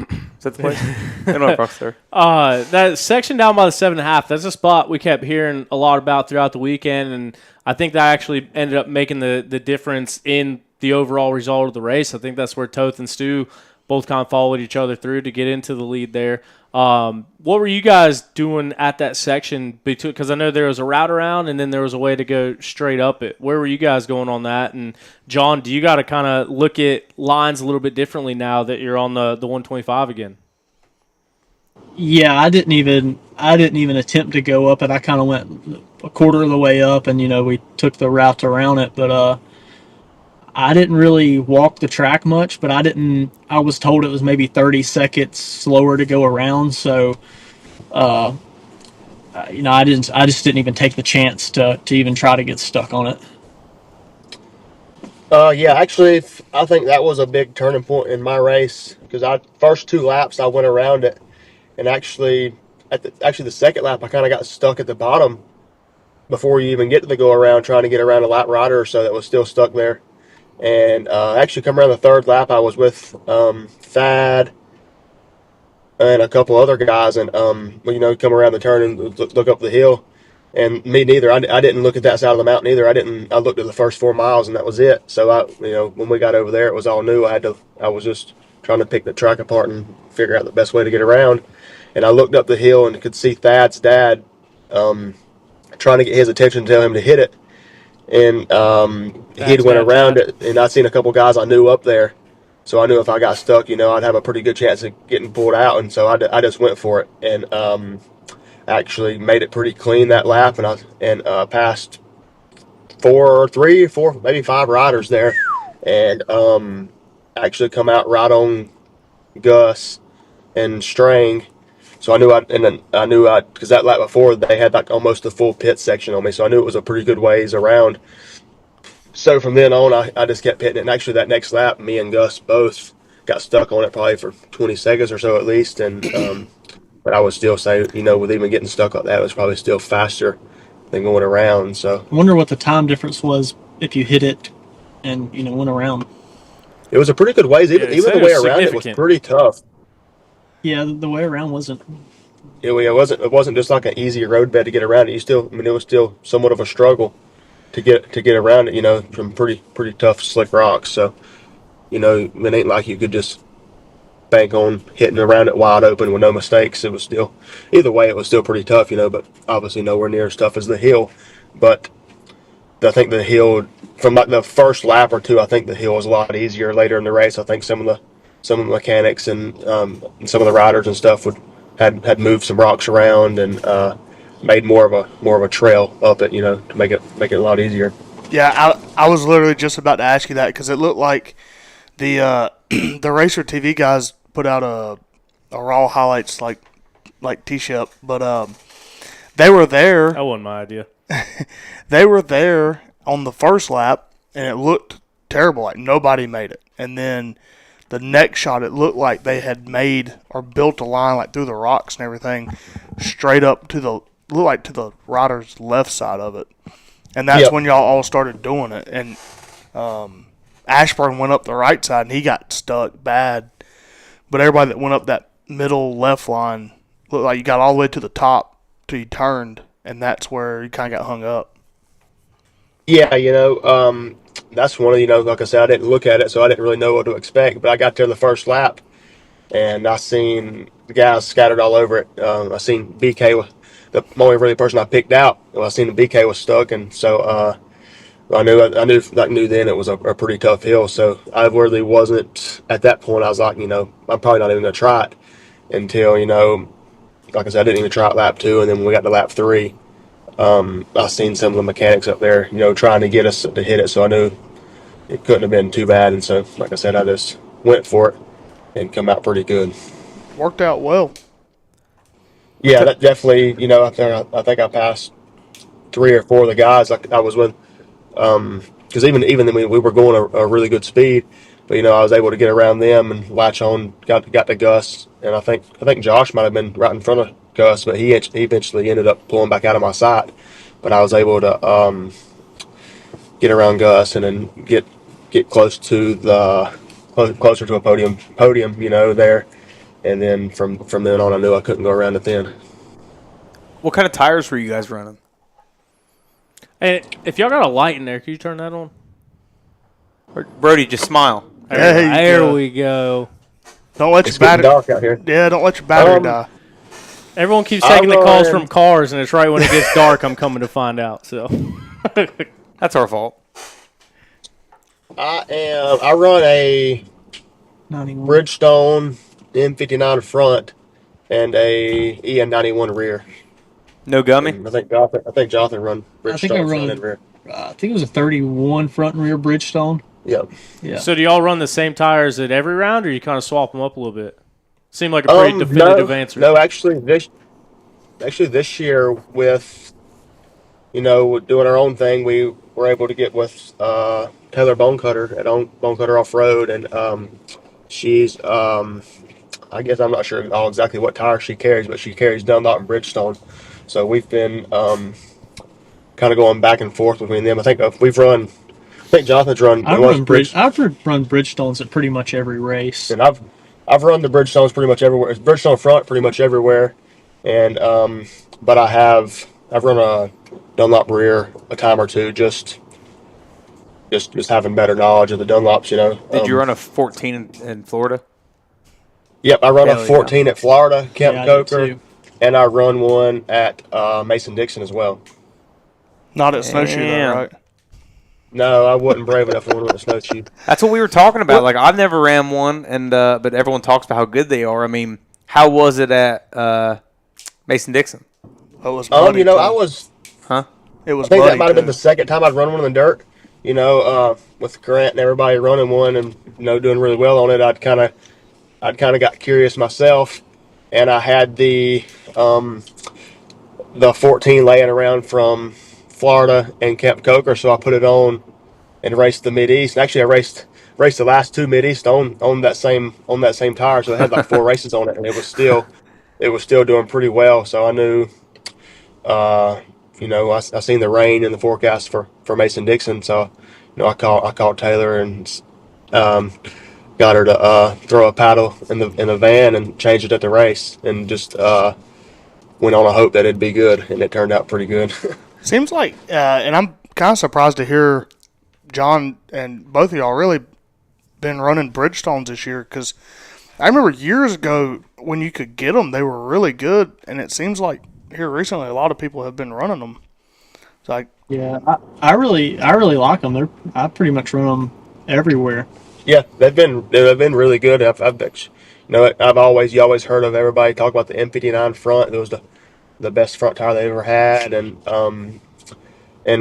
Is that the place? They don't have rocks there. That section down by the 7.5, that's a spot we kept hearing a lot about throughout the weekend, and I think that actually ended up making the difference in the overall result of the race. I think that's where Toth and Stu both kind of followed each other through to get into the lead there. What were you guys doing at that section? Because I know there was a route around and then there was a way to go straight up it. Where were you guys going on that? And John, do you got to kind of look at lines a little bit differently now that you're on the 125 again? Yeah, I didn't even attempt to go up it. I kind of went a quarter of the way up, and we took the route around it. But I didn't really walk the track much. But I was told it was maybe 30 seconds slower to go around. So, I just didn't even take the chance to even try to get stuck on it. Yeah, actually, I think that was a big turning point in my race because first 2 laps I went around it, and actually the second lap I kind of got stuck at the bottom before you even get to the go around, trying to get around a lap rider or so that was still stuck there. And actually, come around the 3rd lap, I was with Thad and a couple other guys, and come around the turn and look up the hill. And me neither. I didn't look at that side of the mountain either. I looked at the first 4 miles, and that was it. So when we got over there, it was all new. I was just trying to pick the track apart and figure out the best way to get around. And I looked up the hill and could see Thad's dad trying to get his attention, tell him to hit it. And he'd went around it, and I'd seen a couple guys I knew up there. So I knew if I got stuck, I'd have a pretty good chance of getting pulled out. And so I just went for it, and actually made it pretty clean that lap, and passed 4, maybe 5 riders there, and actually come out right on Gus and Strang, So I knew because that lap before they had like almost the full pit section on me, so I knew it was a pretty good ways around. So from then on, I just kept hitting it. And actually, that next lap, me and Gus both got stuck on it probably for 20 seconds or so at least. And but I would still say, with even getting stuck like that, it was probably still faster than going around. So I wonder what the time difference was if you hit it and went around. it was a pretty good ways. Even the way around it was pretty tough. Yeah, the way around wasn't. It wasn't just like an easy road bed to get around it. It was still somewhat of a struggle to get around it, from pretty tough slick rocks. So, it ain't like you could just bank on hitting around it wide open with no mistakes. It was still, either way, it was still pretty tough, but obviously nowhere near as tough as the hill. But I think the hill, from like the first lap or two, I think the hill was a lot easier later in the race. I think some of the mechanics and some of the riders and stuff had moved some rocks around and made more of a trail up it, to make it a lot easier. Yeah, I was literally just about to ask you that because it looked like the the Racer TV guys put out a raw highlights like T-Shep, but they were there. That wasn't my idea. They were there on the first lap, and it looked terrible. Like nobody made it, and then the next shot, it looked like they had made or built a line like through the rocks and everything, straight up to the rider's left side of it, and that's when y'all all started doing it. And Ashburn went up the right side, and he got stuck bad. But everybody that went up that middle left line looked like you got all the way to the top till you turned, and that's where you kind of got hung up. Yeah, that's one of, like I said, I didn't look at it, so I didn't really know what to expect. But I got there the first lap, and I seen the guys scattered all over it. I seen BK, the only really person I picked out. I seen the BK was stuck, and so I knew then it was a pretty tough hill. So I really wasn't, at that point, I was like, I'm probably not even going to try it until, like I said, I didn't even try it lap 2, and then when we got to lap 3, I seen some of the mechanics up there, trying to get us to hit it, so I knew it couldn't have been too bad. And so, like I said, I just went for it and come out pretty good. Worked out well. Yeah, that definitely, I think I passed 3 or 4 of the guys like I was with, because even then we were going a really good speed, but I was able to get around them and latch on, got to Gus, and I think Josh might have been right in front of Gus, but he eventually ended up pulling back out of my sight. But I was able to get around Gus and then get closer to a podium, there. And then from then on, I knew I couldn't go around it then. What kind of tires were you guys running? Hey, if y'all got a light in there, can you turn that on? Or, Brody, just smile. There we go. Don't let It's your getting battery. dark out here. Yeah, don't let your battery die. Everyone keeps taking the calls from cars, and it's right when it gets dark I'm coming to find out. So that's our fault. I run a 91. Bridgestone M59 front and a EN91 rear. No gummy? And I think Jonathan run Bridgestone front and rear. I think it was a 31 front and rear Bridgestone. Yep. Yeah. So do y'all run the same tires at every round, or you kind of swap them up a little bit? Seemed like a pretty definitive answer. No, actually this year with doing our own thing, we were able to get with Taylor Bonecutter at Bonecutter Off Road, and she's I guess I'm not sure exactly what tire she carries, but she carries Dunlop and Bridgestone. So we've been kind of going back and forth between them. I think Jonathan's run. I've run Bridgestones at pretty much every race. And I've run the Bridgestones pretty much everywhere. It's Bridgestone front pretty much everywhere, and but I've run a Dunlop rear a time or two, just having better knowledge of the Dunlops. Did you run a 14 in Florida? Yep, I run a 14 at Florida, Camp Coker, too. and I run one at Mason-Dixon as well. Not at Snowshoe, though, right? No, I wasn't brave enough to run a Snowshoe. That's what we were talking about. Like, I've never ran one, and but everyone talks about how good they are. I mean, how was it at Mason-Dixon? It was muddy, I was... Huh? It was I think muddy, that might have been too. the second time I'd run one in the dirt. With Grant and everybody running one and doing really well on it, I'd kind of got curious myself, and I had the 14 laying around from Florida and Camp Coker, so I put it on and raced the Mid-East. Actually, I raced the last two Mid-East on that same tire, so it had like 4 races on it, and it was still doing pretty well. So I knew, I seen the rain in the forecast for Mason Dixon, so I called Taylor and got her to throw a paddle in the van and change it at the race, and just went on a hope that it'd be good, and it turned out pretty good. Seems like, and I'm kind of surprised to hear John and both of y'all really been running Bridgestones this year, because I remember years ago when you could get them, they were really good, and it seems like here recently a lot of people have been running them. It's like, Yeah, I really like them. I pretty much run them everywhere. Yeah, they've been really good. You always heard of everybody talk about the M59 front. It was the best front tire they ever had, and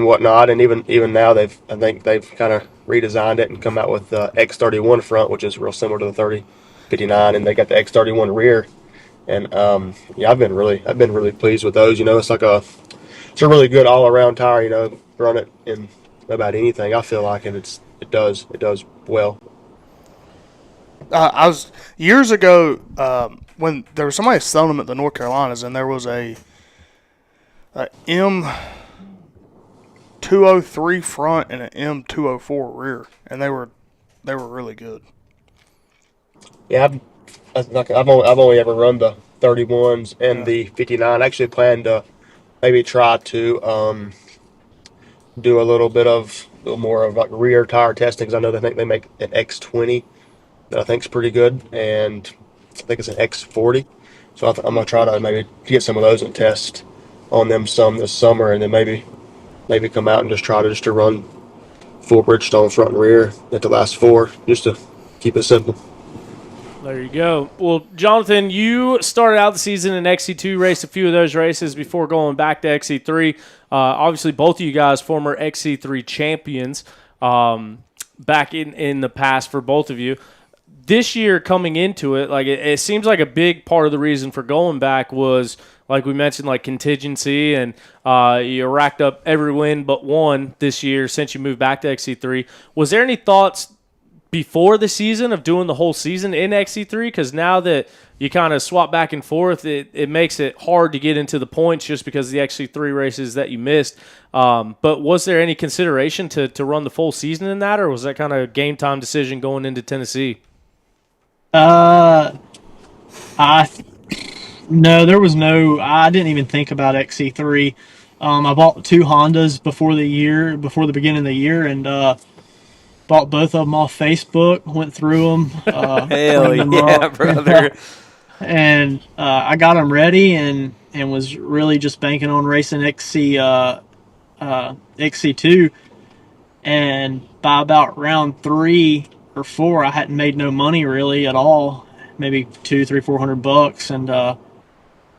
whatnot. And even now I think they've kind of redesigned it and come out with the X31 front, which is real similar to the 3059, and they got the X31 rear. And I've been really pleased with those. It's a really good all around tire. Run it in about anything, I feel like, and it does well. I was years ago when there was somebody selling them at the North Carolinas, and there was a M203 front and an M204 rear, and they were really good. Yeah, I've only ever run the 31s and the 59. I actually plan to maybe try to do a little more of like rear tire testing, because I know they make an X20 that I think is pretty good, and I think it's an X40. So I'm gonna try to maybe get some of those and test on them some this summer, and then maybe come out and just try to run full Bridgestone front and rear at the last 4, just to keep it simple. There you go. Well, Jonathan, you started out the season in XC2, raced a few of those races before going back to XC3. Obviously, both of you guys former XC3 champions back in the past for both of you. This year coming into it, like it seems like a big part of the reason for going back was, like we mentioned, like contingency, and you racked up every win but one this year since you moved back to XC3. Was there any thoughts before the season of doing the whole season in XC3? Because now that you kind of swap back and forth, it makes it hard to get into the points just because of the XC3 races that you missed. But was there any consideration to run the full season in that, or was that kind of a game time decision going into Tennessee? No, there was no. I didn't even think about XC3. I bought 2 Hondas before the beginning of the year, and bought both of them off Facebook. Went through them. Hell yeah, brother! And I got them ready, and was really just banking on racing XC2. And by about round 3 or 4, I hadn't made no money really at all, maybe $200-400, and I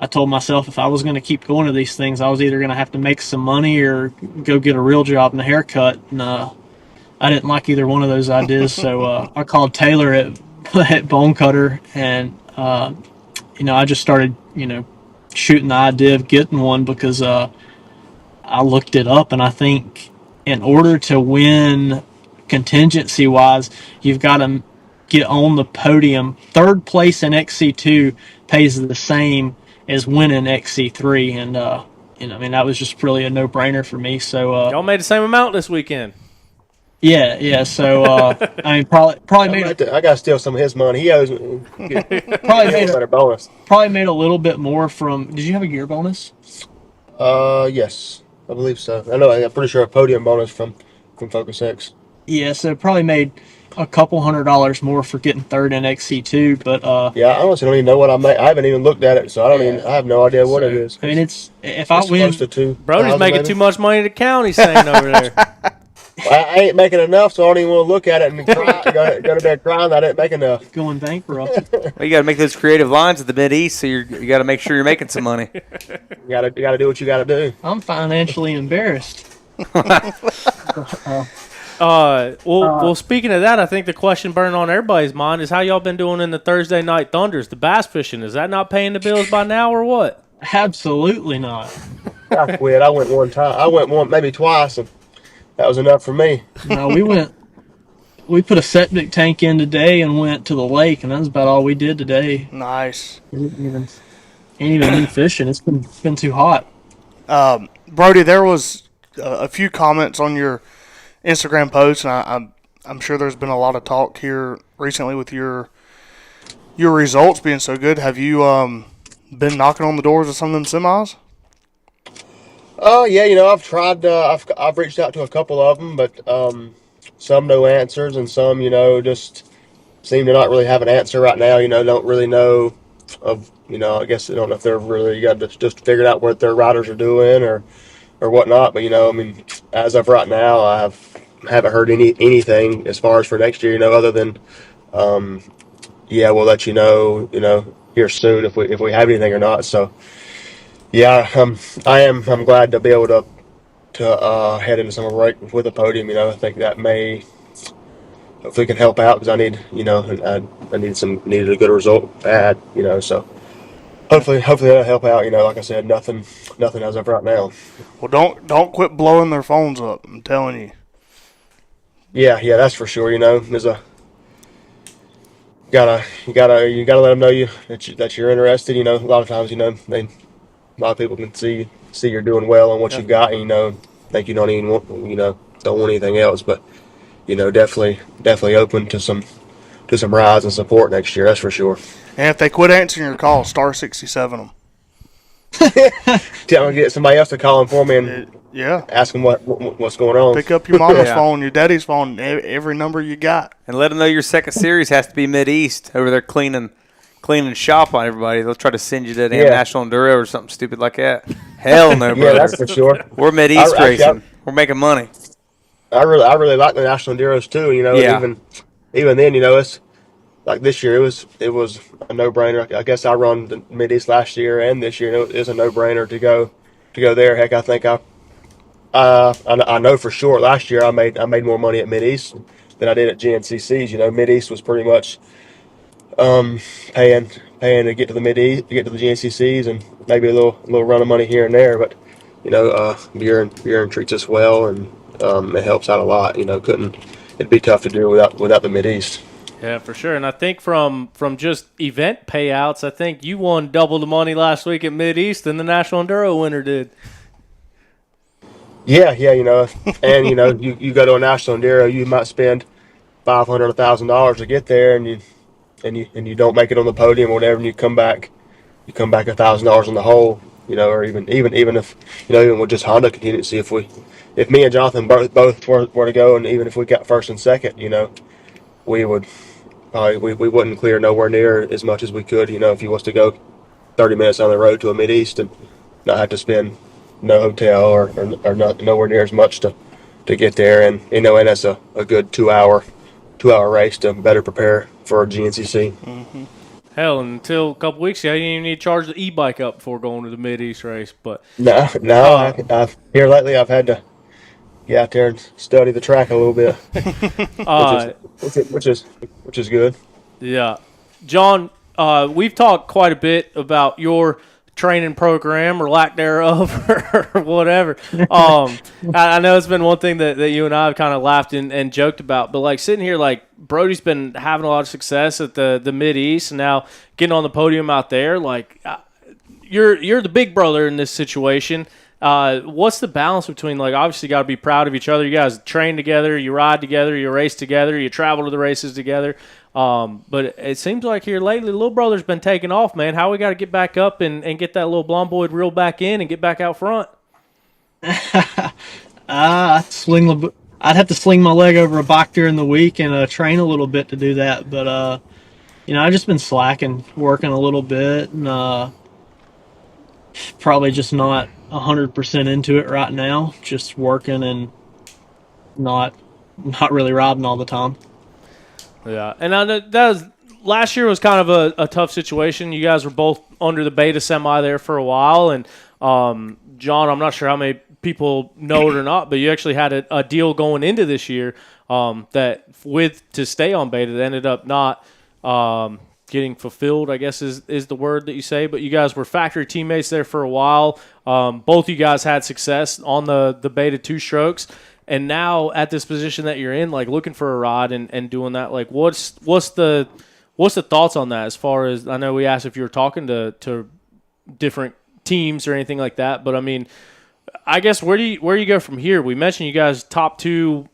told myself if I was going to keep going to these things, I was either going to have to make some money or go get a real job and a haircut, and I didn't like either one of those ideas. So I called Taylor at Bone Cutter, and I just started shooting the idea of getting one, because I looked it up, and I think in order to win contingency wise, you've got to get on the podium. 3rd place in XC2 pays the same as winning XC3, and that was just really a no-brainer for me. So y'all made the same amount this weekend. Yeah. So I mean, probably made. I got to steal some of his money. He owes me. Probably made a better bonus. Probably made a little bit more from. Did you have a gear bonus? Yes, I believe so. I'm pretty sure a podium bonus from Focus X. Yeah, so probably made a couple $100 more for getting 3rd in XC2, but yeah, I honestly don't even know what I made. I haven't even looked at it, so I have no idea what it is. I mean, if I win, Brody's making too much money to count. He's saying over there. I ain't making enough, so I don't even want to look at it and cry. Go to bed crying that I didn't make enough. Going bankrupt. Well, you got to make those creative lines at the Mid-East, so you got to make sure you're making some money. You got to do what you got to do. I'm financially embarrassed. Well, speaking of that, I think the question burning on everybody's mind is how y'all been doing in the Thursday night thunders, the bass fishing. Is that not paying the bills by now or what? Absolutely not. I quit. I went one time. I went one, maybe twice, and that was enough for me. No, we put a septic tank in today and went to the lake, and that's about all we did today. Nice. Ain't even been fishing. It's been too hot. Brody, there was a few comments on your Instagram post, and I'm sure there's been a lot of talk here recently with your results being so good. Have you been knocking on the doors of some of them semis? Yeah, I've tried. I've reached out to a couple of them, but some no answers, and some, just seem to not really have an answer right now. Don't really know of. I guess I don't know if they're really got just figured out what their riders are doing or whatnot. But as of right now, haven't heard anything as far as for next year. Other than we'll let you know. Here soon if we have anything or not. So yeah, I'm glad to be able to head into summer break with a podium. I think that may hopefully can help out because I need I needed a good result bad. So. Hopefully that'll help out. Like I said, nothing as of right now. Well, don't quit blowing their phones up. I'm telling you. Yeah, that's for sure. There's you gotta let them know that you're interested. A lot of times, a lot of people can see you're doing well on what you've got, and think you don't even want don't want anything else. But definitely open to some rides and support next year. That's for sure. And if they quit answering your call, star 67 them. Tell them to get somebody else to call them for me and ask them what's going on. Pick up your mama's phone, your daddy's phone, every number you got. And let them know your second series has to be Mid-East over there cleaning shop on everybody. They'll try to send you to the National Enduro or something stupid like that. Hell no, brother. Yeah, that's for sure. We're Mid-East racing. We're making money. I really like the National Enduros too. Even then, it's like this year, it was a no-brainer. I guess I run the Mid-East last year and this year. It was a no-brainer to go there. Heck, I think I know for sure last year I made more money at Mid-East than I did at GNCCs. Mid-East was pretty much paying to get to the Mid-East, to get to the GNCCs, and maybe a little run of money here and there. But beer and treats us well, and it helps out a lot. It'd be tough to do without the Mid-East. Yeah, for sure. And I think from just event payouts, I think you won double the money last week at Mid-East than the National Enduro winner did. Yeah, and you go to a National Enduro, you might spend $500, $1,000 to get there, and you don't make it on the podium or whatever, and you come back $1,000 on the hole, or even if even with just Honda contingency, if me and Jonathan both were to go, and even if we got first and second, we would. We wouldn't clear nowhere near as much as we could, if you was to go 30 minutes on the road to a Mid-East and not have to spend no hotel or not nowhere near as much to get there. And and that's a good 2 hour race to better prepare for a GNCC. Mm-hmm. Hell, until a couple weeks ago, you didn't even need to charge the e-bike up before going to the Mid-East race. But I've here lately I've had to get out there and study the track a little bit, which is good. Yeah, John, we've talked quite a bit about your training program or lack thereof or whatever. I know it's been one thing that you and I have kind of laughed and joked about, but like sitting here, like Brody's been having a lot of success at the Mid-East and now getting on the podium out there. Like you're the big brother in this situation. What's the balance between, like, obviously you got to be proud of each other. You guys train together, you ride together, you race together, you travel to the races together. But it seems like here lately, little brother's been taking off, man. How we got to get back up and get that little blonde boy reel back in and get back out front? I'd have to sling my leg over a bike during the week and train a little bit to do that. But, I've just been slacking, working a little bit, and probably just not 100% into it right now, just working and not really riding all the time. Yeah, and I know last year was kind of a tough situation. You guys were both under the beta semi there for a while, and John, I'm not sure how many people know it or not, but you actually had a deal going into this year that to stay on beta that ended up not getting fulfilled, I guess is the word that you say. But you guys were factory teammates there for a while. Both you guys had success on the beta 2 strokes. And now at this position that you're in, like looking for a ride and doing that, like what's the thoughts on that? As far as I know, we asked if you were talking to different teams or anything like that, but I mean, I guess where do you go from here? We mentioned you guys top 2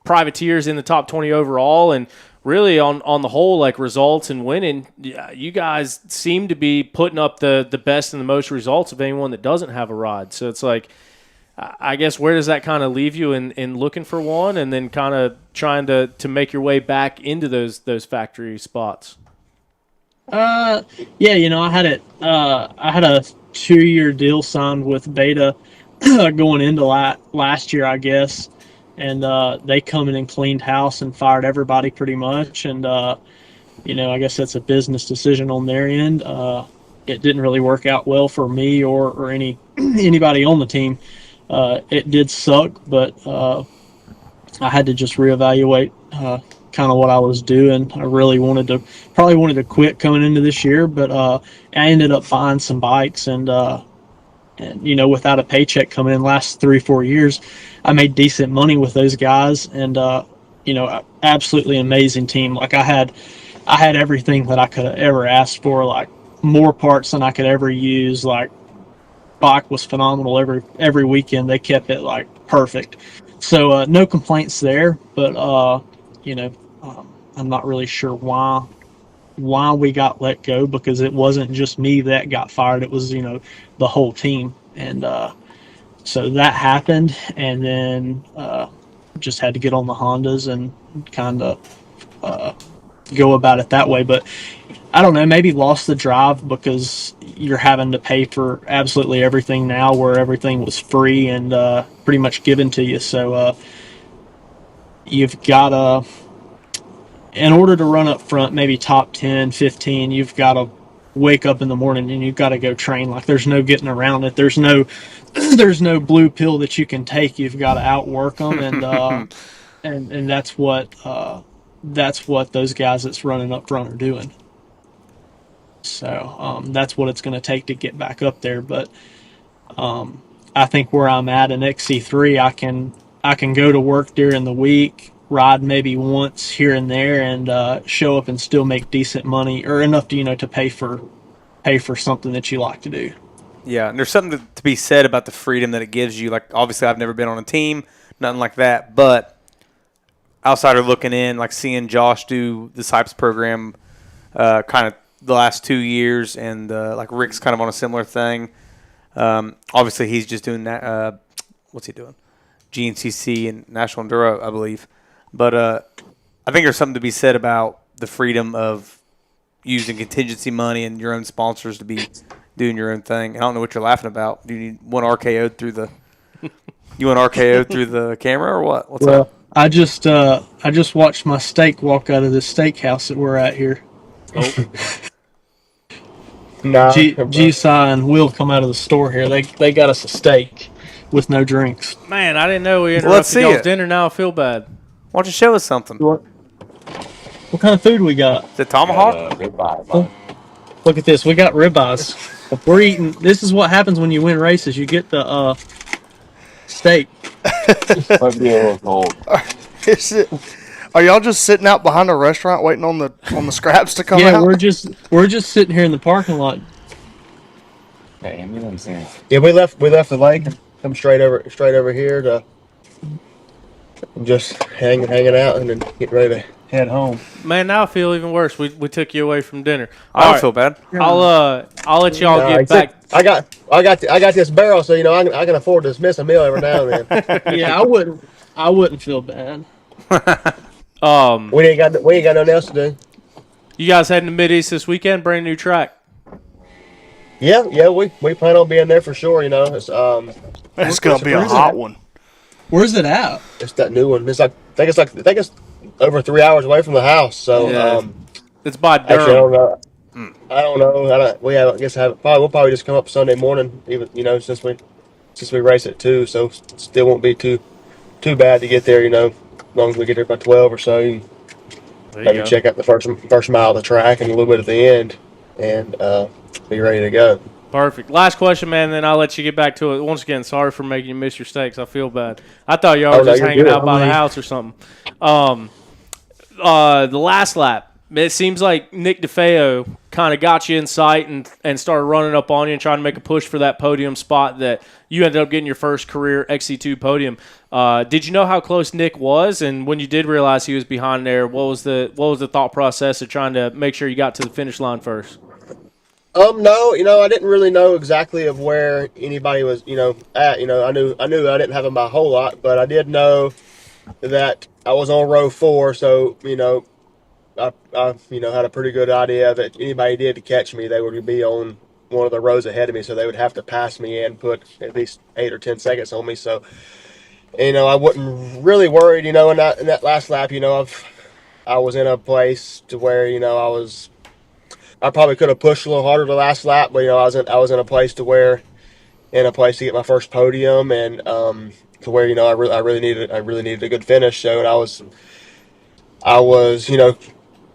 privateers in the top 20 overall, and really on the whole, like results and winning, you guys seem to be putting up the best and the most results of anyone that doesn't have a ride. So it's like, I guess where does that kind of leave you in looking for one, and then kind of trying to make your way back into those factory spots? Yeah, I had a 2-year deal signed with Beta going into last year, I guess, and they come in and cleaned house and fired everybody pretty much, and I guess that's a business decision on their end. It didn't really work out well for me or anybody on the team. It did suck, but I had to just reevaluate kind of what I was doing. I really probably wanted to quit coming into this year, but I ended up buying some bikes and without a paycheck coming in last 3-4 years, I made decent money with those guys, and absolutely amazing team. Like I had everything that I could have ever asked for, like more parts than I could ever use. Like bike was phenomenal every weekend. They kept it like perfect. So no complaints there, but I'm not really sure why we got let go, because it wasn't just me that got fired. It was, the whole team. And so that happened, and then just had to get on the Hondas and kind of go about it that way. But I don't know, maybe lost the drive because you're having to pay for absolutely everything now, where everything was free and pretty much given to you. So you've got to, in order to run up front, maybe top 10, 15, you've got to wake up in the morning and you've got to go train. Like there's no getting around it. There's no blue pill that you can take. You've got to outwork them, and that's what those guys that's running up front are doing. So that's what it's going to take to get back up there. But I think where I'm at in XC3, I can go to work during the week, ride maybe once here and there, and show up and still make decent money, or enough to pay for something that you like to do. Yeah, and there's something to be said about the freedom that it gives you. Like obviously, I've never been on a team, nothing like that, but outsider looking in, like seeing Josh do the Sipes program, kind of the last 2 years, and like Rick's kind of on a similar thing. Obviously, he's just doing that. What's he doing? GNCC and National Enduro, I believe. But I think there's something to be said about the freedom of using contingency money and your own sponsors to be doing your own thing. I don't know what you're laughing about. Do you need one RKO'd through the? You want RKO'd through the camera or what? What's up? I just watched my steak walk out of this steakhouse that we're at here. Oh. Nah, G-Si and Will come out of the store here. They got us a steak with no drinks. Man, I didn't know we Let's interrupted see y'all's it. dinner. Now I feel bad. Why don't you show us something? What kind of food we got? Is it tomahawk? Look at this. We got ribeyes. We're eating. This is what happens when you win races. You get the steak. Might be a little cold. Are y'all just sitting out behind a restaurant waiting on the scraps to come out? Yeah, we're just sitting here in the parking lot. Hey, Yeah, we left the lake and come straight over here to just hanging out and then get ready to head home. Man, now I feel even worse. We took you away from dinner. I don't feel bad. I'll let y'all get back. I got this barrel, so I can afford to miss a meal every now and then. Yeah, I wouldn't feel bad. We ain't got nothing else to do. You guys heading to Mid-East this weekend? Brand new track. Yeah, we plan on being there for sure. It's gonna be a hot one. Where's it at? It's that new one. I think it's over 3 hours away from the house. So Yeah. It's by Durham. actually, I don't know. We'll probably just come up Sunday morning. Even since we since we race at 2, so still won't be too bad to get there. As long as we get there by 12 or so. There you Maybe go. check out the first mile of the track and a little bit at the end, and be ready to go. Perfect. Last question, man, then I'll let you get back to it. Once again, sorry for making you miss your steaks. I feel bad. I thought y'all were just you're hanging good. out by the house or something. The last lap, it seems like Nick DeFeo kind of got you in sight and started running up on you and trying to make a push for that podium spot that you ended up getting your first career XC2 podium. Did you know how close Nick was? And when you did realize he was behind there, what was the thought process of trying to make sure you got to the finish line first? No, I didn't really know exactly of where anybody was, at. I knew I didn't have them by a whole lot, but I did know that I was on row 4, so I had a pretty good idea that anybody did to catch me, they would be on one of the rows ahead of me, so they would have to pass me and put at least 8 or 10 seconds on me. So, I wasn't really worried. In that last lap, I was in a place to where I probably could have pushed a little harder the last lap, but I was in a place to get my first podium, and to where I really needed a good finish. So I was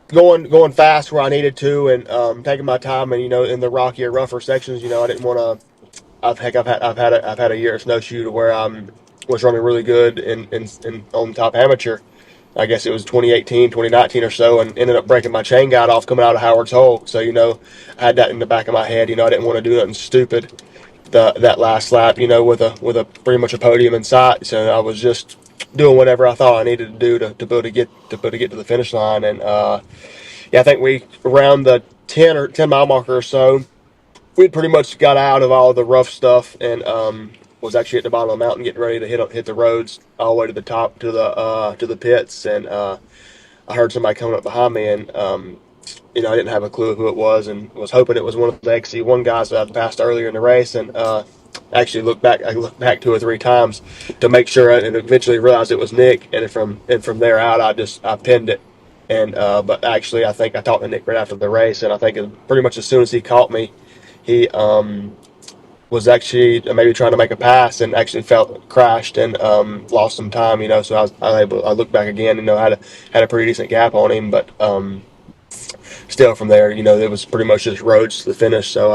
going fast where I needed to, and taking my time, and in the rockier, rougher sections, I didn't want to. I've had a year at Snowshoe to where I was running really good in on top amateur. I guess it was 2018, 2019 or so, and ended up breaking my chain guide off coming out of Howard's Hole. So, I had that in the back of my head. I didn't want to do nothing stupid that last lap, with a pretty much a podium in sight. So I was just doing whatever I thought I needed to do to be able to get to the finish line. And I think we around the 10 mile marker or so, we'd pretty much got out of all the rough stuff, and was actually at the bottom of the mountain getting ready to hit the roads all the way to the top to the pits. And I heard somebody coming up behind me, and I didn't have a clue who it was, and was hoping it was one of the XC1 guys that I'd passed earlier in the race. And actually I looked back 2 or 3 times to make sure, and eventually realized it was Nick. And from there out, I pinned it. And but actually, I think I talked to Nick right after the race, and I think pretty much as soon as he caught me, he was actually maybe trying to make a pass and actually crashed and lost some time. So I looked back again, had a pretty decent gap on him, but still from there, it was pretty much just roads to the finish. So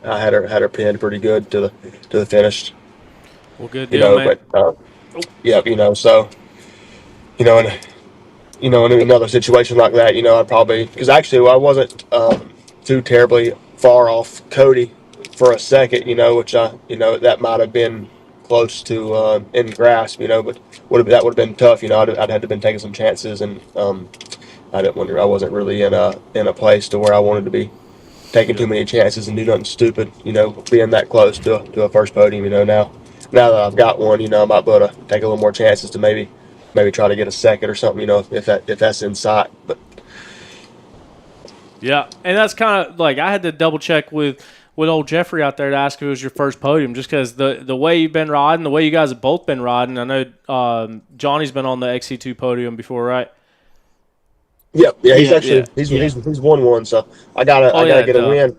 I had her pinned pretty good to the finish. Well, good deal, man. But so in another situation like that, I'd probably, because actually I wasn't too terribly far off Cody for a second, which that might have been close to in grasp, but that would have been tough. I'd had to been taking some chances, and I wasn't really in a place to where I wanted to be taking too many chances and do nothing stupid. Being that close to a first podium. Now that I've got one, I might be able to take a little more chances to maybe try to get a second or something. If that's in sight, but. Yeah, and that's kind of like I had to double check with old Jeffrey out there to ask if it was your first podium, just because the way you've been riding, the way you guys have both been riding. I know Johnny's been on the XC2 podium before, right? Yep. Yeah, he's won one, so I gotta get a win.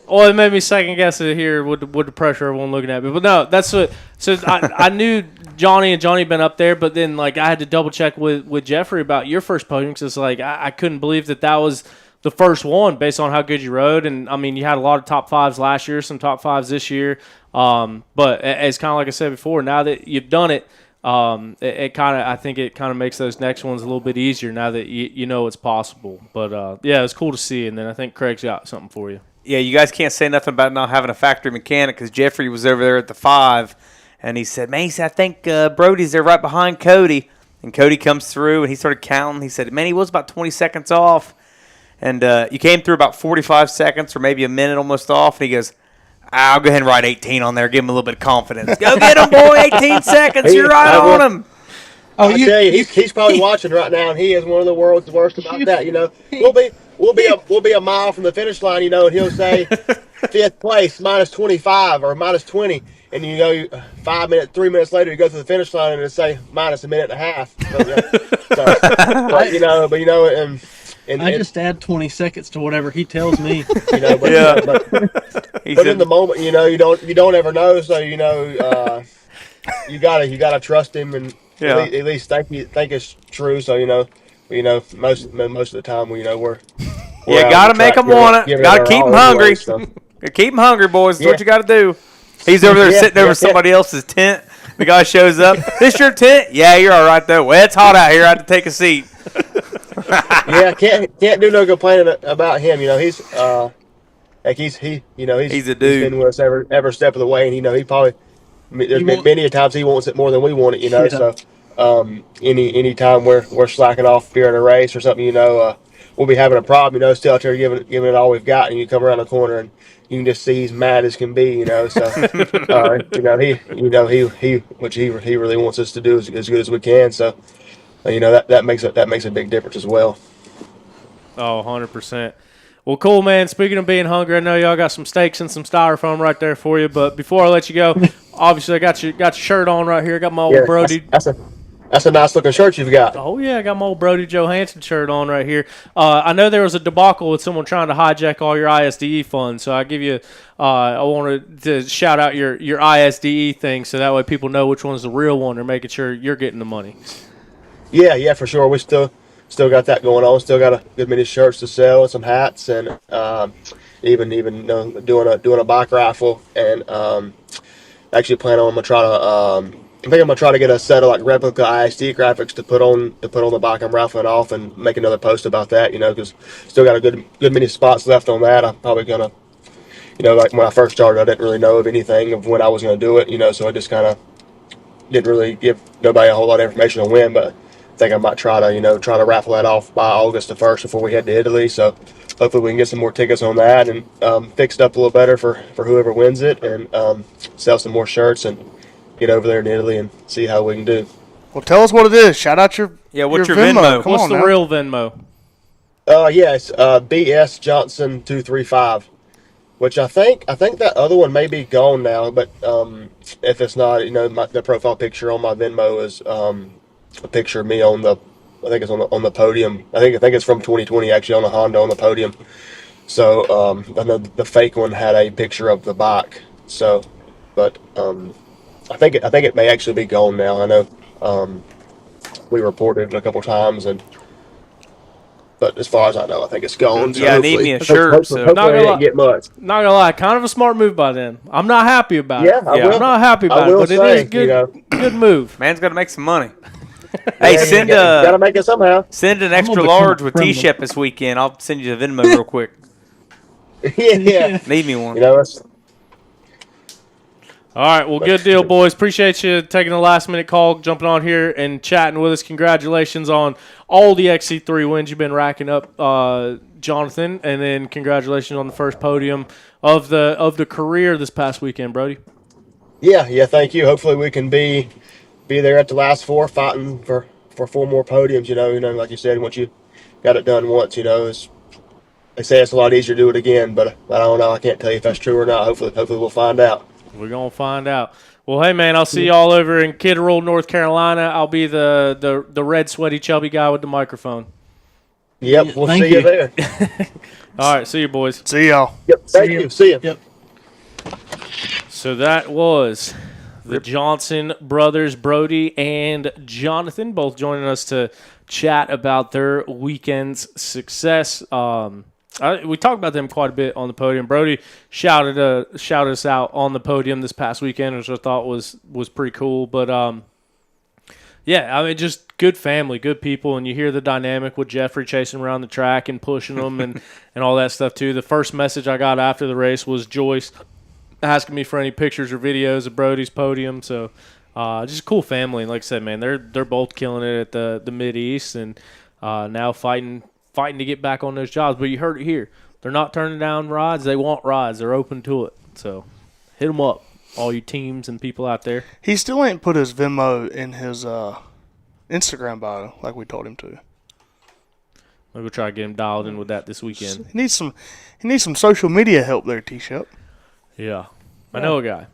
Well, it made me second guess it here with the pressure everyone looking at me. But no, that's what. So I knew Johnny been up there, but then like I had to double check with Jeffrey about your first podium, because it's like I couldn't believe that was the first one based on how good you rode. And I mean, you had a lot of top 5s last year, some top 5s this year. But it's kind of like I said before, now that you've done it, I think it kind of makes those next ones a little bit easier now that you know it's possible. But yeah, it's cool to see. And then I think Craig's got something for you. Yeah, you guys can't say nothing about not having a factory mechanic, because Jeffrey was over there at the 5, and he said, man, I think Brody's there right behind Cody. And Cody comes through, and he started counting. He said, man, he was about 20 seconds off. And you came through about 45 seconds or maybe a minute almost off. And he goes, I'll go ahead and write 18 on there, give him a little bit of confidence. Go get him, boy, 18 seconds. You're right on him. I tell you, he's probably watching right now, and he is one of the world's worst about that. We'll be a mile from the finish line, and he'll say 5th place, minus 25 or minus 20, and 3 minutes later you go to the finish line and it'll say minus a minute and a half. And I just add 20 seconds to whatever he tells me. He but in the moment, you don't ever know. So you gotta trust him and at least think it's true. So most of the time we're gotta make them want it. Gotta keep them hungry. Keep them hungry, boys. That's what you gotta do. He's over there sitting over somebody else's tent. The guy shows up. This your tent? Yeah, you're all right though. Well, it's hot out here. I have to take a seat. Can't do no complaining about him. He's he's a dude. He's been with us every step of the way, and he probably there's been many a times he wants it more than we want it. So any time we're slacking off during a race or something, we'll be having a problem. Still out there giving it all we've got, and you come around the corner and you can just see he's mad as can be. So he really wants us to do as good as we can. So that makes a big difference as well. Oh, 100%. Well, cool, man. Speaking of being hungry, I know y'all got some steaks and some styrofoam right there for you. But before I let you go, obviously I got your shirt on right here. I got my old Brody. That's a nice looking shirt you've got. Oh yeah, I got my old Brody Johansson shirt on right here. I know there was a debacle with someone trying to hijack all your ISDE funds, so I give you. I wanted to shout out your ISDE thing, so that way people know which one's the real one. They're making sure you're getting the money. Yeah, for sure. We still got that going on. Still got a good many shirts to sell and some hats, and even doing a bike raffle, and actually planning on I think I'm gonna try to get a set of replica ISD graphics to put on the bike I'm raffling off, and make another post about that. Because still got a good many spots left on that. I'm probably gonna, like when I first started, I didn't really know of anything of when I was gonna do it. So I just kind of didn't really give nobody a whole lot of information on when, but I think I might try to raffle that off by August the 1st before we head to Italy. So hopefully we can get some more tickets on that and fix it up a little better for whoever wins it, and sell some more shirts and get over there in Italy and see how we can do. Well, tell us what it is. Shout out your what's your Venmo? What's the real Venmo? It's BS Johnson 235, which I think that other one may be gone now. But if it's not, the profile picture on my Venmo is a picture of me on the podium. I think it's from 2020 actually, on a Honda on the podium. So I know the fake one had a picture of the bike. So, but I think it may actually be gone now. I know we reported it a couple times, but as far as I know, I think it's gone. So I need me a shirt. Hopefully I didn't get much. Not gonna lie, kind of a smart move by them. I'm not happy about it. I'm not happy about it, but it is good. Good move. Man's got to make some money. Hey, gotta make it somehow. Send an extra large with T-Shep this weekend. I'll send you the Venmo real quick. Yeah. Need me one. All right, well, good deal, boys. Appreciate you taking the last-minute call, jumping on here and chatting with us. Congratulations on all the XC3 wins you've been racking up, Jonathan, and then congratulations on the first podium of the career this past weekend, Brody. Yeah, thank you. Hopefully we can be there at the last four, fighting for 4 more podiums. Like you said, once you got it done once, they say it's a lot easier to do it again, but I don't know. I can't tell you if that's true or not. Hopefully we'll find out. We're going to find out. Well, hey, man, I'll see you all over in Kidderall, North Carolina. I'll be the red, sweaty, chubby guy with the microphone. Yep, we'll see you there. All right, see you, boys. See y'all. Yep, thank you. See you. Yep. So that was the Johnson brothers, Brody and Jonathan, both joining us to chat about their weekend's success. We talked about them quite a bit on the podium. Brody shouted us out on the podium this past weekend, which I thought was pretty cool. But just good family, good people, and you hear the dynamic with Jeffrey chasing around the track and pushing them and all that stuff too. The first message I got after the race was Joyce asking me for any pictures or videos of Brody's podium. So just a cool family, and like I said, man, they're both killing it at the Mid-East, and now fighting to get back on those jobs. But you heard it here. They're not turning down rides. They want rides. They're open to it. So hit them up, all you teams and people out there. He still ain't put his Venmo in his Instagram bio like we told him to. Maybe we'll try to get him dialed in with that this weekend. He needs some social media help there, T-Shep. Yeah. I know a guy.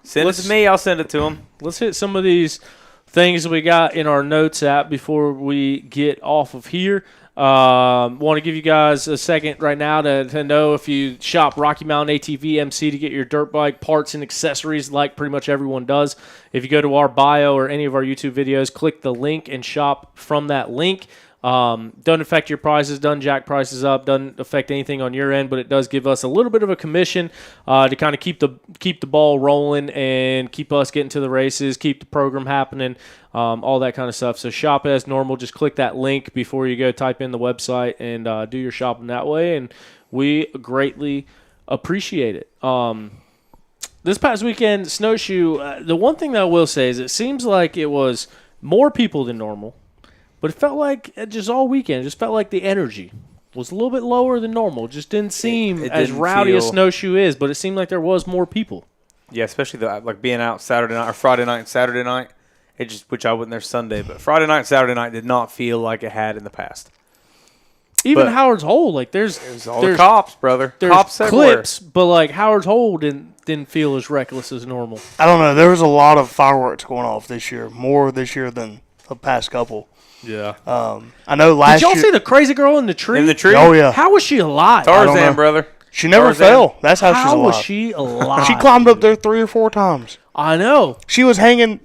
Send it to me. I'll send it to him. Let's hit some of these things we got in our notes app before we get off of here. Want to give you guys a second right now to know if you shop Rocky Mountain ATV MC to get your dirt bike parts and accessories like pretty much everyone does. If you go to our bio or any of our YouTube videos, click the link and shop from that link. Doesn't affect your prices, doesn't jack prices up, doesn't affect anything on your end, but it does give us a little bit of a commission to kind of keep the ball rolling and keep us getting to the races, keep the program happening, all that kind of stuff. So shop as normal. Just click that link before you go type in the website and do your shopping that way, and we greatly appreciate it. This past weekend, Snowshoe, the one thing that I will say is it seems like it was more people than normal. But it felt like just all weekend. It just felt like the energy was a little bit lower than normal. It just didn't seem as rowdy as Snowshoe is, but it seemed like there was more people. Yeah, especially like being out Saturday night or Friday night and Saturday night. Which I wasn't there Sunday, but Friday night and Saturday night did not feel like it had in the past. Even Howard's Hole, like there's the cops, brother. There's Cops everywhere. clips, but like Howard's Hole didn't feel as reckless as normal. I don't know. There was a lot of fireworks going off this year, more this year than the past couple. Yeah. I know last year. Did y'all see the crazy girl in the tree? In the tree? Oh, yeah. How was she alive? Tarzan, brother. She never Tarzan. fell. That's how she's How alive. was she alive? She climbed up there 3 or 4 times. I know. She was hanging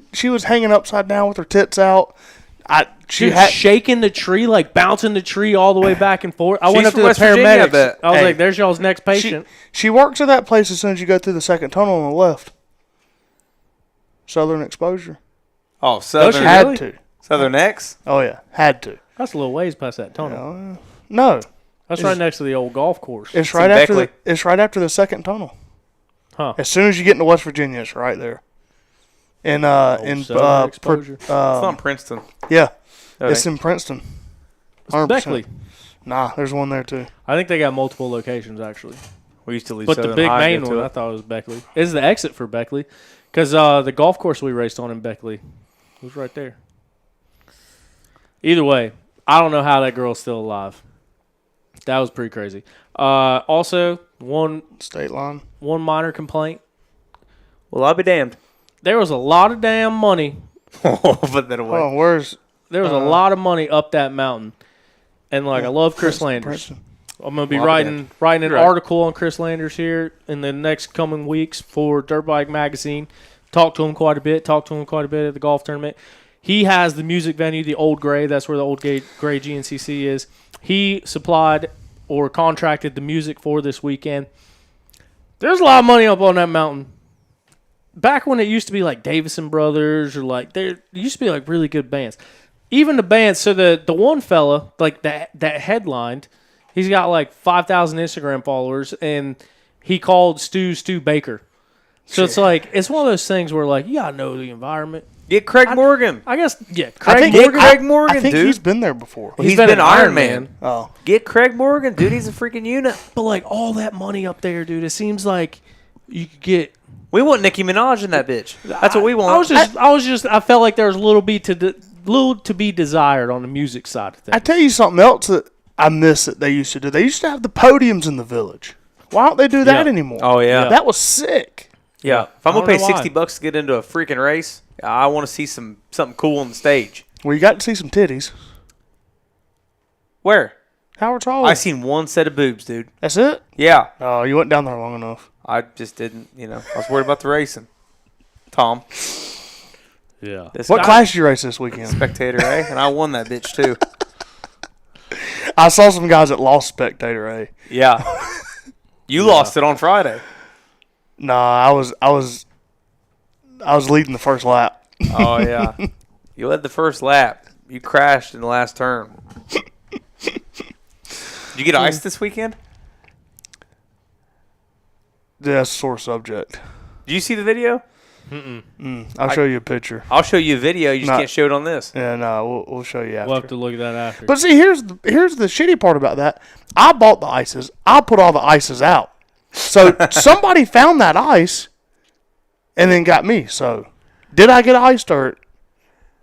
upside down with her tits out. She was shaking the tree, like bouncing the tree all the way back and forth. I went up to the from West Virginia, I paramedics. bet. I was Hey. like, there's y'all's next patient. She works at that place as soon as you go through the second tunnel on the left. Southern Exposure. Oh, Southern. she Had really? to. Southern X? Oh yeah, had to. That's a little ways past that tunnel. No, That's right next to the old golf course. it's in right after Beckley. it's right after the second tunnel. Huh. As soon as you get into West Virginia, it's right there. In Southern Exposure. It's not Princeton. yeah, Okay. it's in Princeton. 100%. Beckley. Nah, there's one there too. I think they got multiple locations, actually. We used to leave But Southern the big High main to one, it. I thought it was Beckley. Is the exit for Beckley. Because the golf course we raced on in Beckley was right there. Either way, I don't know how that girl's still alive. That was pretty crazy. Also, one State line. minor complaint. Well, I'll be damned. There was a lot of damn money. But then away. Oh, where's There was a lot of money up that mountain. And, like, I love Chris Landers. Princeton? I'm going to be Well, writing an Right. article on Chris Landers here in the next coming weeks for Dirt Bike Magazine. Talked to him quite a bit at the golf tournament. He has the music venue, the Old Gray. That's where the Old Gray GNCC is. He supplied or contracted the music for this weekend. There's a lot of money up on that mountain. Back when it used to be like Davison Brothers or like there used to be like really good bands. Even the bands, so the one fella, like that headlined, he's got like 5,000 Instagram followers, and he called Stu Baker. So it's like, it's one of those things where like, you got to know the environment. Get Craig Morgan. I guess, yeah. I Craig think Morgan. Craig Morgan, I think dude. he's been there before. He's been an Iron Man. Oh, Get Craig Morgan, dude. He's a freaking unit. But like all that money up there, dude, it seems like you could get. We want Nicki Minaj in that bitch. That's what we want. I felt like there was a little to be desired on the music side of things. I tell you something else that I miss that they used to do. They used to have the podiums in the village. Why don't they do that Yeah. anymore? Oh, yeah. That was sick. Yeah. If I'm I going to pay don't know why. $60 to get into a freaking race, I want to see something cool on the stage. Well, you got to see some titties. Where? Howard's Hall. I seen one set of boobs, dude. That's it? Yeah. Oh, you went down there long enough. I just didn't, I was worried about the racing. Tom. Yeah. This What guy, class did you race this weekend? Spectator A, and I won that bitch too. I saw some guys that lost Spectator A. Yeah. You lost it on Friday. Nah, I was leading the first lap. Oh, yeah. You led the first lap. You crashed in the last turn. Did you get ice this weekend? That's a sore subject. Did you see the video? I'll show you a picture. I'll show you a video. You just No. can't show it on this. Yeah, no, we'll show you after. We'll have to look at that after. But see, here's the shitty part about that. I bought the ices. I put all the ices out. So somebody found that ice, and then got me. So did I get iced or?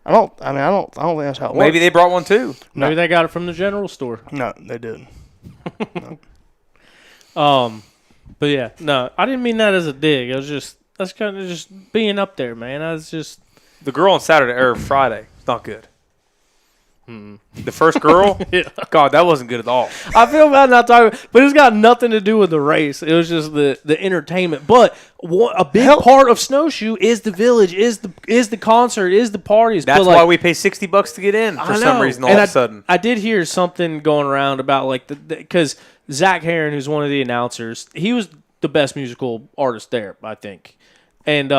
I don't think that's how it works. Maybe they brought one too. Maybe they got it from the general store. No, they didn't. But yeah, no, I didn't mean that as a dig. That's kind of just being up there, man. I was just The girl on Saturday or Friday, it's not good. The first girl? Yeah. God, that wasn't good at all. I feel bad not talking, but it's got nothing to do with the race. It was just the entertainment. But a big part of Snowshoe is the village, is the concert, is the parties. That's but like, why we pay $60 to get in for some reason all of a sudden. I did hear something going around about like because Zach Heron, who's one of the announcers, he was the best musical artist there, I think, and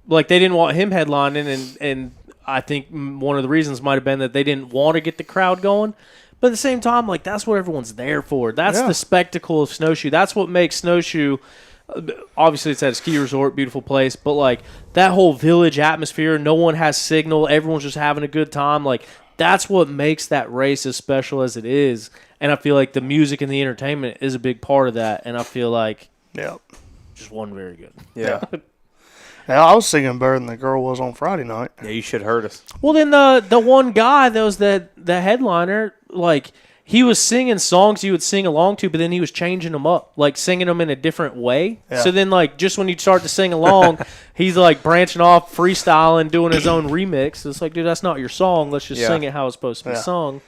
like they didn't want him headlining, and I think one of the reasons might have been that they didn't want to get the crowd going. But at the same time, like that's what everyone's there for. That's the spectacle of Snowshoe. That's what makes Snowshoe. Obviously, it's at a ski resort, beautiful place. But like that whole village atmosphere, no one has signal. Everyone's just having a good time. Like that's what makes that race as special as it is. And I feel like the music and the entertainment is a big part of that. And I feel like just wasn't very good. Yeah. Yeah, I was singing better than the girl was on Friday night. Yeah, you should have heard us. Well, then the one guy that was the headliner, like he was singing songs you would sing along to, but then he was changing them up, like singing them in a different way. Yeah. So then, like just when you start to sing along, he's like branching off, freestyling, doing his own remix. It's like, dude, that's not your song. Let's just sing it how it's supposed to be sung.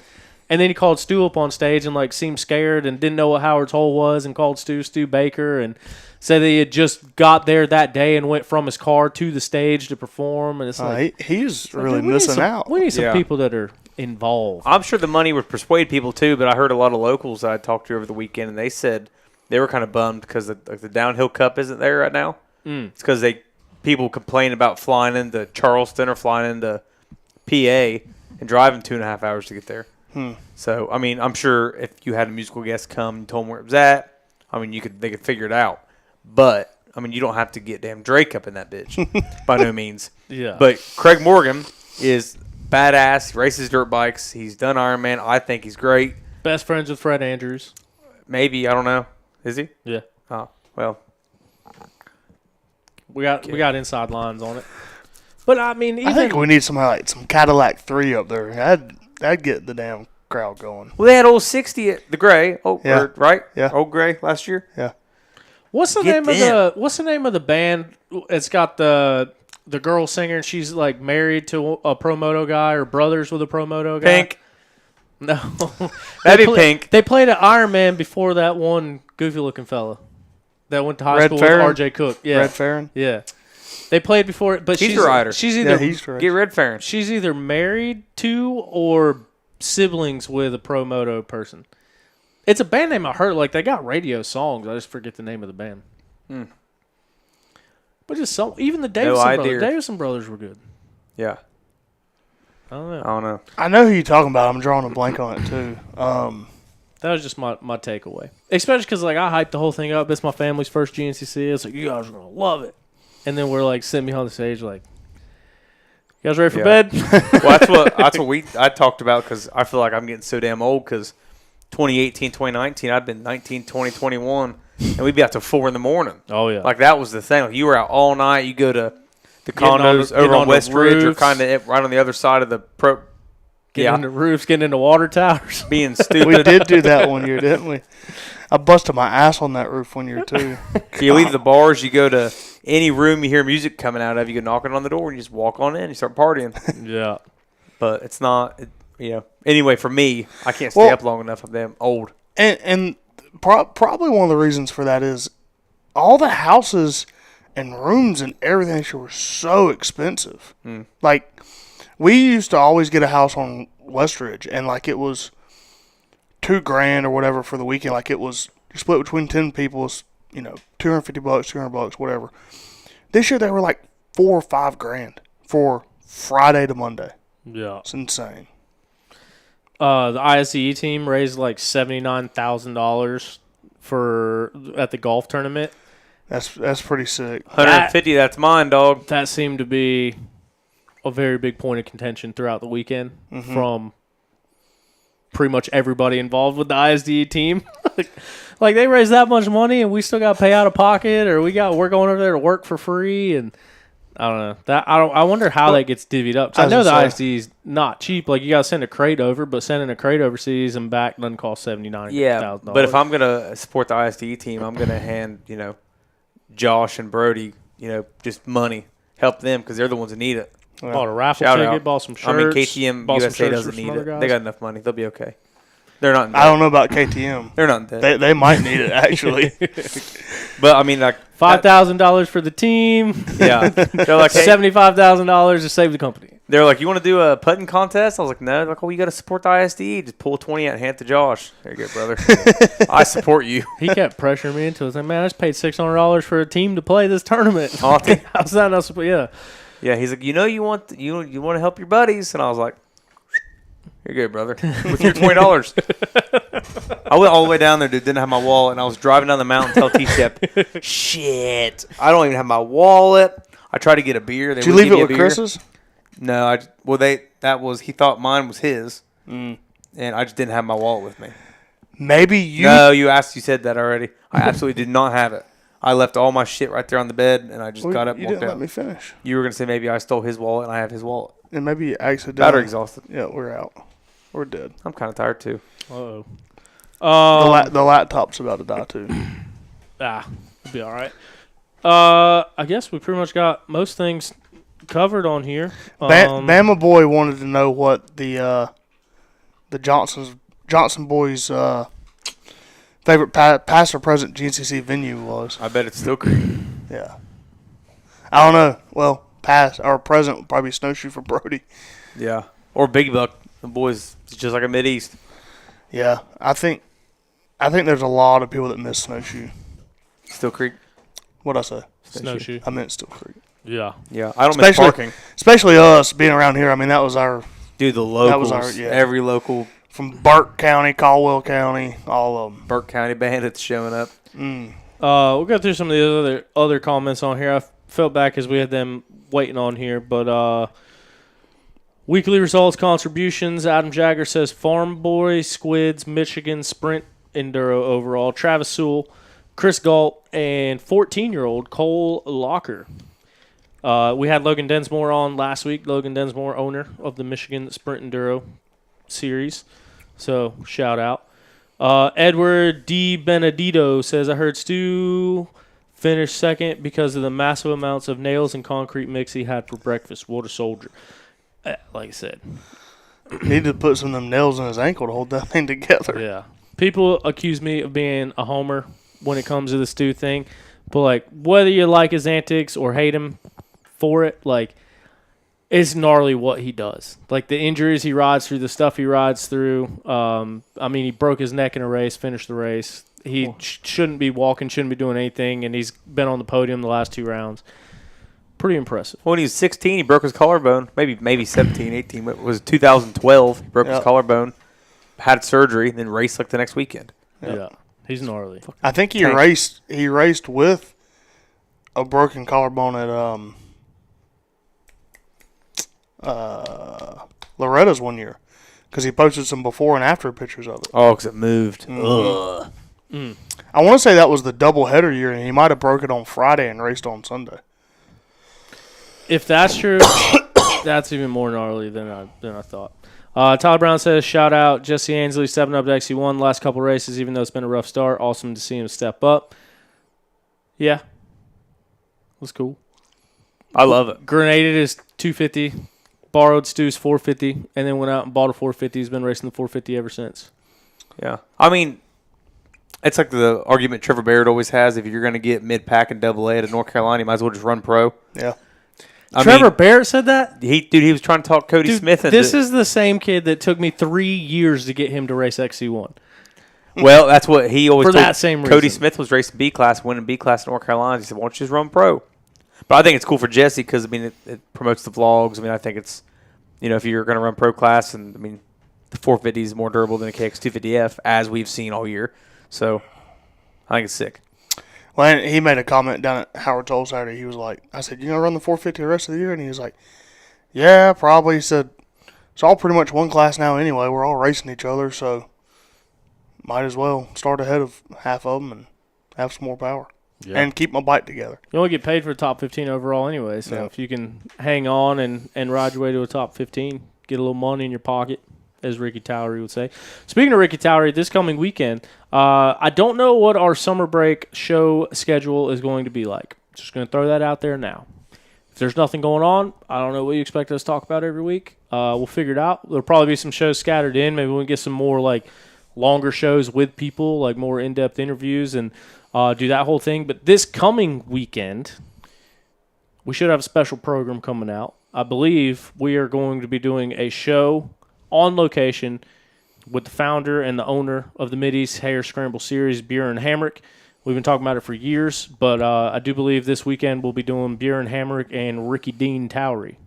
And then he called Stu up on stage and like seemed scared and didn't know what Howard's Hole was, and called Stu Baker and said that he had just got there that day and went from his car to the stage to perform. And it's like he's really missing out. We need some people that are involved. I'm sure the money would persuade people too, but I heard a lot of locals that I talked to over the weekend, and they said they were kind of bummed because the downhill cup isn't there right now. It's because people complain about flying into Charleston or flying into PA and driving 2.5 hours to get there. So I mean, I'm sure if you had a musical guest come and told them where it was at, I mean, they could figure it out. But I mean, you don't have to get damn Drake up in that bitch by no means. Yeah. But Craig Morgan is badass. He races dirt bikes. He's done Ironman. I think he's great. Best friends with Fred Andrews. Maybe, I don't know. Is he? Yeah. Oh, well. We got inside lines on it. But I mean, I think we need some Cadillac 3 up there. That'd get the damn crowd going. Well, they had old 60 at the Gray, right? Yeah. Old Gray last year. Yeah. What's the name of the band? It's got the girl singer, and she's like married to a pro moto guy or brothers with a pro moto guy. Pink. No. That'd be Pink. They played at Ironman before that one goofy looking fella that went to high school Farron? with RJ Cook. Yeah. Red Farron? Yeah. They played before it, but He's a rider. She's either he's right. Get Red Farron. she's either married to or siblings with a pro moto person. It's a band name I heard. Like they got radio songs. I just forget the name of the band. But just even the Davison brothers were good. Yeah. I don't know. I don't know. I know who you're talking about. I'm drawing a blank on it too. That was just my takeaway. Especially because like I hyped the whole thing up. It's my family's first GNCC. It's like, you guys are gonna love it. And then we're like sitting behind the stage like, you guys ready for bed? Well, that's what I talked about, because I feel like I'm getting so damn old, because 2018, 2019, I've been 19, 20, 21, and we'd be out till 4 in the morning. Oh yeah. Like that was the thing. Like, you were out all night. You go to the condos over on West Ridge, or kind of right on the other side of the Getting into roofs, getting into water towers. being stupid. We did do that one year, didn't we? I busted my ass on that roof one year too. You leave the bars, you go to any room you hear music coming out of, you go knocking on the door and you just walk on in, you start partying. Yeah. But it's not, Anyway, for me, I can't stay up long enough. I'm damn old. And probably one of the reasons for that is all the houses and rooms and everything were so expensive. Like, we used to always get a house on Westridge, and like it was $2,000 or whatever for the weekend. Like it was split between 10 people, $250, $200, whatever. This year they were like $4,000 or $5,000 for Friday to Monday. Yeah. It's insane. The ISCE team raised like $79,000 at the golf tournament. That's pretty sick. 150, that's mine, dog. That seemed to be a very big point of contention throughout the weekend from pretty much everybody involved with the ISDE team. Like they raised that much money and we still got to pay out of pocket, or we're going over there to work for free, and I don't know. I wonder how that gets divvied up. 'Cause I know the ISDE is not cheap. Like you got to send a crate over, but sending a crate overseas and back doesn't cost $79,000. Yeah, but if I'm gonna support the ISDE team, I'm gonna hand Josh and Brody just money, help them because they're the ones that need it. Bought a raffle Shout ticket, out. bought some shirts. I mean, KTM bought some USA shirts doesn't for some need other it. guys. They got enough money. They'll be okay. They're not in debt. I don't know about KTM. They're not in debt. They might need it actually. But I mean, like $5,000 for the team. yeah, they're like, hey, $75,000 to save the company. they're like, you want to do a putting contest? I was like, no. They're like, oh, you got to support the ISDE. Just pull 20 out and hand it to Josh. There you go, brother. I support you. He kept pressuring me into it. I was like, man, I just paid $600 for a team to play this tournament. I'll take- How's that not support? Yeah. Yeah, he's like, you want to help your buddies, and I was like, you're good, brother. With your $20. I went all the way down there, dude. Didn't have my wallet, and I was driving down the mountain. Tell T-Shep, shit, I don't even have my wallet. I tried to get a beer. Did you leave it with Chris's? No, he thought mine was his, and I just didn't have my wallet with me. Maybe you. No, you said that already. I absolutely did not have it. I left all my shit right there on the bed, and I just got up and You walked didn't out. let me finish. You were gonna say maybe I stole his wallet, and I have his wallet. And maybe you accidentally. Battery exhausted. Yeah, we're out. We're dead. I'm kind of tired too. Uh-oh. The laptop's about to die too. It'll be all right. I guess we pretty much got most things covered on here. Bama boy wanted to know what the Johnson boys' favorite past or present GNCC venue was. I bet it's still Creek. Yeah. I don't know. Well, past or present would probably be Snowshoe for Brody. Yeah. Or Big Buck. The boys, it's just like a Mid-East. Yeah, I think there's a lot of people that miss Snowshoe. Still Creek. What'd I say? Snowshoe. I meant Still Creek. Yeah. Yeah. I don't miss parking. Especially us being around here. I mean, that was our Dude, the locals. That was our, yeah. Every local. From Burke County, Caldwell County, all of them. Burke County bandits showing up. We'll go through some of the other comments on here. I felt bad because we had them waiting on here, but weekly results, contributions. Adam Jagger says Farm Boy, Squids, Michigan, Sprint, Enduro overall. Travis Sewell, Chris Galt, and 14-year-old Cole Locker. We had Logan Densmore on last week. Logan Densmore, owner of the Michigan Sprint Enduro series. So, shout out. Edward D. Benedito says, I heard Stu finished second because of the massive amounts of nails and concrete mix he had for breakfast. What a soldier. Like I said. Needed to put some of them nails in his ankle to hold that thing together. Yeah. People accuse me of being a homer when it comes to the Stu thing. But, like, whether you like his antics or hate him for it, like, it's gnarly what he does. Like, the injuries he rides through, the stuff he rides through. I mean, he broke his neck in a race, finished the race. He shouldn't be walking, shouldn't be doing anything, and he's been on the podium the last 2 rounds. Pretty impressive. When he was 16, he broke his collarbone. Maybe 17, 18. It was 2012. He broke his collarbone, had surgery, then raced like the next weekend. Yeah. He's gnarly. I think he raced with a broken collarbone at Loretta's one year because he posted some before and after pictures of it. Oh, because it moved. Ugh. I want to say that was the double-header year, and he might have broke it on Friday and raced on Sunday. If that's true, that's even more gnarly than I thought. Todd Brown says, shout out Jesse Ainsley, stepping up to XC1 last couple races, even though it's been a rough start. Awesome to see him step up. Yeah. Was cool. I love it. Grenaded his 250, borrowed Stu's 450, and then went out and bought a 450. He's been racing the 450 ever since. Yeah. I mean, it's like the argument Trevor Barrett always has. If you're going to get mid-pack and double-A at North Carolina, you might as well just run pro. Yeah. Trevor Barrett said that? He was trying to talk Cody Smith. This is the same kid that took me 3 years to get him to race XC1. Well, that's what he always For told. that same Cody reason. Smith was racing B class, winning B class in North Carolina. He said, "Why don't you just run pro?" But I think it's cool for Jesse because I mean it promotes the vlogs. I mean I think it's if you're going to run pro class, and I mean the 450 is more durable than a KX250F as we've seen all year. So I think it's sick. Well, he made a comment down at Howard Toll Saturday. He was like, I said, you going to run the 450 the rest of the year? And he was like, yeah, probably. He said, it's all pretty much one class now anyway. We're all racing each other, so might as well start ahead of half of them and have some more power. Yeah. And keep my bike together. You only get paid for the top 15 overall anyway, so if you can hang on and ride your way to a top 15, get a little money in your pocket, as Ricky Towery would say. Speaking of Ricky Towery, this coming weekend, I don't know what our summer break show schedule is going to be like. Just going to throw that out there now. If there's nothing going on, I don't know what you expect us to talk about every week. We'll figure it out. There'll probably be some shows scattered in. Maybe we can get some more like longer shows with people, like more in-depth interviews, and do that whole thing. But this coming weekend, we should have a special program coming out. I believe we are going to be doing a show on location with the founder and the owner of the Mideast Hair Scramble Series, Bjorn Hamrick. We've been talking about it for years, but I do believe this weekend we'll be doing Bjorn Hamrick and Ricky Dean Towery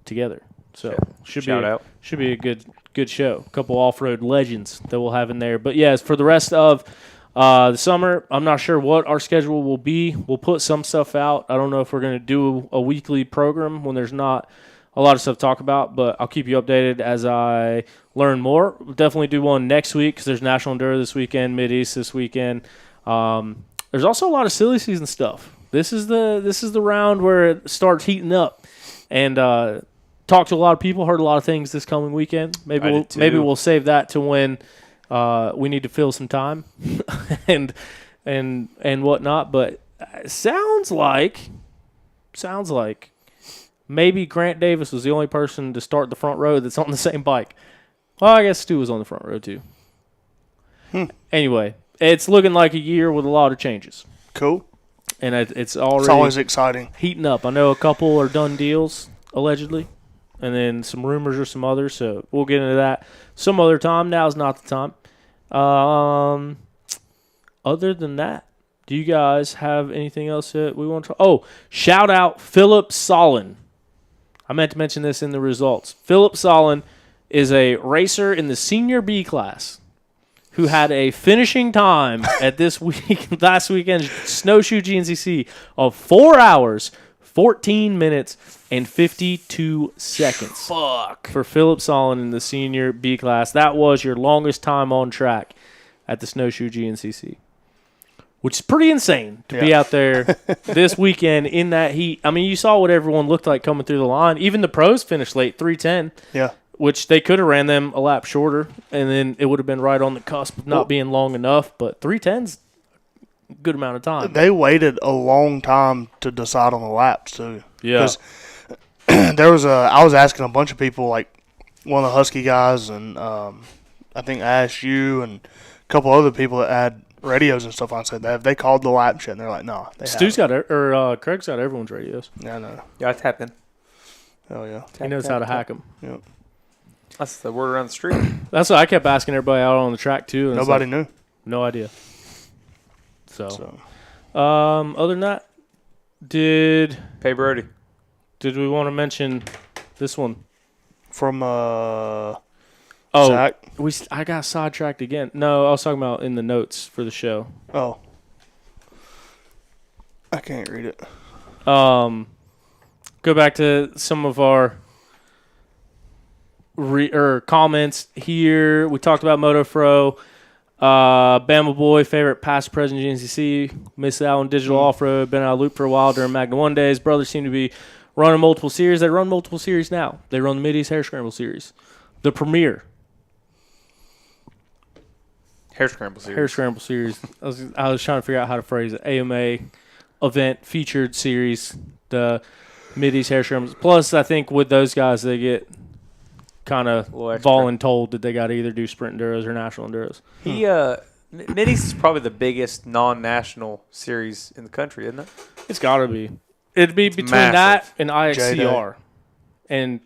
together. So should be a good show. A couple off-road legends that we'll have in there. But yes, for the rest of the summer, I'm not sure what our schedule will be. We'll put some stuff out. I don't know if we're going to do a weekly program when there's not a lot of stuff to talk about, but I'll keep you updated as I learn more. We'll definitely do one next week because there's National Enduro this weekend, Mideast this weekend. There's also a lot of silly season stuff. This is the round where it starts heating up, and talked to a lot of people, heard a lot of things this coming weekend. Maybe we'll save that to when we need to fill some time and whatnot. But sounds like maybe Grant Davis was the only person to start the front row that's on the same bike. Well, I guess Stu was on the front row too. Anyway, it's looking like a year with a lot of changes. Cool. And it's already always exciting. Heating up. I know a couple are done deals, allegedly, and then some rumors or some others, so we'll get into that some other time. Now's not the time. Other than that, do you guys have anything else that we want to talk? Oh, shout out Philip Solon. I meant to mention this in the results. Philip Solon is a racer in the senior B class who had a finishing time at last weekend's Snowshoe GNCC of 4 hours, 14 minutes, and 52 seconds. Fuck. For Philip Solon in the senior B class. That was your longest time on track at the Snowshoe GNCC, which is pretty insane to be out there this weekend in that heat. I mean, you saw what everyone looked like coming through the line. Even the pros finished late, 3:10. Yeah. Which they could have ran them a lap shorter, and then it would have been right on the cusp of not being long enough. But 3:10's a good amount of time. They waited a long time to decide on the laps too. Yeah. Because I was asking a bunch of people, like one of the Husky guys, and I think I asked you and a couple other people that had radios and stuff on. Said that they called the lap shit, and they're like, no. Craig's got everyone's radios. Yeah, I know. Yeah, I tapped in. Oh yeah. He knows how to hack them. Yep. That's the word around the street. That's what I kept asking everybody out on the track too. And Nobody knew. No idea. So. Other than that, Pay Brody. Did we want to mention this one From Zach? I got sidetracked again. No, I was talking about in the notes for the show. Oh. I can't read it. Go back to some of our comments here. We talked about MotoFro. Bama Boy, favorite past present GNCC. Missed out on digital off-road. Been out of loop for a while during Magna 1 days. Brothers seem to be running multiple series. They run multiple series now. They run the Mideast Hair Scramble Series. The premier. Hair Scramble Series. Hair Scramble Series. I was trying to figure out how to phrase it. AMA event featured series. The Mideast Hair Scramble. Plus, I think with those guys, they get kind of voluntold that they got to either do sprint enduros or national enduros. Mideast is probably the biggest non-national series in the country, isn't it? It's got to be. It'd be between massive. that and IXCR. And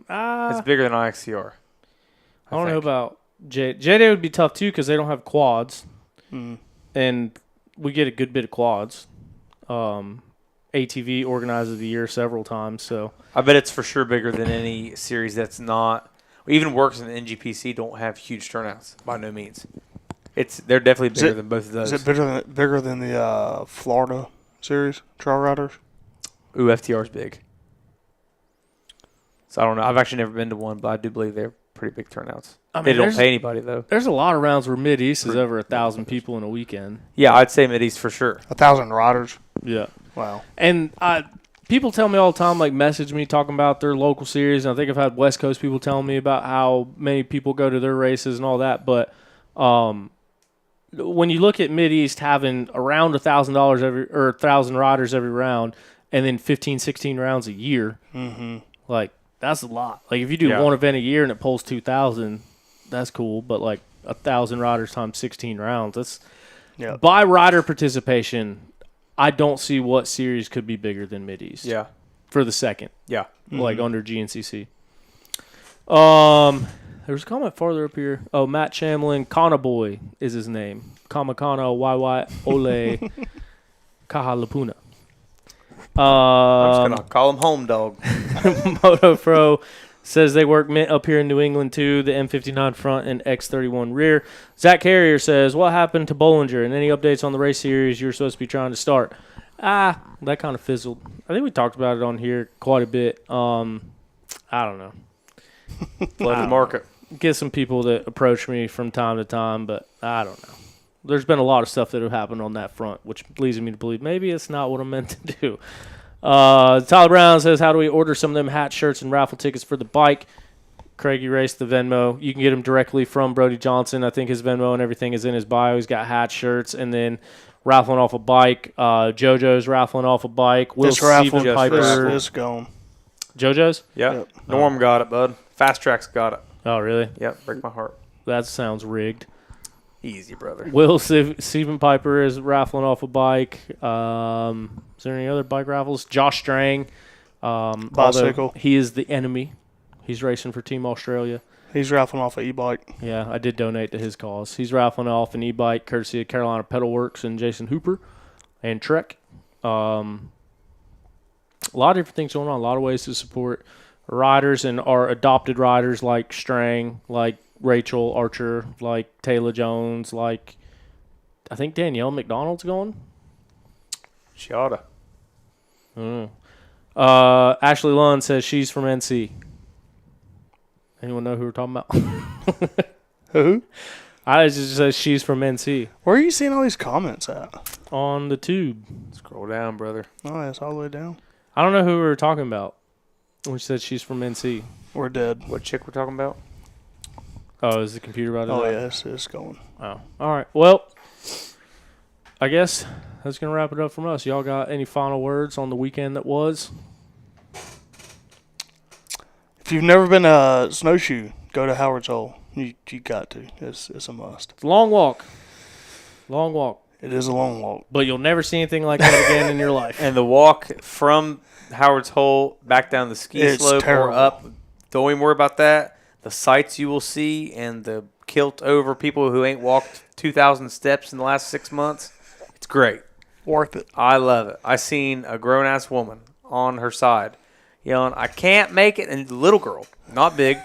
it's bigger than IXCR. I don't know about J-Day would be tough too because they don't have quads. And we get a good bit of quads. ATV Organizer of the Year several times. So I bet it's for sure bigger than any series that's not even works in the NGPC. Don't have huge turnouts by no means. They're definitely bigger than both of those. Is it bigger than the Florida series Trail Riders? Ooh, FTR's big. So I don't know. I've actually never been to one, but I do believe they're pretty big turnouts. They don't pay anybody though. There's a lot of rounds where Mideast is over 1,000 people in a weekend. Yeah, I'd say Mideast for sure. 1,000 riders. Yeah. Wow. And people tell me all the time, like message me talking about their local series. And I think I've had West Coast people telling me about how many people go to their races and all that. But when you look at Mideast having around $1,000 1,000 riders every round, and then 15, 16 rounds a year. Mm-hmm. Like, that's a lot. Like, if you do Yeah. one event a year and it pulls 2,000, that's cool. But, like, 1,000 riders times 16 rounds, that's Yeah. by rider participation. I don't see what series could be bigger than Mid-East. Yeah. For the second. Yeah. Like, under GNCC. There's a comment farther up here. Oh, Matt Chamlin, Boy is his name. Kamakana YY Ole Kahalapuna. I'm just gonna call him Home Dog. Moto Pro says they work mint up here in New England too. The M59 front and X31 rear. Zach Carrier says, "What happened to Bollinger? And any updates on the race series you're supposed to be trying to start?" That kind of fizzled. I think we talked about it on here quite a bit. I don't know. Flood the market. Get some people that approach me from time to time, but I don't know. There's been a lot of stuff that have happened on that front, which leads me to believe maybe it's not what I'm meant to do. Tyler Brown says, "How do we order some of them hat shirts and raffle tickets for the bike?" Craigie raced the Venmo. You can get them directly from Brody Johnson. I think his Venmo and everything is in his bio. He's got hat shirts, and then raffling off a bike. JoJo's raffling off a bike. Will This raffle Steven Piper. is gone. JoJo's? Yep. Norm got it, bud. Fast Track's got it. Oh, really? Yep. Break my heart. That sounds rigged. Easy, brother. Will Steven Piper is raffling off a bike. Is there any other bike raffles? Josh Strang. Bicycle. He is the enemy. He's racing for Team Australia. He's raffling off an e-bike. Yeah, I did donate to his cause. He's raffling off an e-bike courtesy of Carolina Pedal Works and Jason Hooper and Trek. A lot of different things going on. A lot of ways to support riders and our adopted riders like Strang, like Rachel Archer, like Taylor Jones, like I think Danielle McDonald's going. She oughta. Ashley Lund says she's from NC. Anyone know who we're talking about? Who? I just said she's from NC Where are you seeing all these comments at? on the tube. Scroll down, brother. Oh, it's all the way down. I don't know who we were talking about when she said she's from NC. We're dead. What chick we're talking about? Oh, is the computer about to Oh, die? yeah, it's going. Oh, all right. Well, I guess that's going to wrap it up from us. Y'all got any final words on the weekend that was? If you've never been to Snowshoe, go to Howard's Hole. You got to. It's a must. It's a long walk. Long walk. It is a long walk. But you'll never see anything like that again in your life. And the walk from Howard's Hole back down the ski It's slope terrible. or up, don't even worry about that. The sights you will see and the kilt over people who ain't walked 2,000 steps in the last 6 months, it's great. Worth it. I love it. I seen a grown-ass woman on her side yelling, "I can't make it," and the little girl, not big,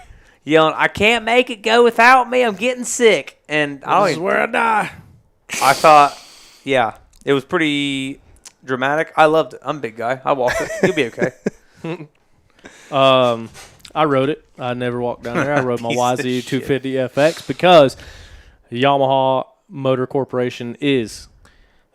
yelling, "I can't make it, go without me, I'm getting sick." And This is where I die. I thought, yeah, it was pretty dramatic. I loved it. I'm a big guy. I walked it. You'll be okay. I rode it. I never walked down there. I rode my Piece of YZ shit. 250FX because Yamaha Motor Corporation is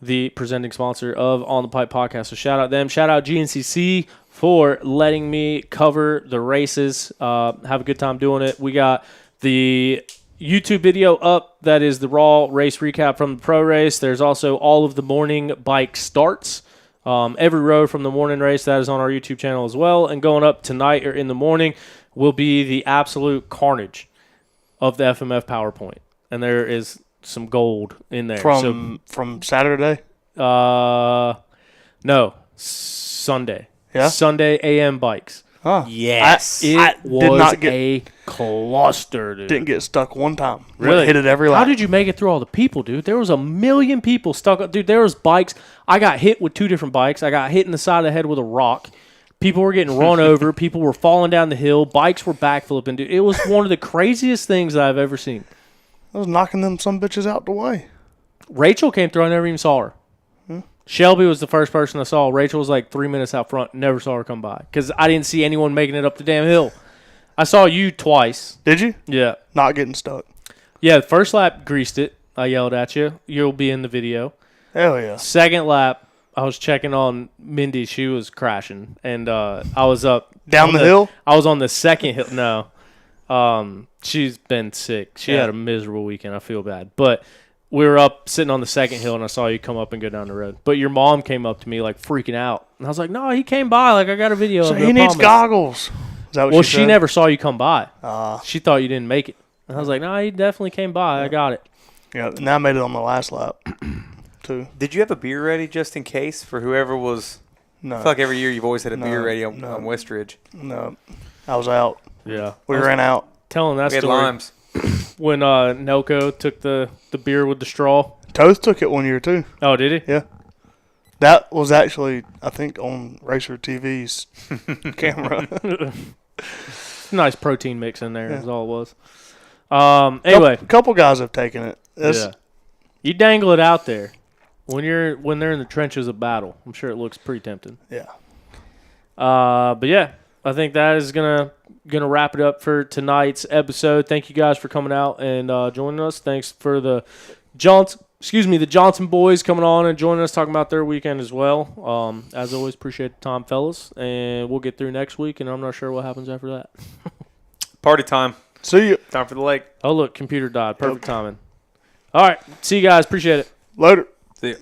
the presenting sponsor of On the Pipe podcast. So shout out them. Shout out GNCC for letting me cover the races. Have a good time doing it. We got the YouTube video up. That is the raw race recap from the pro race. There's also all of the morning bike starts. Every row from the morning race, that is on our YouTube channel as well. And going up tonight or in the morning will be the absolute carnage of the FMF PowerPoint. And there is some gold in there. From Saturday? No, Sunday. Yeah? Sunday AM bikes. Huh. Yes. It did was not get- a cluster, dude. Didn't get stuck one time. Really? Hit it every lap. How did you make it through all the people, dude? There was 1 million people stuck up. Dude, there was bikes. I got hit with 2 different bikes. I got hit in the side of the head with a rock. People were getting run over. People were falling down the hill. Bikes were backflipping, dude. It was one of the craziest things that I've ever seen. I was knocking them some bitches out the way. Rachel came through. I never even saw her. Shelby was the first person I saw. Rachel was like 3 minutes out front. Never saw her come by because I didn't see anyone making it up the damn hill. I saw you twice. Did you? Yeah. Not getting stuck. Yeah, the first lap, greased it. I yelled at you. You'll be in the video. Hell yeah. Second lap, I was checking on Mindy. She was crashing. And I was up. Down on the hill? I was on the second hill. No. She's been sick. She Yeah. had a miserable weekend. I feel bad. But we were up sitting on the second hill, and I saw you come up and go down the road. But your mom came up to me like freaking out, and I was like, "No, he came by. Like I got a video So of it. he I needs promise." goggles. Is that what Well, she she said? never saw you come by. Uh, She thought you didn't make it. And I was like, "No, he definitely came by. I got it." yeah, and I made it on the last lap, too. Did you have a beer ready just in case for whoever was? No, I feel like every year you've always had a No, beer ready on no. Westridge. no. I was out. Yeah, We ran out. telling that We had story limes. when Nelco took the beer with the straw. Toth took it one year, too. Oh, did he? Yeah. That was actually, I think, on Racer TV's camera. Nice protein mix in there. Yeah. Is all it was. Anyway, A couple guys have taken it. yeah, you dangle it out there when they're in the trenches of battle. I'm sure it looks pretty tempting. Yeah. But yeah, I think that is gonna wrap it up for tonight's episode. Thank you guys for coming out and joining us. Thanks for the Johnson boys coming on and joining us, talking about their weekend as well. As always, appreciate the time, fellas, and we'll get through next week. And I'm not sure what happens after that. Party time. See you Time for the lake. Oh look, computer died. Perfect timing. All right, see you guys. Appreciate it. later.